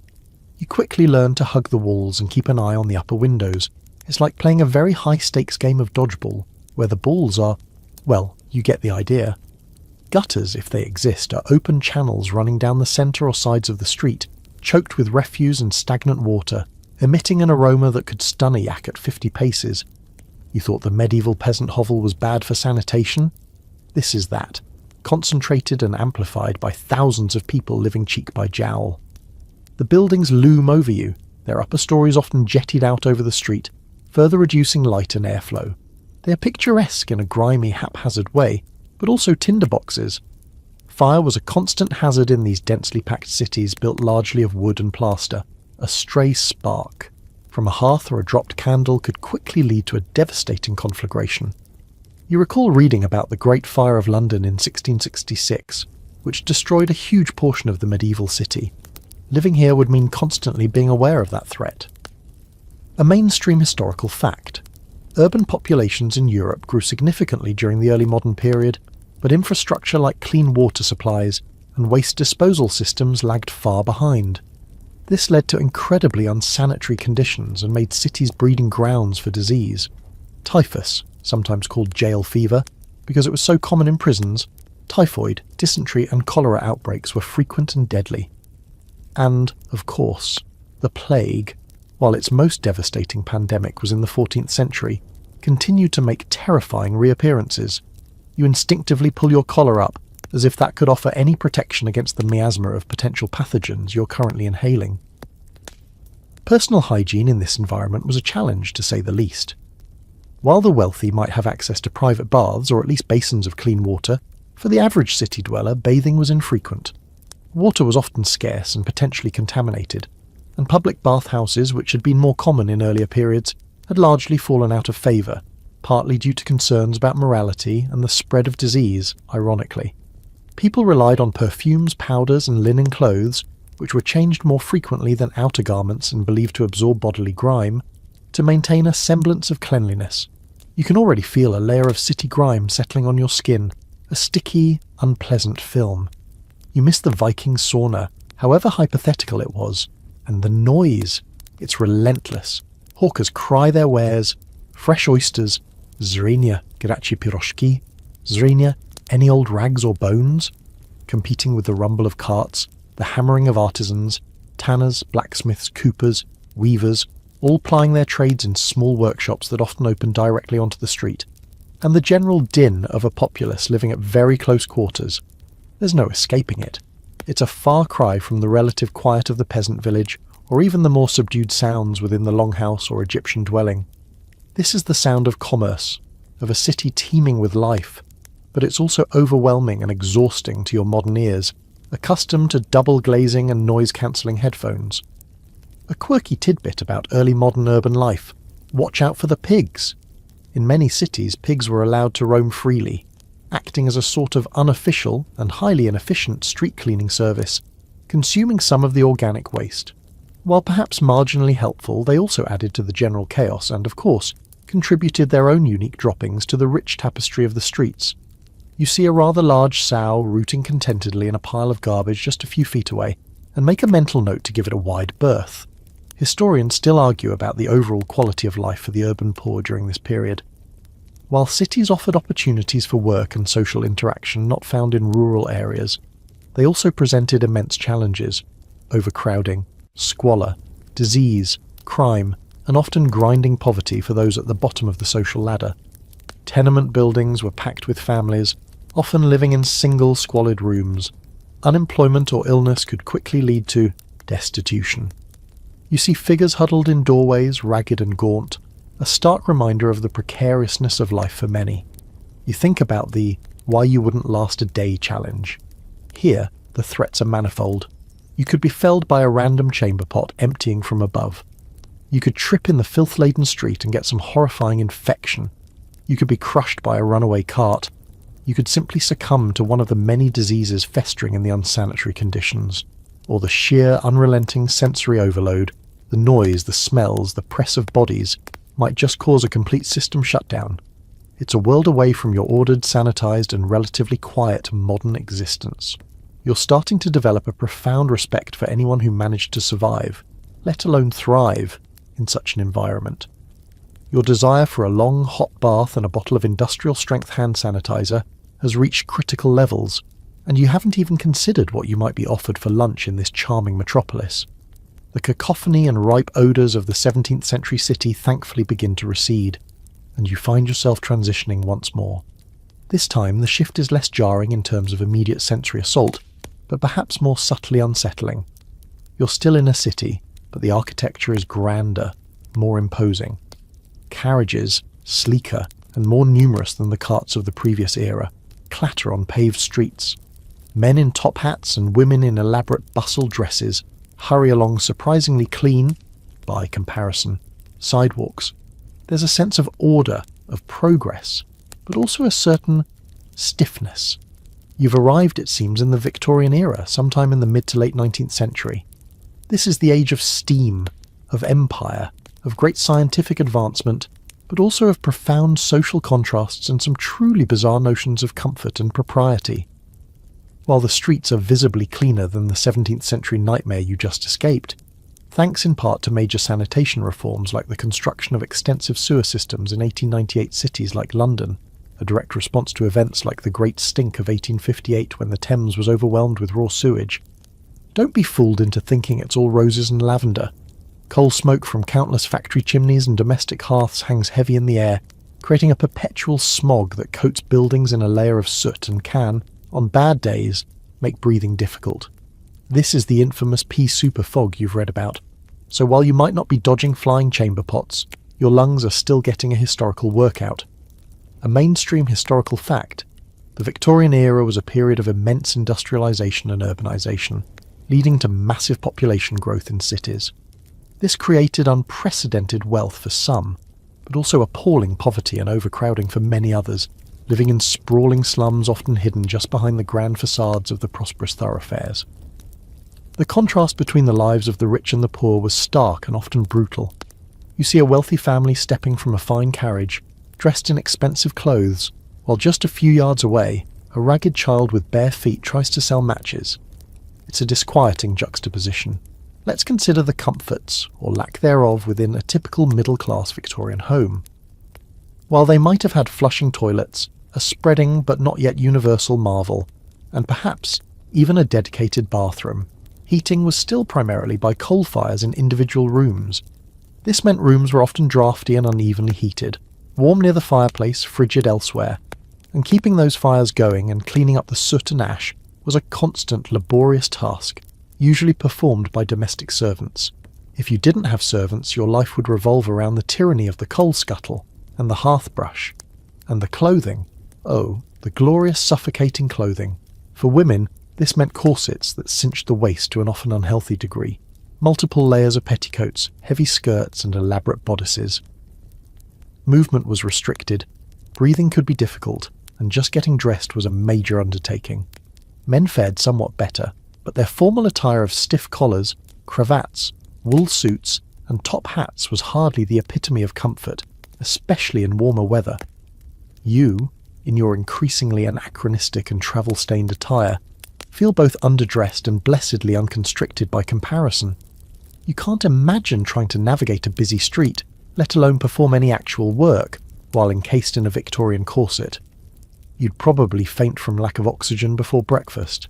You quickly learn to hug the walls and keep an eye on the upper windows. It's like playing a very high-stakes game of dodgeball, where the balls are, well, you get the idea. Gutters, if they exist, are open channels running down the centre or sides of the street, choked with refuse and stagnant water, emitting an aroma that could stun a yak at 50 paces. You thought the medieval peasant hovel was bad for sanitation? This is that, concentrated and amplified by thousands of people living cheek by jowl. The buildings loom over you, their upper stories often jettied out over the street, further reducing light and airflow. They are picturesque in a grimy, haphazard way, but also tinderboxes. Fire was a constant hazard in these densely packed cities built largely of wood and plaster. A stray spark from a hearth or a dropped candle could quickly lead to a devastating conflagration. You recall reading about the Great Fire of London in 1666, which destroyed a huge portion of the medieval city. Living here would mean constantly being aware of that threat. A mainstream historical fact. Urban populations in Europe grew significantly during the early modern period, but infrastructure like clean water supplies and waste disposal systems lagged far behind. This led to incredibly unsanitary conditions and made cities breeding grounds for disease. Typhus, sometimes called jail fever, because it was so common in prisons, typhoid, dysentery and cholera outbreaks were frequent and deadly. And, of course, the plague, while its most devastating pandemic was in the 14th century, continued to make terrifying reappearances. You instinctively pull your collar up, as if that could offer any protection against the miasma of potential pathogens you're currently inhaling. Personal hygiene in this environment was a challenge, to say the least. While the wealthy might have access to private baths or at least basins of clean water, for the average city dweller, bathing was infrequent. Water was often scarce and potentially contaminated, and public bathhouses, which had been more common in earlier periods, had largely fallen out of favour, partly due to concerns about morality and the spread of disease, ironically. People relied on perfumes, powders and linen clothes, which were changed more frequently than outer garments and believed to absorb bodily grime, to maintain a semblance of cleanliness. You can already feel a layer of city grime settling on your skin, a sticky, unpleasant film. You miss the Viking sauna, however hypothetical it was, and the noise. It's relentless. Hawkers cry their wares, fresh oysters, zrenia, graci piroshki, zrenia, any old rags or bones, competing with the rumble of carts, the hammering of artisans, tanners, blacksmiths, coopers, weavers, all plying their trades in small workshops that often open directly onto the street, and the general din of a populace living at very close quarters. There's no escaping it. It's a far cry from the relative quiet of the peasant village, or even the more subdued sounds within the longhouse or Egyptian dwelling. This is the sound of commerce, of a city teeming with life, but it's also overwhelming and exhausting to your modern ears, accustomed to double glazing and noise-cancelling headphones. A quirky tidbit about early modern urban life: watch out for the pigs. In many cities, pigs were allowed to roam freely, acting as a sort of unofficial and highly inefficient street cleaning service, consuming some of the organic waste. While perhaps marginally helpful, they also added to the general chaos and, of course, contributed their own unique droppings to the rich tapestry of the streets. You see a rather large sow rooting contentedly in a pile of garbage just a few feet away, and make a mental note to give it a wide berth. Historians still argue about the overall quality of life for the urban poor during this period. While cities offered opportunities for work and social interaction not found in rural areas, they also presented immense challenges: overcrowding, squalor, disease, crime, and often grinding poverty for those at the bottom of the social ladder. Tenement buildings were packed with families, often living in single squalid rooms. Unemployment or illness could quickly lead to destitution. You see figures huddled in doorways, ragged and gaunt, a stark reminder of the precariousness of life for many. You think about the "why you wouldn't last a day" challenge. Here, the threats are manifold. You could be felled by a random chamber pot emptying from above. You could trip in the filth-laden street and get some horrifying infection. You could be crushed by a runaway cart. You could simply succumb to one of the many diseases festering in the unsanitary conditions. Or the sheer, unrelenting sensory overload, the noise, the smells, the press of bodies, might just cause a complete system shutdown. It's a world away from your ordered, sanitized, and relatively quiet modern existence. You're starting to develop a profound respect for anyone who managed to survive, let alone thrive, in such an environment. Your desire for a long, hot bath and a bottle of industrial-strength hand sanitizer has reached critical levels, and you haven't even considered what you might be offered for lunch in this charming metropolis. The cacophony and ripe odours of the 17th century city thankfully begin to recede, and you find yourself transitioning once more. This time the shift is less jarring in terms of immediate sensory assault, but perhaps more subtly unsettling. You're still in a city, but the architecture is grander, more imposing. Carriages, sleeker and more numerous than the carts of the previous era, clatter on paved streets. Men in top hats and women in elaborate bustle dresses hurry along surprisingly clean, by comparison, sidewalks. There's a sense of order, of progress, but also a certain stiffness. You've arrived, it seems, in the Victorian era, sometime in the mid to late 19th century. This is the age of steam, of empire, of great scientific advancement, but also of profound social contrasts and some truly bizarre notions of comfort and propriety. While the streets are visibly cleaner than the 17th century nightmare you just escaped, thanks in part to major sanitation reforms like the construction of extensive sewer systems in 1898 cities like London, a direct response to events like the Great Stink of 1858 when the Thames was overwhelmed with raw sewage. Don't be fooled into thinking it's all roses and lavender. Coal smoke from countless factory chimneys and domestic hearths hangs heavy in the air, creating a perpetual smog that coats buildings in a layer of soot and can, on bad days, make breathing difficult. This is the infamous pea super fog you've read about. So while you might not be dodging flying chamber pots, your lungs are still getting a historical workout. A mainstream historical fact, the Victorian era was a period of immense industrialisation and urbanisation, leading to massive population growth in cities. This created unprecedented wealth for some, but also appalling poverty and overcrowding for many others, living in sprawling slums often hidden just behind the grand facades of the prosperous thoroughfares. The contrast between the lives of the rich and the poor was stark and often brutal. You see a wealthy family stepping from a fine carriage, dressed in expensive clothes, while just a few yards away, a ragged child with bare feet tries to sell matches. It's a disquieting juxtaposition. Let's consider the comforts, or lack thereof, within a typical middle-class Victorian home. While they might have had flushing toilets, a spreading but not yet universal marvel, and perhaps even a dedicated bathroom, heating was still primarily by coal fires in individual rooms. This meant rooms were often drafty and unevenly heated, warm near the fireplace, frigid elsewhere, and keeping those fires going and cleaning up the soot and ash was a constant, laborious task, usually performed by domestic servants. If you didn't have servants, your life would revolve around the tyranny of the coal scuttle and the hearth brush. And the clothing, oh, the glorious suffocating clothing. For women, this meant corsets that cinched the waist to an often unhealthy degree, multiple layers of petticoats, heavy skirts and elaborate bodices. Movement was restricted, breathing could be difficult, and just getting dressed was a major undertaking. Men fared somewhat better, but their formal attire of stiff collars, cravats, wool suits, and top hats was hardly the epitome of comfort, especially in warmer weather. You, in your increasingly anachronistic and travel-stained attire, feel both underdressed and blessedly unconstricted by comparison. You can't imagine trying to navigate a busy street, let alone perform any actual work, while encased in a Victorian corset. You'd probably faint from lack of oxygen before breakfast.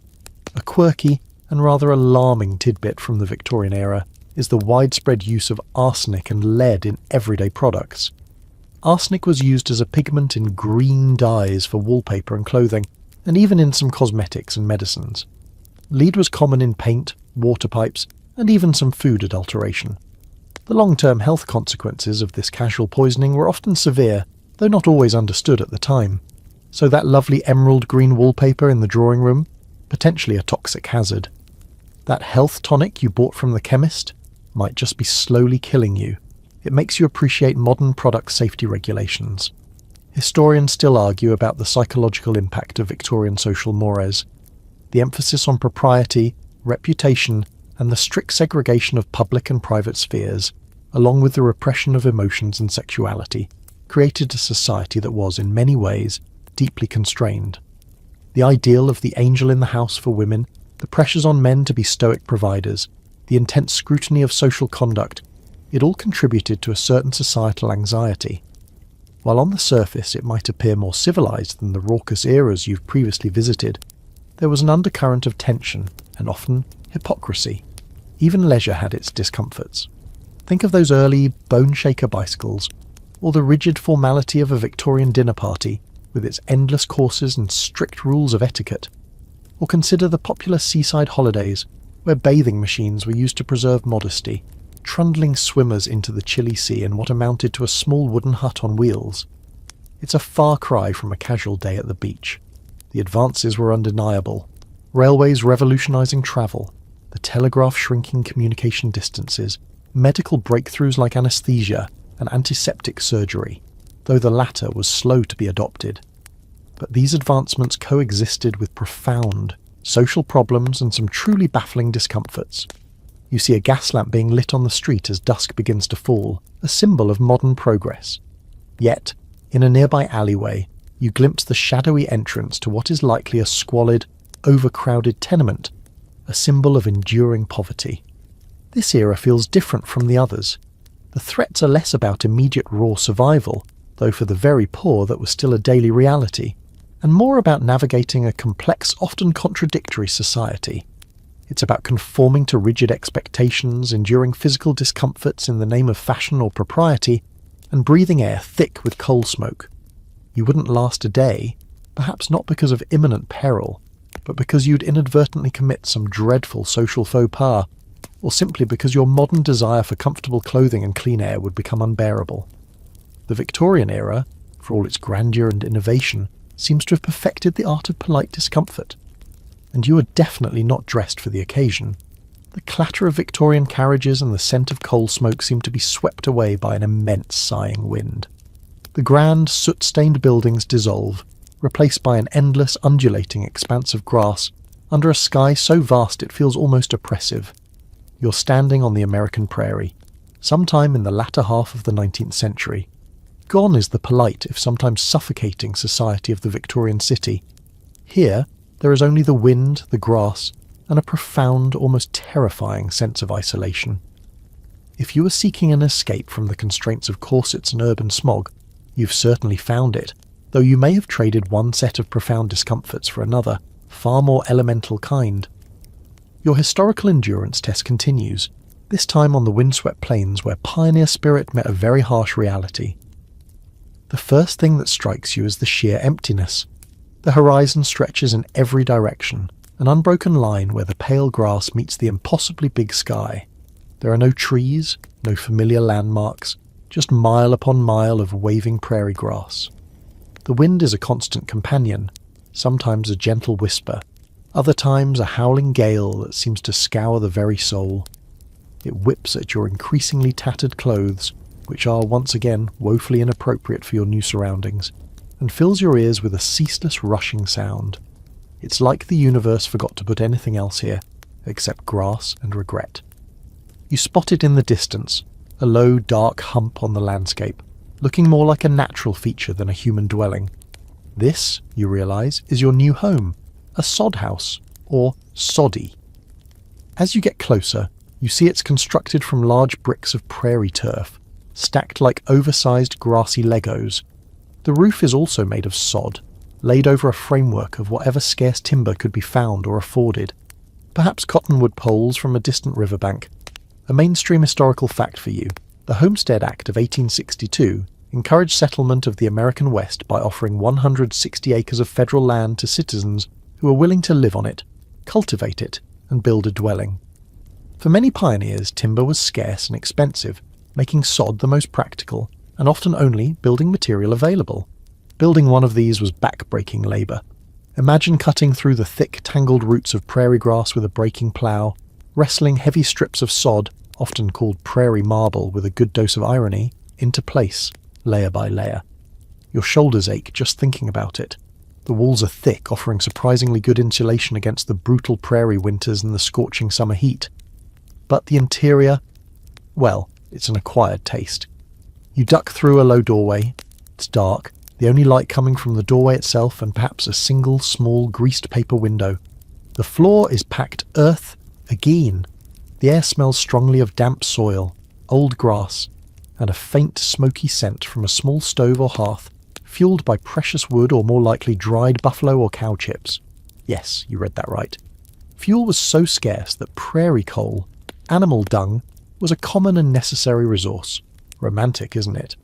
A quirky and rather alarming tidbit from the Victorian era is the widespread use of arsenic and lead in everyday products. Arsenic was used as a pigment in green dyes for wallpaper and clothing, and even in some cosmetics and medicines. Lead was common in paint, water pipes, and even some food adulteration. The long-term health consequences of this casual poisoning were often severe, though not always understood at the time. So that lovely emerald green wallpaper in the drawing room? Potentially a toxic hazard. That health tonic you bought from the chemist might just be slowly killing you. It makes you appreciate modern product safety regulations. Historians still argue about the psychological impact of Victorian social mores. The emphasis on propriety, reputation, and the strict segregation of public and private spheres, along with the repression of emotions and sexuality, created a society that was, in many ways, deeply constrained. The ideal of the angel in the house for women, the pressures on men to be stoic providers, the intense scrutiny of social conduct, it all contributed to a certain societal anxiety. While on the surface it might appear more civilized than the raucous eras you've previously visited, there was an undercurrent of tension and often hypocrisy. Even leisure had its discomforts. Think of those early bone-shaker bicycles, or the rigid formality of a Victorian dinner party with its endless courses and strict rules of etiquette. Or consider the popular seaside holidays where bathing machines were used to preserve modesty, trundling swimmers into the chilly sea in what amounted to a small wooden hut on wheels. It's a far cry from a casual day at the beach. The advances were undeniable. Railways revolutionising travel, the telegraph shrinking communication distances, medical breakthroughs like anaesthesia and antiseptic surgery, though the latter was slow to be adopted. But these advancements coexisted with profound social problems and some truly baffling discomforts. You see a gas lamp being lit on the street as dusk begins to fall, a symbol of modern progress. Yet, in a nearby alleyway, you glimpse the shadowy entrance to what is likely a squalid, overcrowded tenement, a symbol of enduring poverty. This era feels different from the others. The threats are less about immediate raw survival, though for the very poor that was still a daily reality, and more about navigating a complex, often contradictory society. It's about conforming to rigid expectations, enduring physical discomforts in the name of fashion or propriety, and breathing air thick with coal smoke. You wouldn't last a day, perhaps not because of imminent peril, but because you'd inadvertently commit some dreadful social faux pas, or simply because your modern desire for comfortable clothing and clean air would become unbearable. The Victorian era, for all its grandeur and innovation, seems to have perfected the art of polite discomfort. And you are definitely not dressed for the occasion. The clatter of Victorian carriages and the scent of coal smoke seem to be swept away by an immense sighing wind. The grand, soot-stained buildings dissolve, replaced by an endless, undulating expanse of grass, under a sky so vast it feels almost oppressive. You're standing on the American prairie, sometime in the latter half of the 19th century. Gone is the polite, if sometimes suffocating, society of the Victorian city. Here, there is only the wind, the grass, and a profound, almost terrifying sense of isolation. If you are seeking an escape from the constraints of corsets and urban smog, you've certainly found it, though you may have traded one set of profound discomforts for another, far more elemental kind. Your historical endurance test continues, this time on the windswept plains where pioneer spirit met a very harsh reality. The first thing that strikes you is the sheer emptiness. The horizon stretches in every direction, an unbroken line where the pale grass meets the impossibly big sky. There are no trees, no familiar landmarks, just mile upon mile of waving prairie grass. The wind is a constant companion, sometimes a gentle whisper, other times a howling gale that seems to scour the very soul. It whips at your increasingly tattered clothes, which are once again woefully inappropriate for your new surroundings, and fills your ears with a ceaseless rushing sound. It's like the universe forgot to put anything else here, except grass and regret. You spot it in the distance, a low, dark hump on the landscape, looking more like a natural feature than a human dwelling. This, you realise, is your new home, a sod house, or soddy. As you get closer, you see it's constructed from large bricks of prairie turf, stacked like oversized grassy Legos. The roof is also made of sod, laid over a framework of whatever scarce timber could be found or afforded, perhaps cottonwood poles from a distant riverbank. A mainstream historical fact for you: the Homestead Act of 1862 encouraged settlement of the American West by offering 160 acres of federal land to citizens who were willing to live on it, cultivate it, and build a dwelling. For many pioneers, timber was scarce and expensive, making sod the most practical and often only building material available. Building one of these was back-breaking labour. Imagine cutting through the thick, tangled roots of prairie grass with a breaking plough, wrestling heavy strips of sod, often called prairie marble with a good dose of irony, into place, layer by layer. Your shoulders ache just thinking about it. The walls are thick, offering surprisingly good insulation against the brutal prairie winters and the scorching summer heat. But the interior, well, it's an acquired taste. You duck through a low doorway. It's dark, the only light coming from the doorway itself and perhaps a single small greased paper window. The floor is packed earth again. The air smells strongly of damp soil, old grass, and a faint smoky scent from a small stove or hearth, fueled by precious wood or more likely dried buffalo or cow chips. Yes, you read that right. Fuel was so scarce that prairie coal, animal dung, was a common and necessary resource. Romantic, isn't it?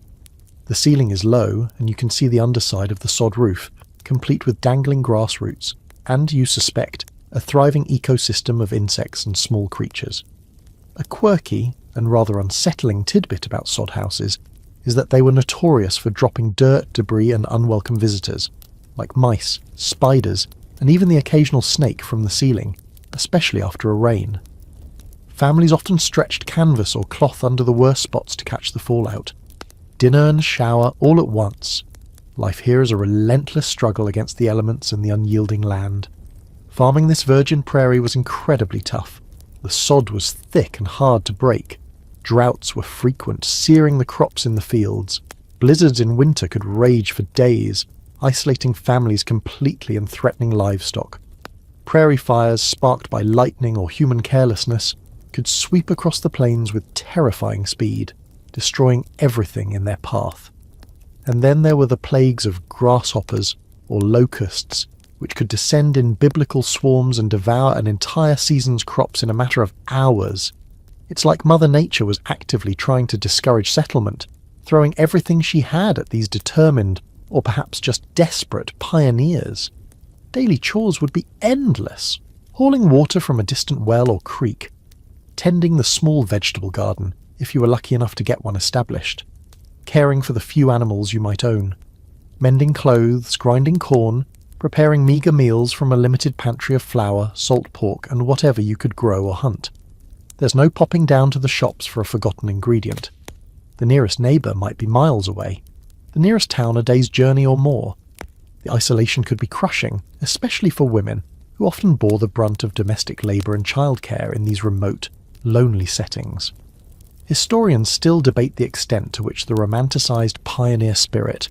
The ceiling is low, and you can see the underside of the sod roof, complete with dangling grass roots, and, you suspect, a thriving ecosystem of insects and small creatures. A quirky and rather unsettling tidbit about sod houses is that they were notorious for dropping dirt, debris, and unwelcome visitors, like mice, spiders, and even the occasional snake from the ceiling, especially after a rain. Families often stretched canvas or cloth under the worst spots to catch the fallout. Dinner and shower all at once. Life here is a relentless struggle against the elements and the unyielding land. Farming this virgin prairie was incredibly tough. The sod was thick and hard to break. Droughts were frequent, searing the crops in the fields. Blizzards in winter could rage for days, isolating families completely and threatening livestock. Prairie fires, sparked by lightning or human carelessness, could sweep across the plains with terrifying speed, destroying everything in their path. And then there were the plagues of grasshoppers or locusts, which could descend in biblical swarms and devour an entire season's crops in a matter of hours. It's like Mother Nature was actively trying to discourage settlement, throwing everything she had at these determined, or perhaps just desperate, pioneers. Daily chores would be endless: hauling water from a distant well or creek, tending the small vegetable garden, if you were lucky enough to get one established, caring for the few animals you might own, mending clothes, grinding corn, preparing meagre meals from a limited pantry of flour, salt pork, and whatever you could grow or hunt. There's no popping down to the shops for a forgotten ingredient. The nearest neighbour might be miles away, the nearest town a day's journey or more. The isolation could be crushing, especially for women, who often bore the brunt of domestic labour and childcare in these remote, lonely settings. Historians still debate the extent to which the romanticised pioneer spirit,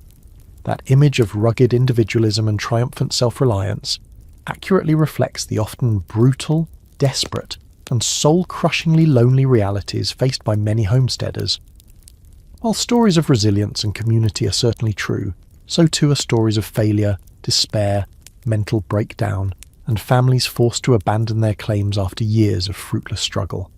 that image of rugged individualism and triumphant self-reliance, accurately reflects the often brutal, desperate, and soul-crushingly lonely realities faced by many homesteaders. While stories of resilience and community are certainly true, so too are stories of failure, despair, mental breakdown, and families forced to abandon their claims after years of fruitless struggle.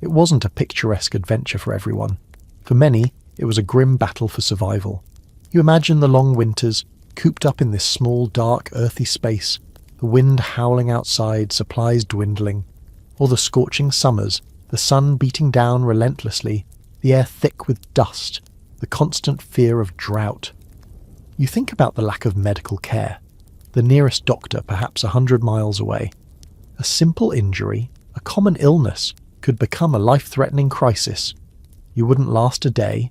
It wasn't a picturesque adventure for everyone. For many, it was a grim battle for survival. You imagine the long winters, cooped up in this small, dark, earthy space, the wind howling outside, supplies dwindling, or the scorching summers, the sun beating down relentlessly, the air thick with dust, the constant fear of drought. You think about the lack of medical care, the nearest doctor perhaps 100 miles away. A simple injury, a common illness, could become a life-threatening crisis. You wouldn't last a day.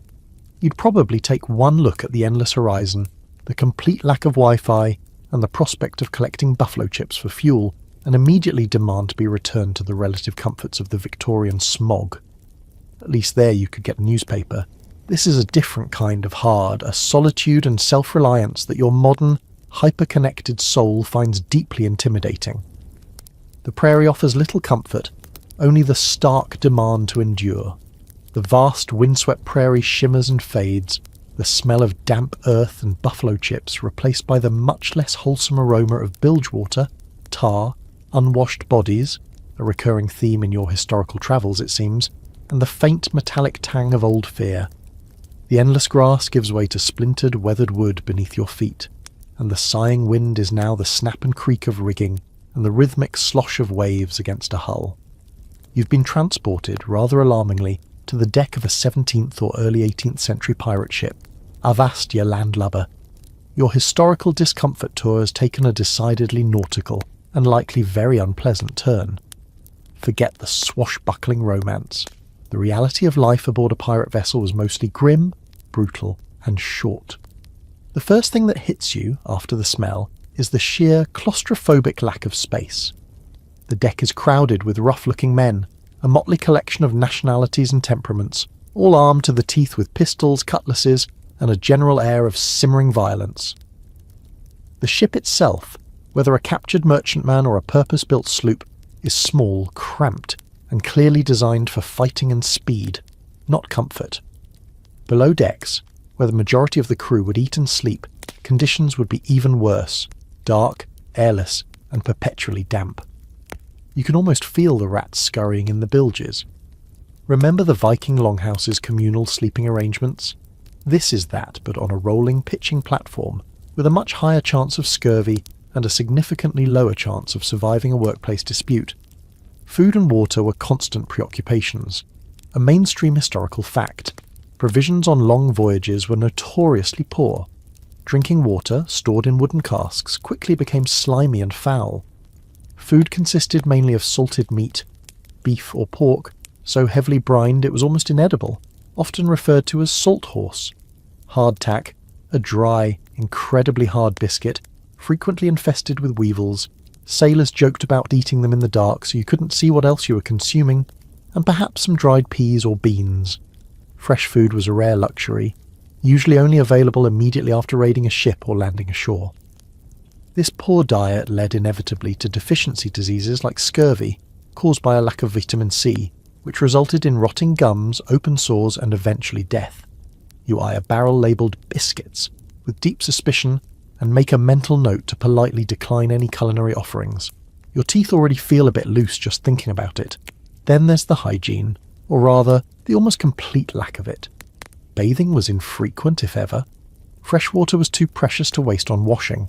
You'd probably take one look at the endless horizon, the complete lack of Wi-Fi, and the prospect of collecting buffalo chips for fuel, and immediately demand to be returned to the relative comforts of the Victorian smog. At least there you could get a newspaper. This is a different kind of hard, a solitude and self-reliance that your modern, hyper-connected soul finds deeply intimidating. The prairie offers little comfort, only the stark demand to endure. The vast windswept prairie shimmers and fades, the smell of damp earth and buffalo chips replaced by the much less wholesome aroma of bilge water, tar, unwashed bodies, a recurring theme in your historical travels it seems, and the faint metallic tang of old fear. The endless grass gives way to splintered, weathered wood beneath your feet, and the sighing wind is now the snap and creak of rigging and the rhythmic slosh of waves against a hull. You've been transported, rather alarmingly, to the deck of a 17th or early 18th century pirate ship. Avast, ye landlubber. Your historical discomfort tour has taken a decidedly nautical and likely very unpleasant turn. Forget the swashbuckling romance. The reality of life aboard a pirate vessel was mostly grim, brutal, and short. The first thing that hits you, after the smell, is the sheer claustrophobic lack of space. The deck is crowded with rough-looking men, a motley collection of nationalities and temperaments, all armed to the teeth with pistols, cutlasses, and a general air of simmering violence. The ship itself, whether a captured merchantman or a purpose-built sloop, is small, cramped, and clearly designed for fighting and speed, not comfort. Below decks, where the majority of the crew would eat and sleep, conditions would be even worse, dark, airless, and perpetually damp. You can almost feel the rats scurrying in the bilges. Remember the Viking longhouse's communal sleeping arrangements? This is that, but on a rolling, pitching platform, with a much higher chance of scurvy and a significantly lower chance of surviving a workplace dispute. Food and water were constant preoccupations. A mainstream historical fact. Provisions on long voyages were notoriously poor. Drinking water, stored in wooden casks, quickly became slimy and foul. Food consisted mainly of salted meat, beef or pork, so heavily brined it was almost inedible, often referred to as salt horse. Hardtack, a dry, incredibly hard biscuit, frequently infested with weevils. Sailors joked about eating them in the dark so you couldn't see what else you were consuming, and perhaps some dried peas or beans. Fresh food was a rare luxury, usually only available immediately after raiding a ship or landing ashore. This poor diet led inevitably to deficiency diseases like scurvy, caused by a lack of vitamin C, which resulted in rotting gums, open sores, and eventually death. You eye a barrel labelled biscuits, with deep suspicion, and make a mental note to politely decline any culinary offerings. Your teeth already feel a bit loose just thinking about it. Then there's the hygiene, or rather, the almost complete lack of it. Bathing was infrequent, if ever. Fresh water was too precious to waste on washing.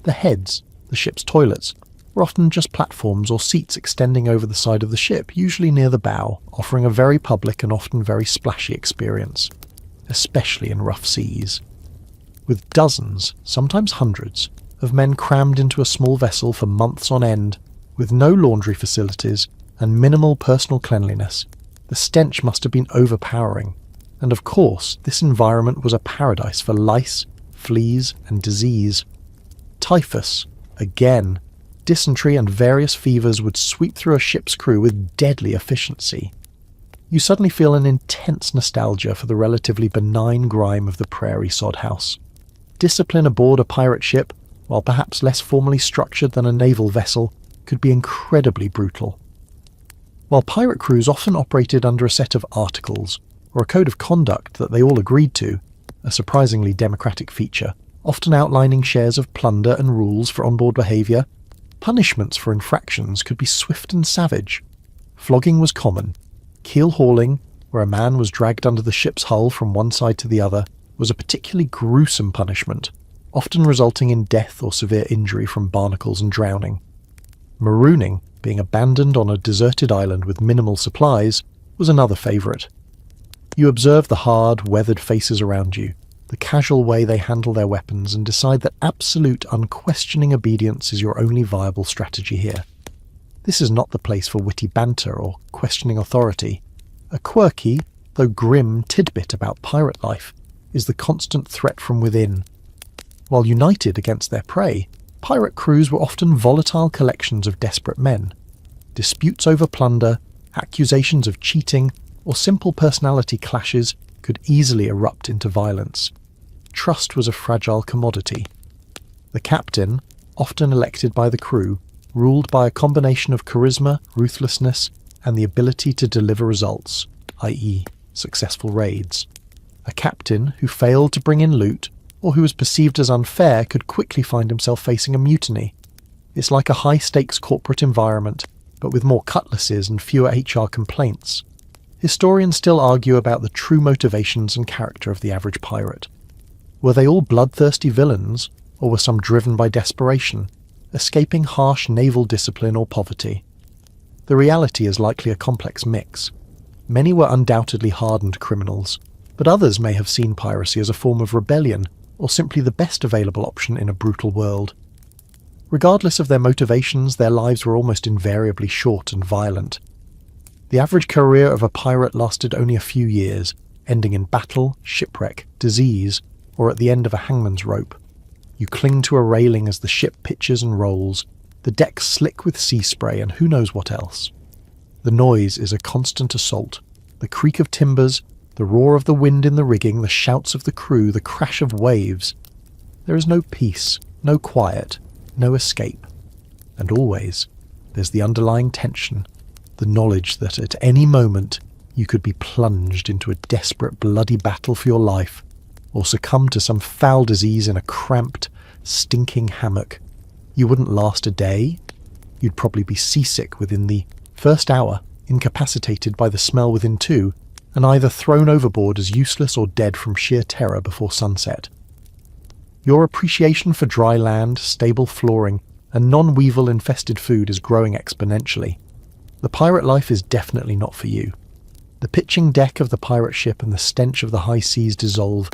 The heads, the ship's toilets, were often just platforms or seats extending over the side of the ship, usually near the bow, offering a very public and often very splashy experience, especially in rough seas. With dozens, sometimes hundreds, of men crammed into a small vessel for months on end, with no laundry facilities and minimal personal cleanliness, the stench must have been overpowering, and of course this environment was a paradise for lice, fleas, and disease. Typhus, again, dysentery and various fevers would sweep through a ship's crew with deadly efficiency. You suddenly feel an intense nostalgia for the relatively benign grime of the prairie sod house. Discipline aboard a pirate ship, while perhaps less formally structured than a naval vessel, could be incredibly brutal. While pirate crews often operated under a set of articles, or a code of conduct that they all agreed to, a surprisingly democratic feature, often outlining shares of plunder and rules for onboard behaviour, punishments for infractions could be swift and savage. Flogging was common. Keel hauling, where a man was dragged under the ship's hull from one side to the other, was a particularly gruesome punishment, often resulting in death or severe injury from barnacles and drowning. Marooning, being abandoned on a deserted island with minimal supplies, was another favourite. You observe the hard, weathered faces around you, the casual way they handle their weapons, and decide that absolute, unquestioning obedience is your only viable strategy here. This is not the place for witty banter or questioning authority. A quirky, though grim, tidbit about pirate life is the constant threat from within. While united against their prey, pirate crews were often volatile collections of desperate men. Disputes over plunder, accusations of cheating, or simple personality clashes could easily erupt into violence. Trust was a fragile commodity. The captain, often elected by the crew, ruled by a combination of charisma, ruthlessness, and the ability to deliver results, i.e., successful raids. A captain who failed to bring in loot, or who was perceived as unfair, could quickly find himself facing a mutiny. It's like a high-stakes corporate environment, but with more cutlasses and fewer HR complaints. Historians still argue about the true motivations and character of the average pirate. Were they all bloodthirsty villains, or were some driven by desperation, escaping harsh naval discipline or poverty? The reality is likely a complex mix. Many were undoubtedly hardened criminals, but others may have seen piracy as a form of rebellion, or simply the best available option in a brutal world. Regardless of their motivations, their lives were almost invariably short and violent. The average career of a pirate lasted only a few years, ending in battle, shipwreck, disease, or at the end of a hangman's rope. You cling to a railing as the ship pitches and rolls, the decks slick with sea spray and who knows what else. The noise is a constant assault. The creak of timbers, the roar of the wind in the rigging, the shouts of the crew, the crash of waves. There is no peace, no quiet, no escape. And always, there's the underlying tension, the knowledge that at any moment you could be plunged into a desperate, bloody battle for your life, or succumb to some foul disease in a cramped, stinking hammock. You wouldn't last a day. You'd probably be seasick within the first hour, incapacitated by the smell within 2, and either thrown overboard as useless or dead from sheer terror before sunset. Your appreciation for dry land, stable flooring, and non-weevil infested food is growing exponentially. The pirate life is definitely not for you. The pitching deck of the pirate ship and the stench of the high seas dissolve,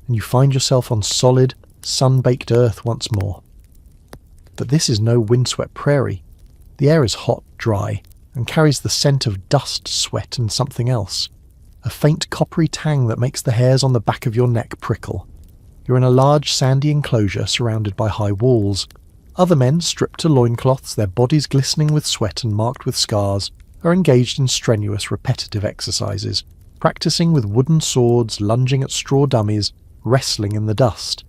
and you find yourself on solid, sun-baked earth once more. But this is no windswept prairie. The air is hot, dry, and carries the scent of dust, sweat, and something else. A faint coppery tang that makes the hairs on the back of your neck prickle. You're in a large sandy enclosure surrounded by high walls. Other men, stripped to loincloths, their bodies glistening with sweat and marked with scars, are engaged in strenuous, repetitive exercises, practicing with wooden swords, lunging at straw dummies, wrestling in the dust.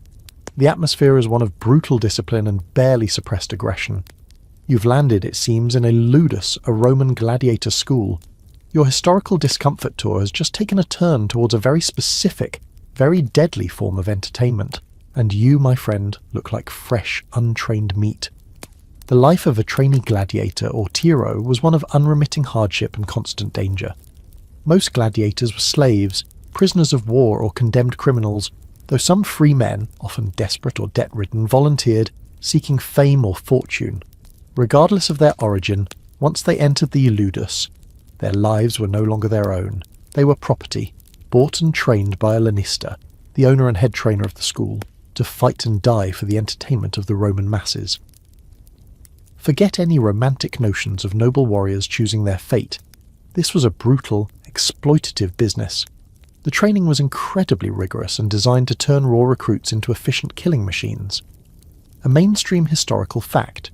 The atmosphere is one of brutal discipline and barely suppressed aggression. You've landed, it seems, in a ludus, a Roman gladiator school. Your historical discomfort tour has just taken a turn towards a very specific, very deadly form of entertainment, and you, my friend, look like fresh, untrained meat. The life of a trainee gladiator or tiro was one of unremitting hardship and constant danger. Most gladiators were slaves, prisoners of war or condemned criminals, though some free men, often desperate or debt-ridden, volunteered, seeking fame or fortune. Regardless of their origin, once they entered the ludus, their lives were no longer their own. They were property, bought and trained by a lanista, the owner and head trainer of the school, to fight and die for the entertainment of the Roman masses. Forget any romantic notions of noble warriors choosing their fate. This was a brutal, exploitative business. The training was incredibly rigorous and designed to turn raw recruits into efficient killing machines. A mainstream historical fact.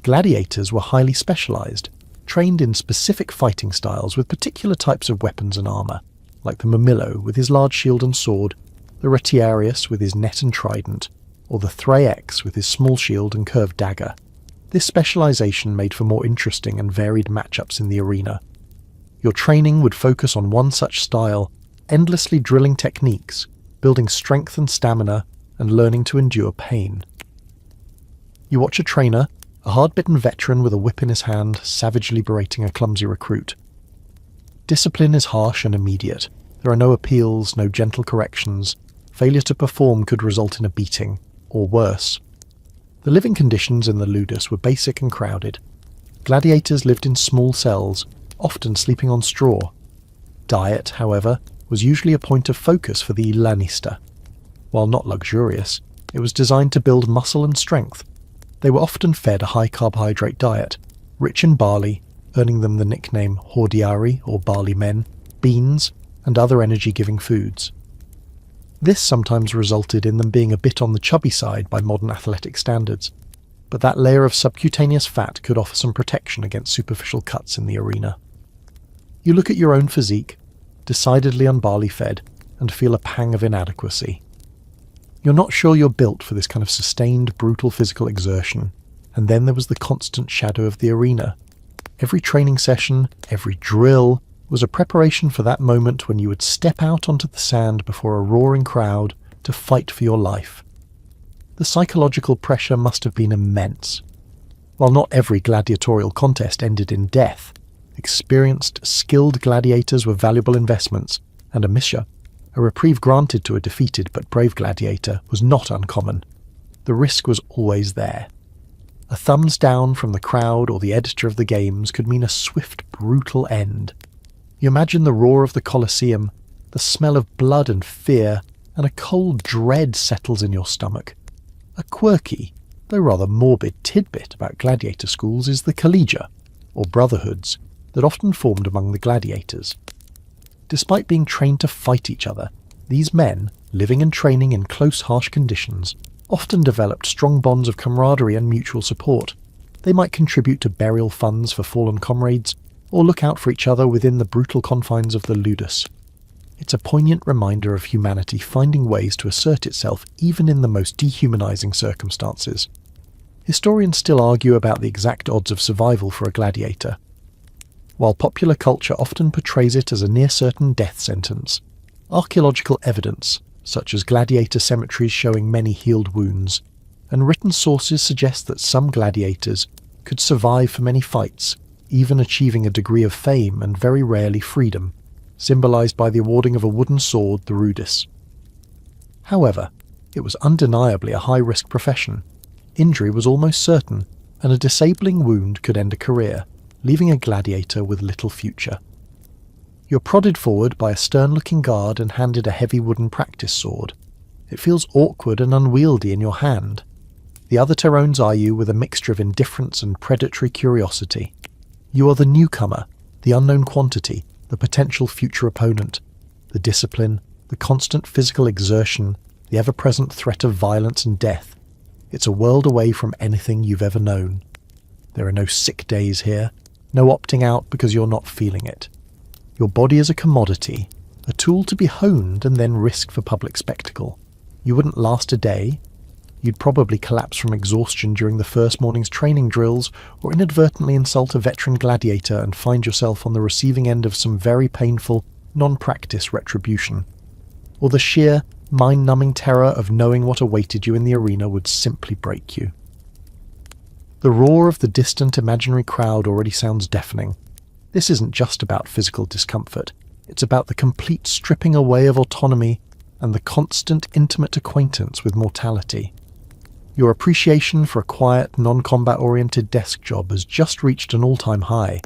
Gladiators were highly specialized, trained in specific fighting styles with particular types of weapons and armor, like the Murmillo with his large shield and sword, the Retiarius with his net and trident, or the Thraex with his small shield and curved dagger. This specialization made for more interesting and varied matchups in the arena. Your training would focus on one such style, endlessly drilling techniques, building strength and stamina, and learning to endure pain. You watch a trainer, a hard-bitten veteran with a whip in his hand, savagely berating a clumsy recruit. Discipline is harsh and immediate. There are no appeals, no gentle corrections. Failure to perform could result in a beating, or worse. The living conditions in the ludus were basic and crowded. Gladiators lived in small cells, often sleeping on straw. Diet, however, was usually a point of focus for the lanista. While not luxurious, it was designed to build muscle and strength. They were often fed a high-carbohydrate diet, rich in barley, earning them the nickname hordeari, or barley men, beans, and other energy-giving foods. This sometimes resulted in them being a bit on the chubby side by modern athletic standards, but that layer of subcutaneous fat could offer some protection against superficial cuts in the arena. You look at your own physique, decidedly unbarley-fed, and feel a pang of inadequacy. You're not sure you're built for this kind of sustained, brutal physical exertion. And then there was the constant shadow of the arena. Every training session, every drill, was a preparation for that moment when you would step out onto the sand before a roaring crowd to fight for your life. The psychological pressure must have been immense. While not every gladiatorial contest ended in death, experienced, skilled gladiators were valuable investments, and a reprieve granted to a defeated but brave gladiator, was not uncommon. The risk was always there. A thumbs down from the crowd or the editor of the games could mean a swift, brutal end. You imagine the roar of the Colosseum, the smell of blood and fear, and a cold dread settles in your stomach. A quirky, though rather morbid tidbit about gladiator schools is the collegia, or brotherhoods, that often formed among the gladiators. Despite being trained to fight each other, these men, living and training in close, harsh conditions, often developed strong bonds of camaraderie and mutual support. They might contribute to burial funds for fallen comrades, or look out for each other within the brutal confines of the ludus. It's a poignant reminder of humanity finding ways to assert itself even in the most dehumanizing circumstances. Historians still argue about the exact odds of survival for a gladiator. While popular culture often portrays it as a near-certain death sentence, archaeological evidence, such as gladiator cemeteries showing many healed wounds, and written sources suggest that some gladiators could survive for many fights, even achieving a degree of fame and very rarely freedom, symbolized by the awarding of a wooden sword, the rudis. However, it was undeniably a high-risk profession. Injury was almost certain, and a disabling wound could end a career, leaving a gladiator with little future. You're prodded forward by a stern-looking guard and handed a heavy wooden practice sword. It feels awkward and unwieldy in your hand. The other Tyrones eye you with a mixture of indifference and predatory curiosity. You are the newcomer, the unknown quantity, the potential future opponent. The discipline, the constant physical exertion, the ever-present threat of violence and death. It's a world away from anything you've ever known. There are no sick days here, no opting out because you're not feeling it. Your body is a commodity, a tool to be honed and then risked for public spectacle. You wouldn't last a day. You'd probably collapse from exhaustion during the first morning's training drills, or inadvertently insult a veteran gladiator and find yourself on the receiving end of some very painful, non-practice retribution. Or the sheer, mind-numbing terror of knowing what awaited you in the arena would simply break you. The roar of the distant imaginary crowd already sounds deafening. This isn't just about physical discomfort. It's about the complete stripping away of autonomy and the constant intimate acquaintance with mortality. Your appreciation for a quiet, non-combat-oriented desk job has just reached an all-time high.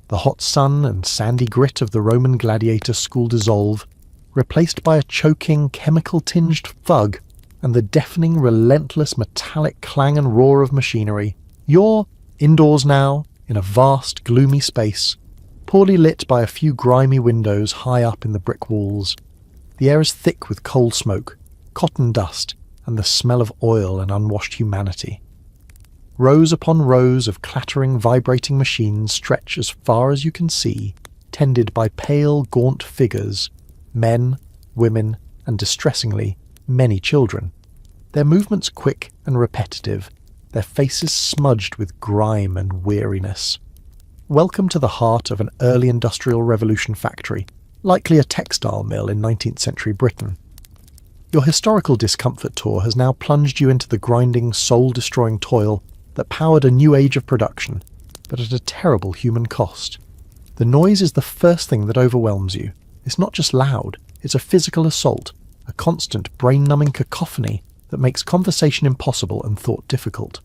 The hot sun and sandy grit of the Roman gladiator school dissolve, replaced by a choking, chemical-tinged thug and the deafening, relentless metallic clang and roar of machinery. You're indoors now, in a vast, gloomy space, poorly lit by a few grimy windows high up in the brick walls. The air is thick with coal smoke, cotton dust, and the smell of oil and unwashed humanity. Rows upon rows of clattering, vibrating machines stretch as far as you can see, tended by pale, gaunt figures, men, women, and distressingly, many children. Their movements quick and repetitive, their faces smudged with grime and weariness. Welcome to the heart of an early industrial revolution factory, likely a textile mill in 19th century Britain. Your historical discomfort tour has now plunged you into the grinding, soul-destroying toil that powered a new age of production, but at a terrible human cost. The noise is the first thing that overwhelms you. It's not just loud, it's a physical assault, a constant brain-numbing cacophony that makes conversation impossible and thought difficult.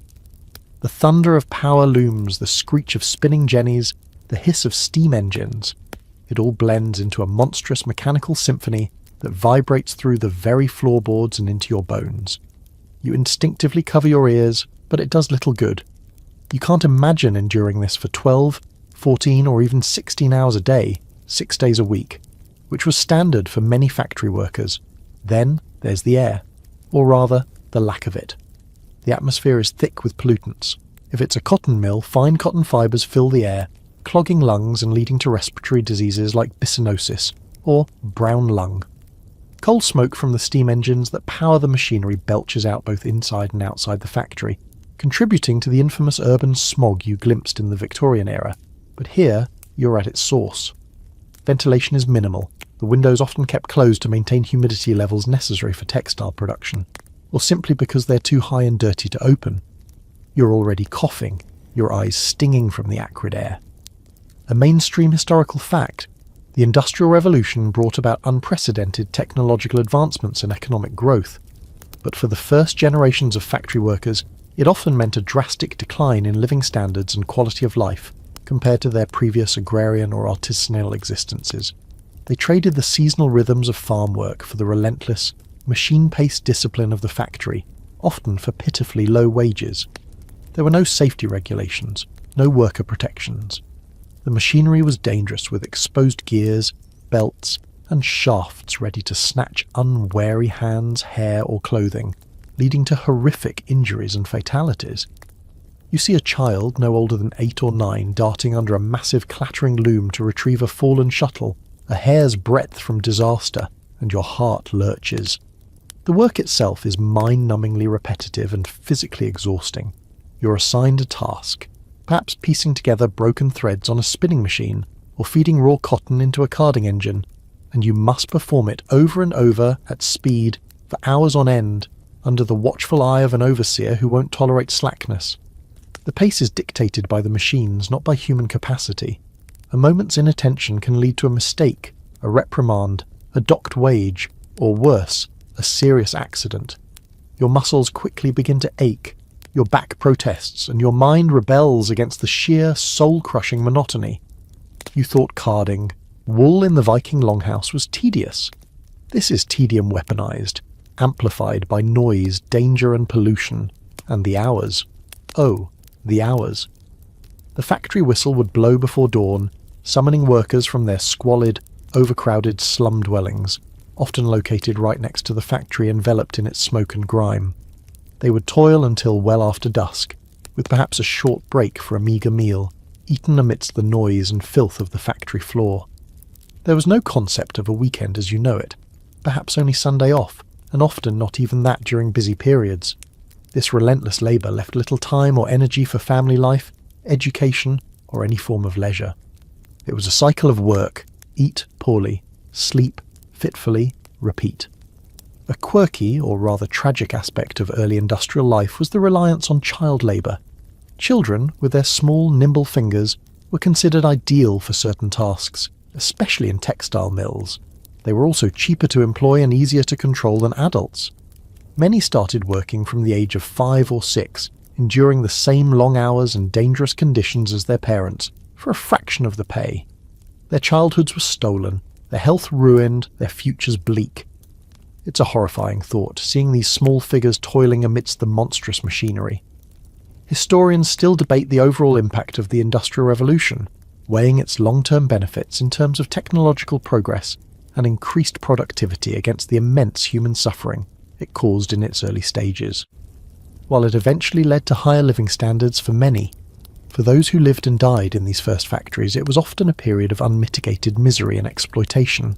The thunder of power looms, the screech of spinning jennies, the hiss of steam engines. It all blends into a monstrous mechanical symphony that vibrates through the very floorboards and into your bones. You instinctively cover your ears, but it does little good. You can't imagine enduring this for 12, 14 or even 16 hours a day, 6 days a week, which was standard for many factory workers. Then there's the air, or rather, the lack of it. The atmosphere is thick with pollutants. If it's a cotton mill, fine cotton fibres fill the air, clogging lungs and leading to respiratory diseases like byssinosis, or brown lung. Coal smoke from the steam engines that power the machinery belches out both inside and outside the factory, contributing to the infamous urban smog you glimpsed in the Victorian era, but here you're at its source. Ventilation is minimal, the windows often kept closed to maintain humidity levels necessary for textile production, or simply because they're too high and dirty to open. You're already coughing, your eyes stinging from the acrid air. A mainstream historical fact, the Industrial Revolution brought about unprecedented technological advancements and economic growth, but for the first generations of factory workers, it often meant a drastic decline in living standards and quality of life compared to their previous agrarian or artisanal existences. They traded the seasonal rhythms of farm work for the relentless, machine-paced discipline of the factory, often for pitifully low wages. There were no safety regulations, no worker protections. The machinery was dangerous with exposed gears, belts, and shafts ready to snatch unwary hands, hair, or clothing, leading to horrific injuries and fatalities. You see a child no older than 8 or 9 darting under a massive clattering loom to retrieve a fallen shuttle, a hair's breadth from disaster, and your heart lurches. The work itself is mind-numbingly repetitive and physically exhausting. You're assigned a task, perhaps piecing together broken threads on a spinning machine or feeding raw cotton into a carding engine, and you must perform it over and over at speed for hours on end under the watchful eye of an overseer who won't tolerate slackness. The pace is dictated by the machines, not by human capacity. A moment's inattention can lead to a mistake, a reprimand, a docked wage, or worse, a serious accident. Your muscles quickly begin to ache, your back protests, and your mind rebels against the sheer, soul-crushing monotony. You thought carding, wool in the Viking longhouse was tedious. This is tedium weaponized, amplified by noise, danger, and pollution. And the hours. Oh, the hours. The factory whistle would blow before dawn, summoning workers from their squalid, overcrowded slum dwellings, often located right next to the factory enveloped in its smoke and grime. They would toil until well after dusk, with perhaps a short break for a meagre meal, eaten amidst the noise and filth of the factory floor. There was no concept of a weekend as you know it, perhaps only Sunday off, and often not even that during busy periods. This relentless labour left little time or energy for family life, education, or any form of leisure. It was a cycle of work, eat poorly, sleep fitfully, repeat. A quirky, or rather tragic aspect of early industrial life was the reliance on child labour. Children, with their small, nimble fingers, were considered ideal for certain tasks, especially in textile mills. They were also cheaper to employ and easier to control than adults. Many started working from the age of 5 or 6, enduring the same long hours and dangerous conditions as their parents, for a fraction of the pay. Their childhoods were stolen, their health ruined, their futures bleak. It's a horrifying thought, seeing these small figures toiling amidst the monstrous machinery. Historians still debate the overall impact of the Industrial Revolution, weighing its long-term benefits in terms of technological progress and increased productivity against the immense human suffering it caused in its early stages. While it eventually led to higher living standards for many, for those who lived and died in these first factories, it was often a period of unmitigated misery and exploitation.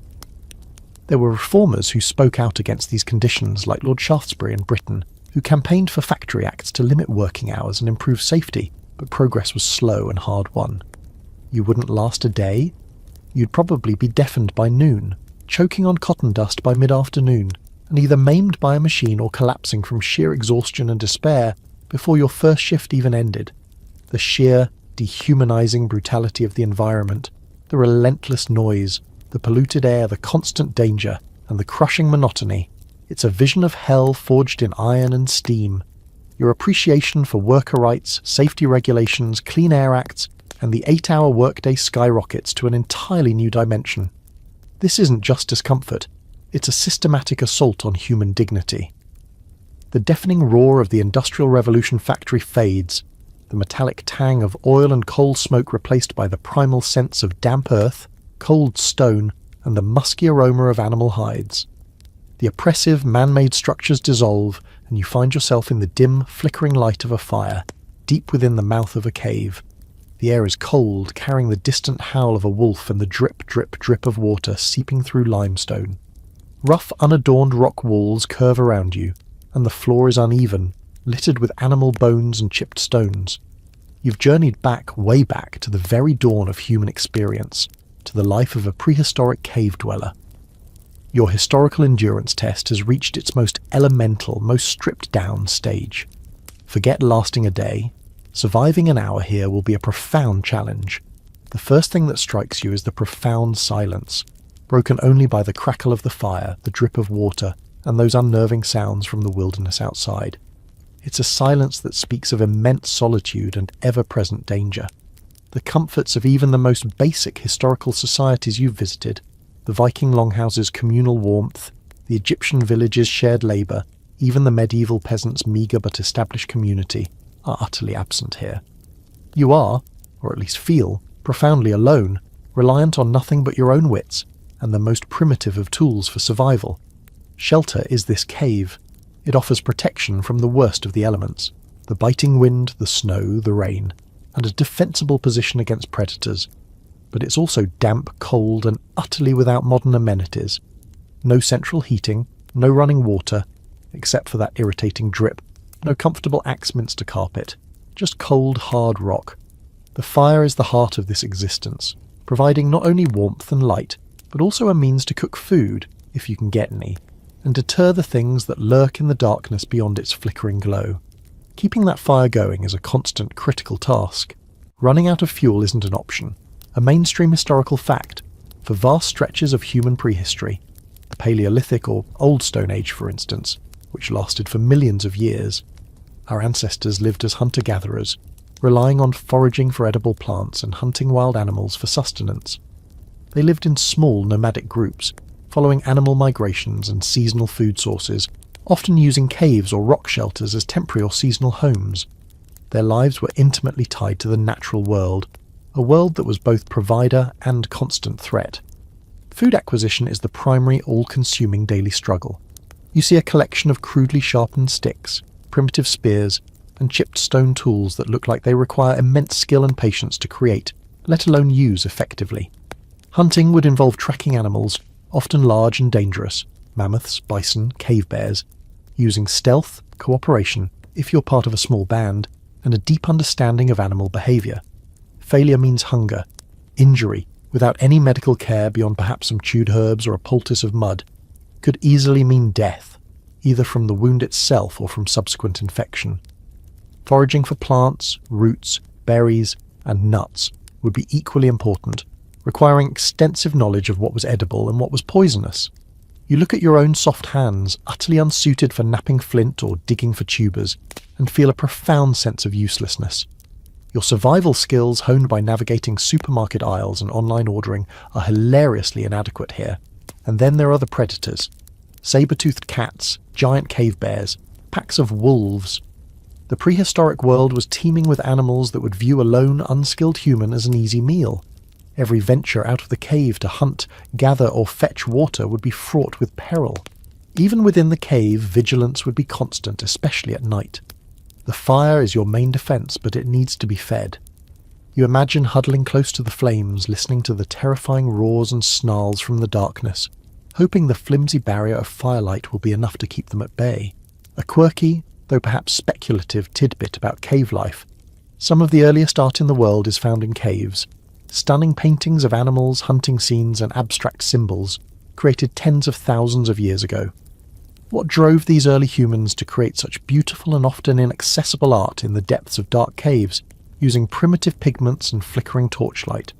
There were reformers who spoke out against these conditions, like Lord Shaftesbury in Britain, who campaigned for factory acts to limit working hours and improve safety, but progress was slow and hard-won. You wouldn't last a day? You'd probably be deafened by noon, choking on cotton dust by mid-afternoon, and either maimed by a machine or collapsing from sheer exhaustion and despair before your first shift even ended. The sheer, dehumanizing brutality of the environment, the relentless noise, the polluted air, the constant danger, and the crushing monotony. It's a vision of hell forged in iron and steam. Your appreciation for worker rights, safety regulations, Clean Air Acts, and the 8-hour workday skyrockets to an entirely new dimension. This isn't just discomfort, it's a systematic assault on human dignity. The deafening roar of the Industrial Revolution factory fades, the metallic tang of oil and coal smoke replaced by the primal scents of damp earth, cold stone, and the musky aroma of animal hides. The oppressive man-made structures dissolve, and you find yourself in the dim, flickering light of a fire, deep within the mouth of a cave. The air is cold, carrying the distant howl of a wolf and the drip, drip, drip of water seeping through limestone. Rough, unadorned rock walls curve around you, and the floor is uneven, littered with animal bones and chipped stones. You've journeyed back, way back, to the very dawn of human experience, to the life of a prehistoric cave dweller. Your historical endurance test has reached its most elemental, most stripped-down stage. Forget lasting a day. Surviving an hour here will be a profound challenge. The first thing that strikes you is the profound silence, broken only by the crackle of the fire, the drip of water, and those unnerving sounds from the wilderness outside. It's a silence that speaks of immense solitude and ever-present danger. The comforts of even the most basic historical societies you've visited, the Viking longhouses' communal warmth, the Egyptian villages' shared labour, even the medieval peasants' meagre but established community, are utterly absent here. You are, or at least feel, profoundly alone, reliant on nothing but your own wits, and the most primitive of tools for survival. Shelter is this cave. It offers protection from the worst of the elements, the biting wind, the snow, the rain, and a defensible position against predators. But it's also damp, cold, and utterly without modern amenities. No central heating, no running water, except for that irritating drip, no comfortable Axminster carpet, just cold, hard rock. The fire is the heart of this existence, providing not only warmth and light, but also a means to cook food, if you can get any, and deter the things that lurk in the darkness beyond its flickering glow. Keeping that fire going is a constant, critical task. Running out of fuel isn't an option, a mainstream historical fact. For vast stretches of human prehistory, the Paleolithic or Old Stone Age for instance, which lasted for millions of years, our ancestors lived as hunter-gatherers, relying on foraging for edible plants and hunting wild animals for sustenance. They lived in small nomadic groups, following animal migrations and seasonal food sources, often using caves or rock shelters as temporary or seasonal homes. Their lives were intimately tied to the natural world, a world that was both provider and constant threat. Food acquisition is the primary all-consuming daily struggle. You see a collection of crudely sharpened sticks, primitive spears, and chipped stone tools that look like they require immense skill and patience to create, let alone use effectively. Hunting would involve tracking animals, often large and dangerous, mammoths, bison, cave bears, using stealth, cooperation, if you're part of a small band, and a deep understanding of animal behaviour. Failure means hunger, injury, without any medical care beyond perhaps some chewed herbs or a poultice of mud, could easily mean death, either from the wound itself or from subsequent infection. Foraging for plants, roots, berries, and nuts would be equally important, requiring extensive knowledge of what was edible and what was poisonous. You look at your own soft hands, utterly unsuited for napping flint or digging for tubers, and feel a profound sense of uselessness. Your survival skills honed by navigating supermarket aisles and online ordering are hilariously inadequate here. And then there are the predators. Saber-toothed cats, giant cave bears, packs of wolves. The prehistoric world was teeming with animals that would view a lone, unskilled human as an easy meal. Every venture out of the cave to hunt, gather, or fetch water would be fraught with peril. Even within the cave, vigilance would be constant, especially at night. The fire is your main defense, but it needs to be fed. You imagine huddling close to the flames, listening to the terrifying roars and snarls from the darkness, hoping the flimsy barrier of firelight will be enough to keep them at bay. A quirky, though perhaps speculative, tidbit about cave life. Some of the earliest art in the world is found in caves. Stunning paintings of animals, hunting scenes, and abstract symbols, created tens of thousands of years ago. What drove these early humans to create such beautiful and often inaccessible art in the depths of dark caves, using primitive pigments and flickering torchlight?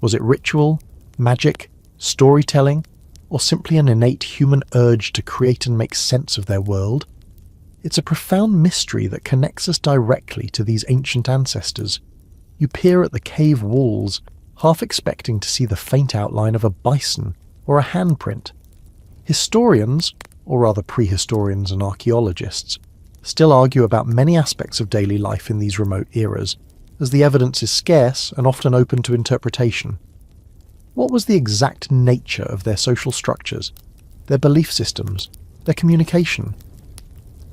Was it ritual, magic, storytelling, or simply an innate human urge to create and make sense of their world? It's a profound mystery that connects us directly to these ancient ancestors. You peer at the cave walls, half expecting to see the faint outline of a bison or a handprint. Historians, or rather prehistorians and archaeologists, still argue about many aspects of daily life in these remote eras, as the evidence is scarce and often open to interpretation. What was the exact nature of their social structures, their belief systems, their communication?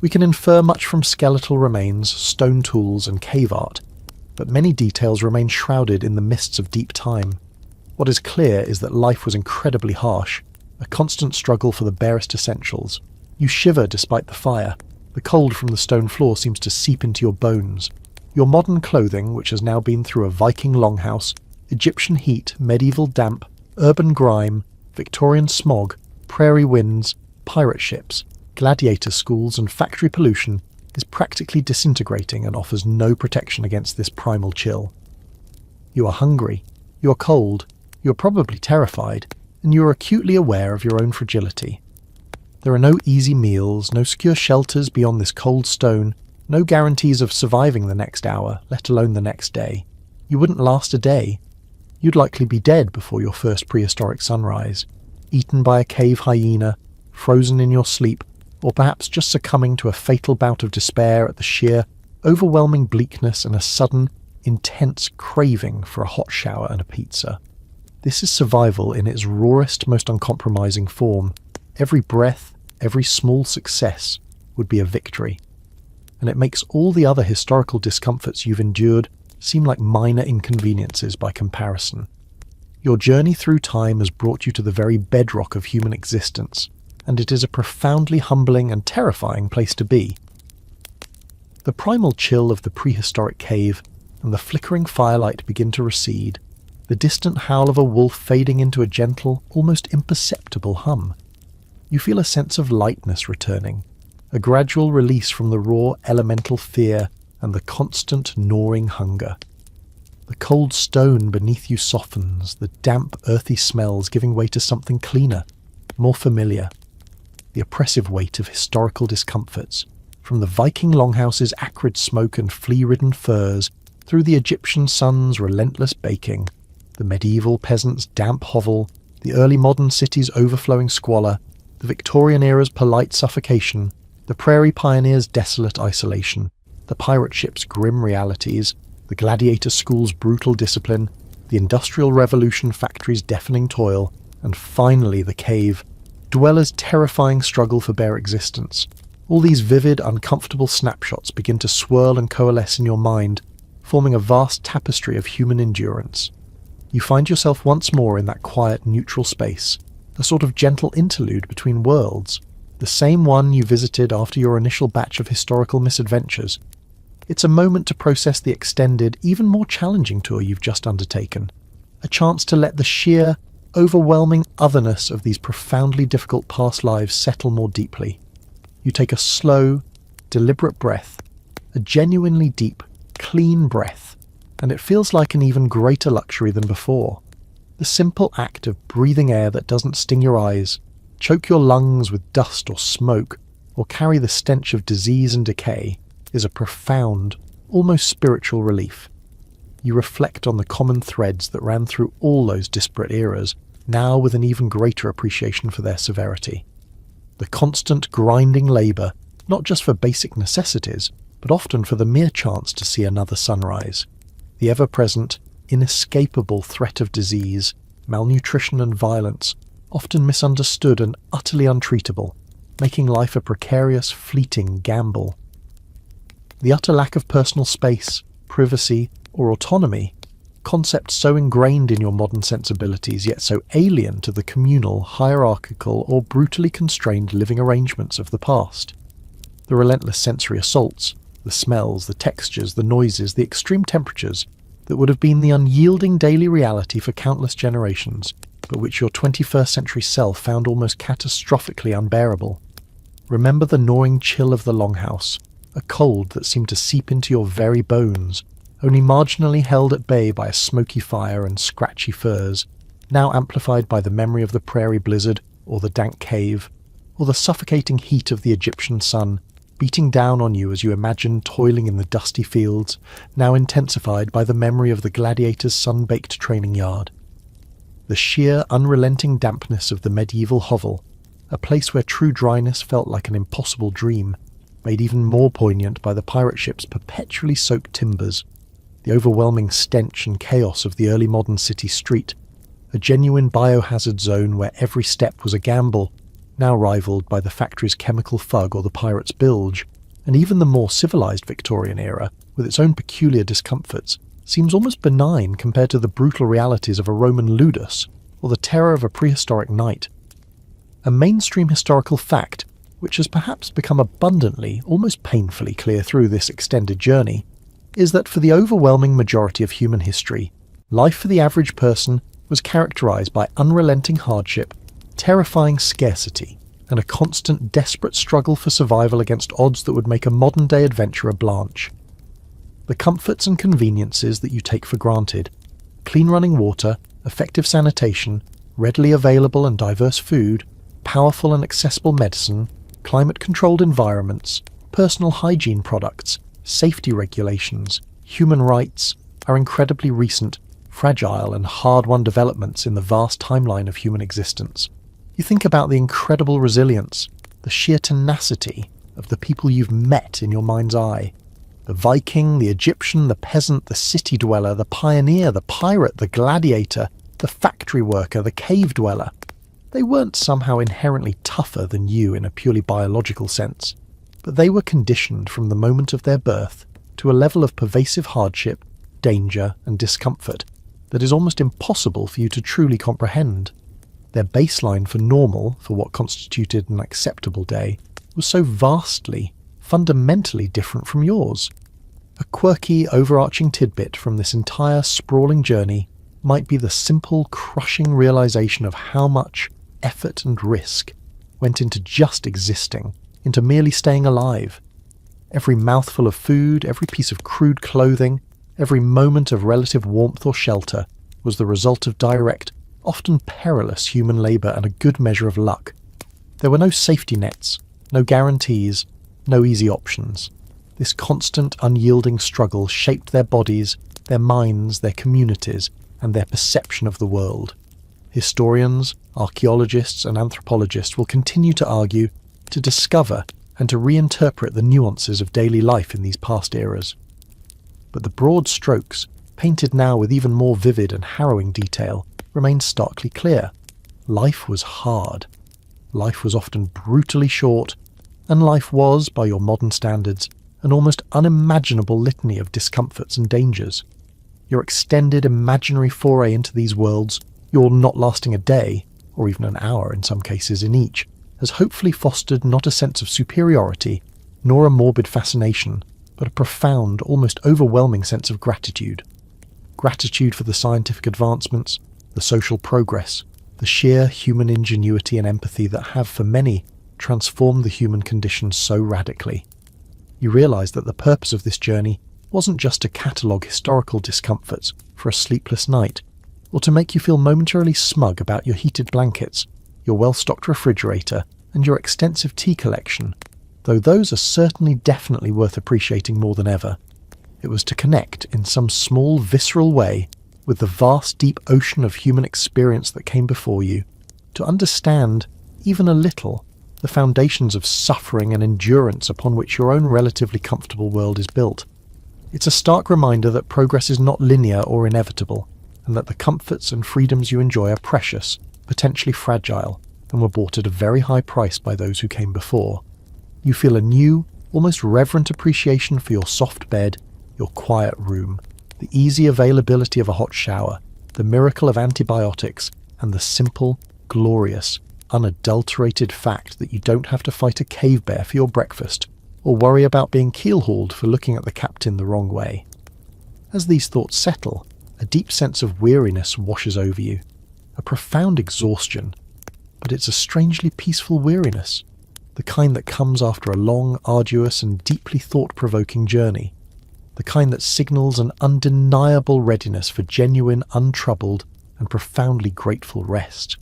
We can infer much from skeletal remains, stone tools, and cave art, but many details remain shrouded in the mists of deep time. What is clear is that life was incredibly harsh, a constant struggle for the barest essentials. You shiver despite the fire, The cold from the stone floor seems to seep into your bones. Your modern clothing, which has now been through a Viking longhouse, Egyptian heat, medieval damp, urban grime, Victorian smog, prairie winds, pirate ships, gladiator schools and factory pollution, is practically disintegrating and offers no protection against this primal chill. You are hungry, you are cold, you are probably terrified, and you are acutely aware of your own fragility. There are no easy meals, no secure shelters beyond this cold stone, no guarantees of surviving the next hour, let alone the next day. You wouldn't last a day. You'd likely be dead before your first prehistoric sunrise, eaten by a cave hyena, frozen in your sleep, or perhaps just succumbing to a fatal bout of despair at the sheer, overwhelming bleakness and a sudden, intense craving for a hot shower and a pizza. This is survival in its rawest, most uncompromising form. Every breath, every small success would be a victory. And it makes all the other historical discomforts you've endured seem like minor inconveniences by comparison. Your journey through time has brought you to the very bedrock of human existence, and it is a profoundly humbling and terrifying place to be. The primal chill of the prehistoric cave and the flickering firelight begin to recede, the distant howl of a wolf fading into a gentle, almost imperceptible hum. You feel a sense of lightness returning, a gradual release from the raw elemental fear and the constant gnawing hunger. The cold stone beneath you softens, the damp, earthy smells giving way to something cleaner, more familiar. The oppressive weight of historical discomforts, from the Viking longhouse's acrid smoke and flea-ridden furs, through the Egyptian sun's relentless baking, the medieval peasant's damp hovel, the early modern city's overflowing squalor, the Victorian era's polite suffocation, the prairie pioneer's desolate isolation, the pirate ship's grim realities, the gladiator school's brutal discipline, the Industrial Revolution factory's deafening toil, and finally the cave, dwellers' terrifying struggle for bare existence. All these vivid, uncomfortable snapshots begin to swirl and coalesce in your mind, forming a vast tapestry of human endurance. You find yourself once more in that quiet, neutral space, a sort of gentle interlude between worlds, the same one you visited after your initial batch of historical misadventures. It's a moment to process the extended, even more challenging tour you've just undertaken, a chance to let the sheer, overwhelming otherness of these profoundly difficult past lives settle more deeply. You take a slow, deliberate breath, a genuinely deep, clean breath, and it feels like an even greater luxury than before. The simple act of breathing air that doesn't sting your eyes, choke your lungs with dust or smoke, or carry the stench of disease and decay, is a profound, almost spiritual relief. You reflect on the common threads that ran through all those disparate eras, now with an even greater appreciation for their severity. The constant grinding labour, not just for basic necessities, but often for the mere chance to see another sunrise. The ever-present, inescapable threat of disease, malnutrition and violence, often misunderstood and utterly untreatable, making life a precarious, fleeting gamble. The utter lack of personal space, privacy, or autonomy, concepts so ingrained in your modern sensibilities yet so alien to the communal, hierarchical, or brutally constrained living arrangements of the past. The relentless sensory assaults, the smells, the textures, the noises, the extreme temperatures that would have been the unyielding daily reality for countless generations, but which your 21st century self found almost catastrophically unbearable. Remember the gnawing chill of the longhouse, a cold that seemed to seep into your very bones, only marginally held at bay by a smoky fire and scratchy furs, now amplified by the memory of the prairie blizzard, or the dank cave, or the suffocating heat of the Egyptian sun, beating down on you as you imagine toiling in the dusty fields, now intensified by the memory of the gladiator's sun-baked training yard. The sheer, unrelenting dampness of the medieval hovel, a place where true dryness felt like an impossible dream, made even more poignant by the pirate ship's perpetually soaked timbers, the overwhelming stench and chaos of the early modern city street, a genuine biohazard zone where every step was a gamble, now rivaled by the factory's chemical fug or the pirate's bilge, and even the more civilized Victorian era, with its own peculiar discomforts, seems almost benign compared to the brutal realities of a Roman ludus or the terror of a prehistoric night. A mainstream historical fact which has perhaps become abundantly, almost painfully clear through this extended journey, is that for the overwhelming majority of human history, life for the average person was characterized by unrelenting hardship, terrifying scarcity, and a constant desperate struggle for survival against odds that would make a modern-day adventurer blanch. The comforts and conveniences that you take for granted, clean running water, effective sanitation, readily available and diverse food, powerful and accessible medicine, climate-controlled environments, personal hygiene products, safety regulations, human rights, are incredibly recent, fragile and hard-won developments in the vast timeline of human existence. You think about the incredible resilience, the sheer tenacity of the people you've met in your mind's eye. The Viking, the Egyptian, the peasant, the city dweller, the pioneer, the pirate, the gladiator, the factory worker, the cave dweller. They weren't somehow inherently tougher than you in a purely biological sense, but they were conditioned from the moment of their birth to a level of pervasive hardship, danger, and discomfort that is almost impossible for you to truly comprehend. Their baseline for normal, for what constituted an acceptable day, was so vastly, fundamentally different from yours. A quirky, overarching tidbit from this entire sprawling journey might be the simple, crushing realization of how much effort and risk went into just existing, into merely staying alive. Every mouthful of food, every piece of crude clothing, every moment of relative warmth or shelter was the result of direct, often perilous human labour and a good measure of luck. There were no safety nets, no guarantees, no easy options. This constant, unyielding struggle shaped their bodies, their minds, their communities, and their perception of the world. Historians, archaeologists, and anthropologists will continue to argue, to discover, and to reinterpret the nuances of daily life in these past eras. But the broad strokes, painted now with even more vivid and harrowing detail, remain starkly clear. Life was hard. Life was often brutally short, and life was, by your modern standards, an almost unimaginable litany of discomforts and dangers. Your extended imaginary foray into these worlds, your not lasting a day, or even an hour in some cases in each, has hopefully fostered not a sense of superiority, nor a morbid fascination, but a profound, almost overwhelming sense of gratitude. Gratitude for the scientific advancements, the social progress, the sheer human ingenuity and empathy that have, for many, transformed the human condition so radically. You realise that the purpose of this journey wasn't just to catalogue historical discomforts for a sleepless night, or to make you feel momentarily smug about your heated blankets, your well-stocked refrigerator, and your extensive tea collection, though those are certainly definitely worth appreciating more than ever. It was to connect, in some small, visceral way, with the vast, deep ocean of human experience that came before you, to understand, even a little, the foundations of suffering and endurance upon which your own relatively comfortable world is built. It's a stark reminder that progress is not linear or inevitable, and that the comforts and freedoms you enjoy are precious, potentially fragile, and were bought at a very high price by those who came before. You feel a new, almost reverent appreciation for your soft bed, your quiet room, the easy availability of a hot shower, the miracle of antibiotics, and the simple, glorious, unadulterated fact that you don't have to fight a cave bear for your breakfast, or worry about being keel-hauled for looking at the captain the wrong way. As these thoughts settle, a deep sense of weariness washes over you, a profound exhaustion, but it's a strangely peaceful weariness, the kind that comes after a long, arduous and deeply thought-provoking journey, the kind that signals an undeniable readiness for genuine, untroubled and profoundly grateful rest.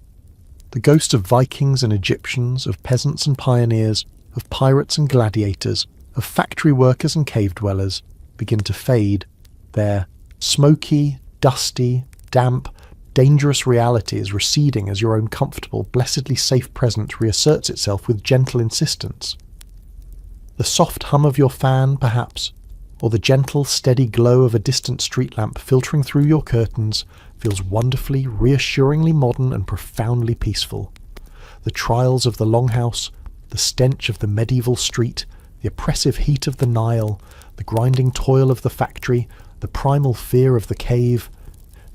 The ghosts of Vikings and Egyptians, of peasants and pioneers, of pirates and gladiators, of factory workers and cave dwellers begin to fade. Their smoky, dusty, damp, dangerous reality is receding as your own comfortable, blessedly safe present reasserts itself with gentle insistence. The soft hum of your fan, perhaps, or the gentle, steady glow of a distant street lamp filtering through your curtains feels wonderfully, reassuringly modern and profoundly peaceful. The trials of the longhouse, the stench of the medieval street, the oppressive heat of the Nile, the grinding toil of the factory, the primal fear of the cave,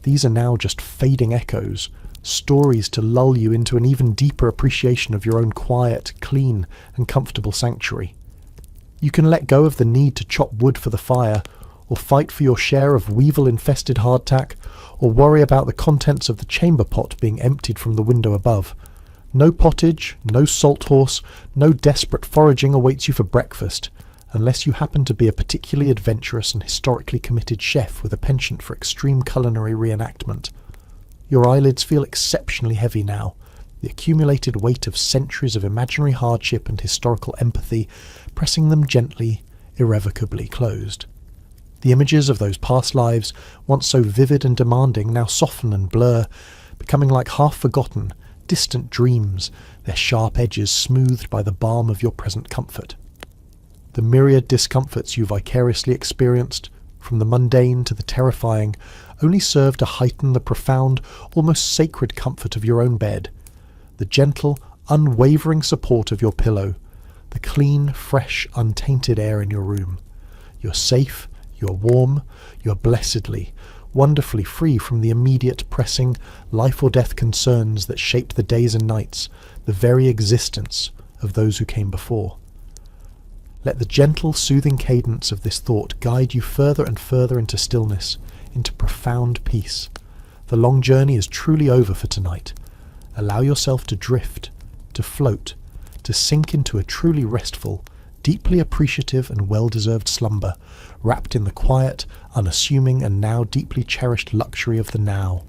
these are now just fading echoes, stories to lull you into an even deeper appreciation of your own quiet, clean, and comfortable sanctuary. You can let go of the need to chop wood for the fire, or fight for your share of weevil-infested hardtack, or worry about the contents of the chamber pot being emptied from the window above. No pottage, no salt horse, no desperate foraging awaits you for breakfast, unless you happen to be a particularly adventurous and historically committed chef with a penchant for extreme culinary reenactment. Your eyelids feel exceptionally heavy now, the accumulated weight of centuries of imaginary hardship and historical empathy pressing them gently, irrevocably closed. The images of those past lives, once so vivid and demanding, now soften and blur, becoming like half-forgotten, distant dreams, their sharp edges smoothed by the balm of your present comfort. The myriad discomforts you vicariously experienced, from the mundane to the terrifying, only serve to heighten the profound, almost sacred comfort of your own bed, the gentle, unwavering support of your pillow, the clean, fresh, untainted air in your room. You're safe, you're warm, you're blessedly, wonderfully free from the immediate, pressing, life-or-death concerns that shape the days and nights, the very existence of those who came before. Let the gentle, soothing cadence of this thought guide you further and further into stillness, into profound peace. The long journey is truly over for tonight. Allow yourself to drift, to float, to sink into a truly restful, deeply appreciative and well-deserved slumber, wrapped in the quiet, unassuming and now deeply cherished luxury of the now.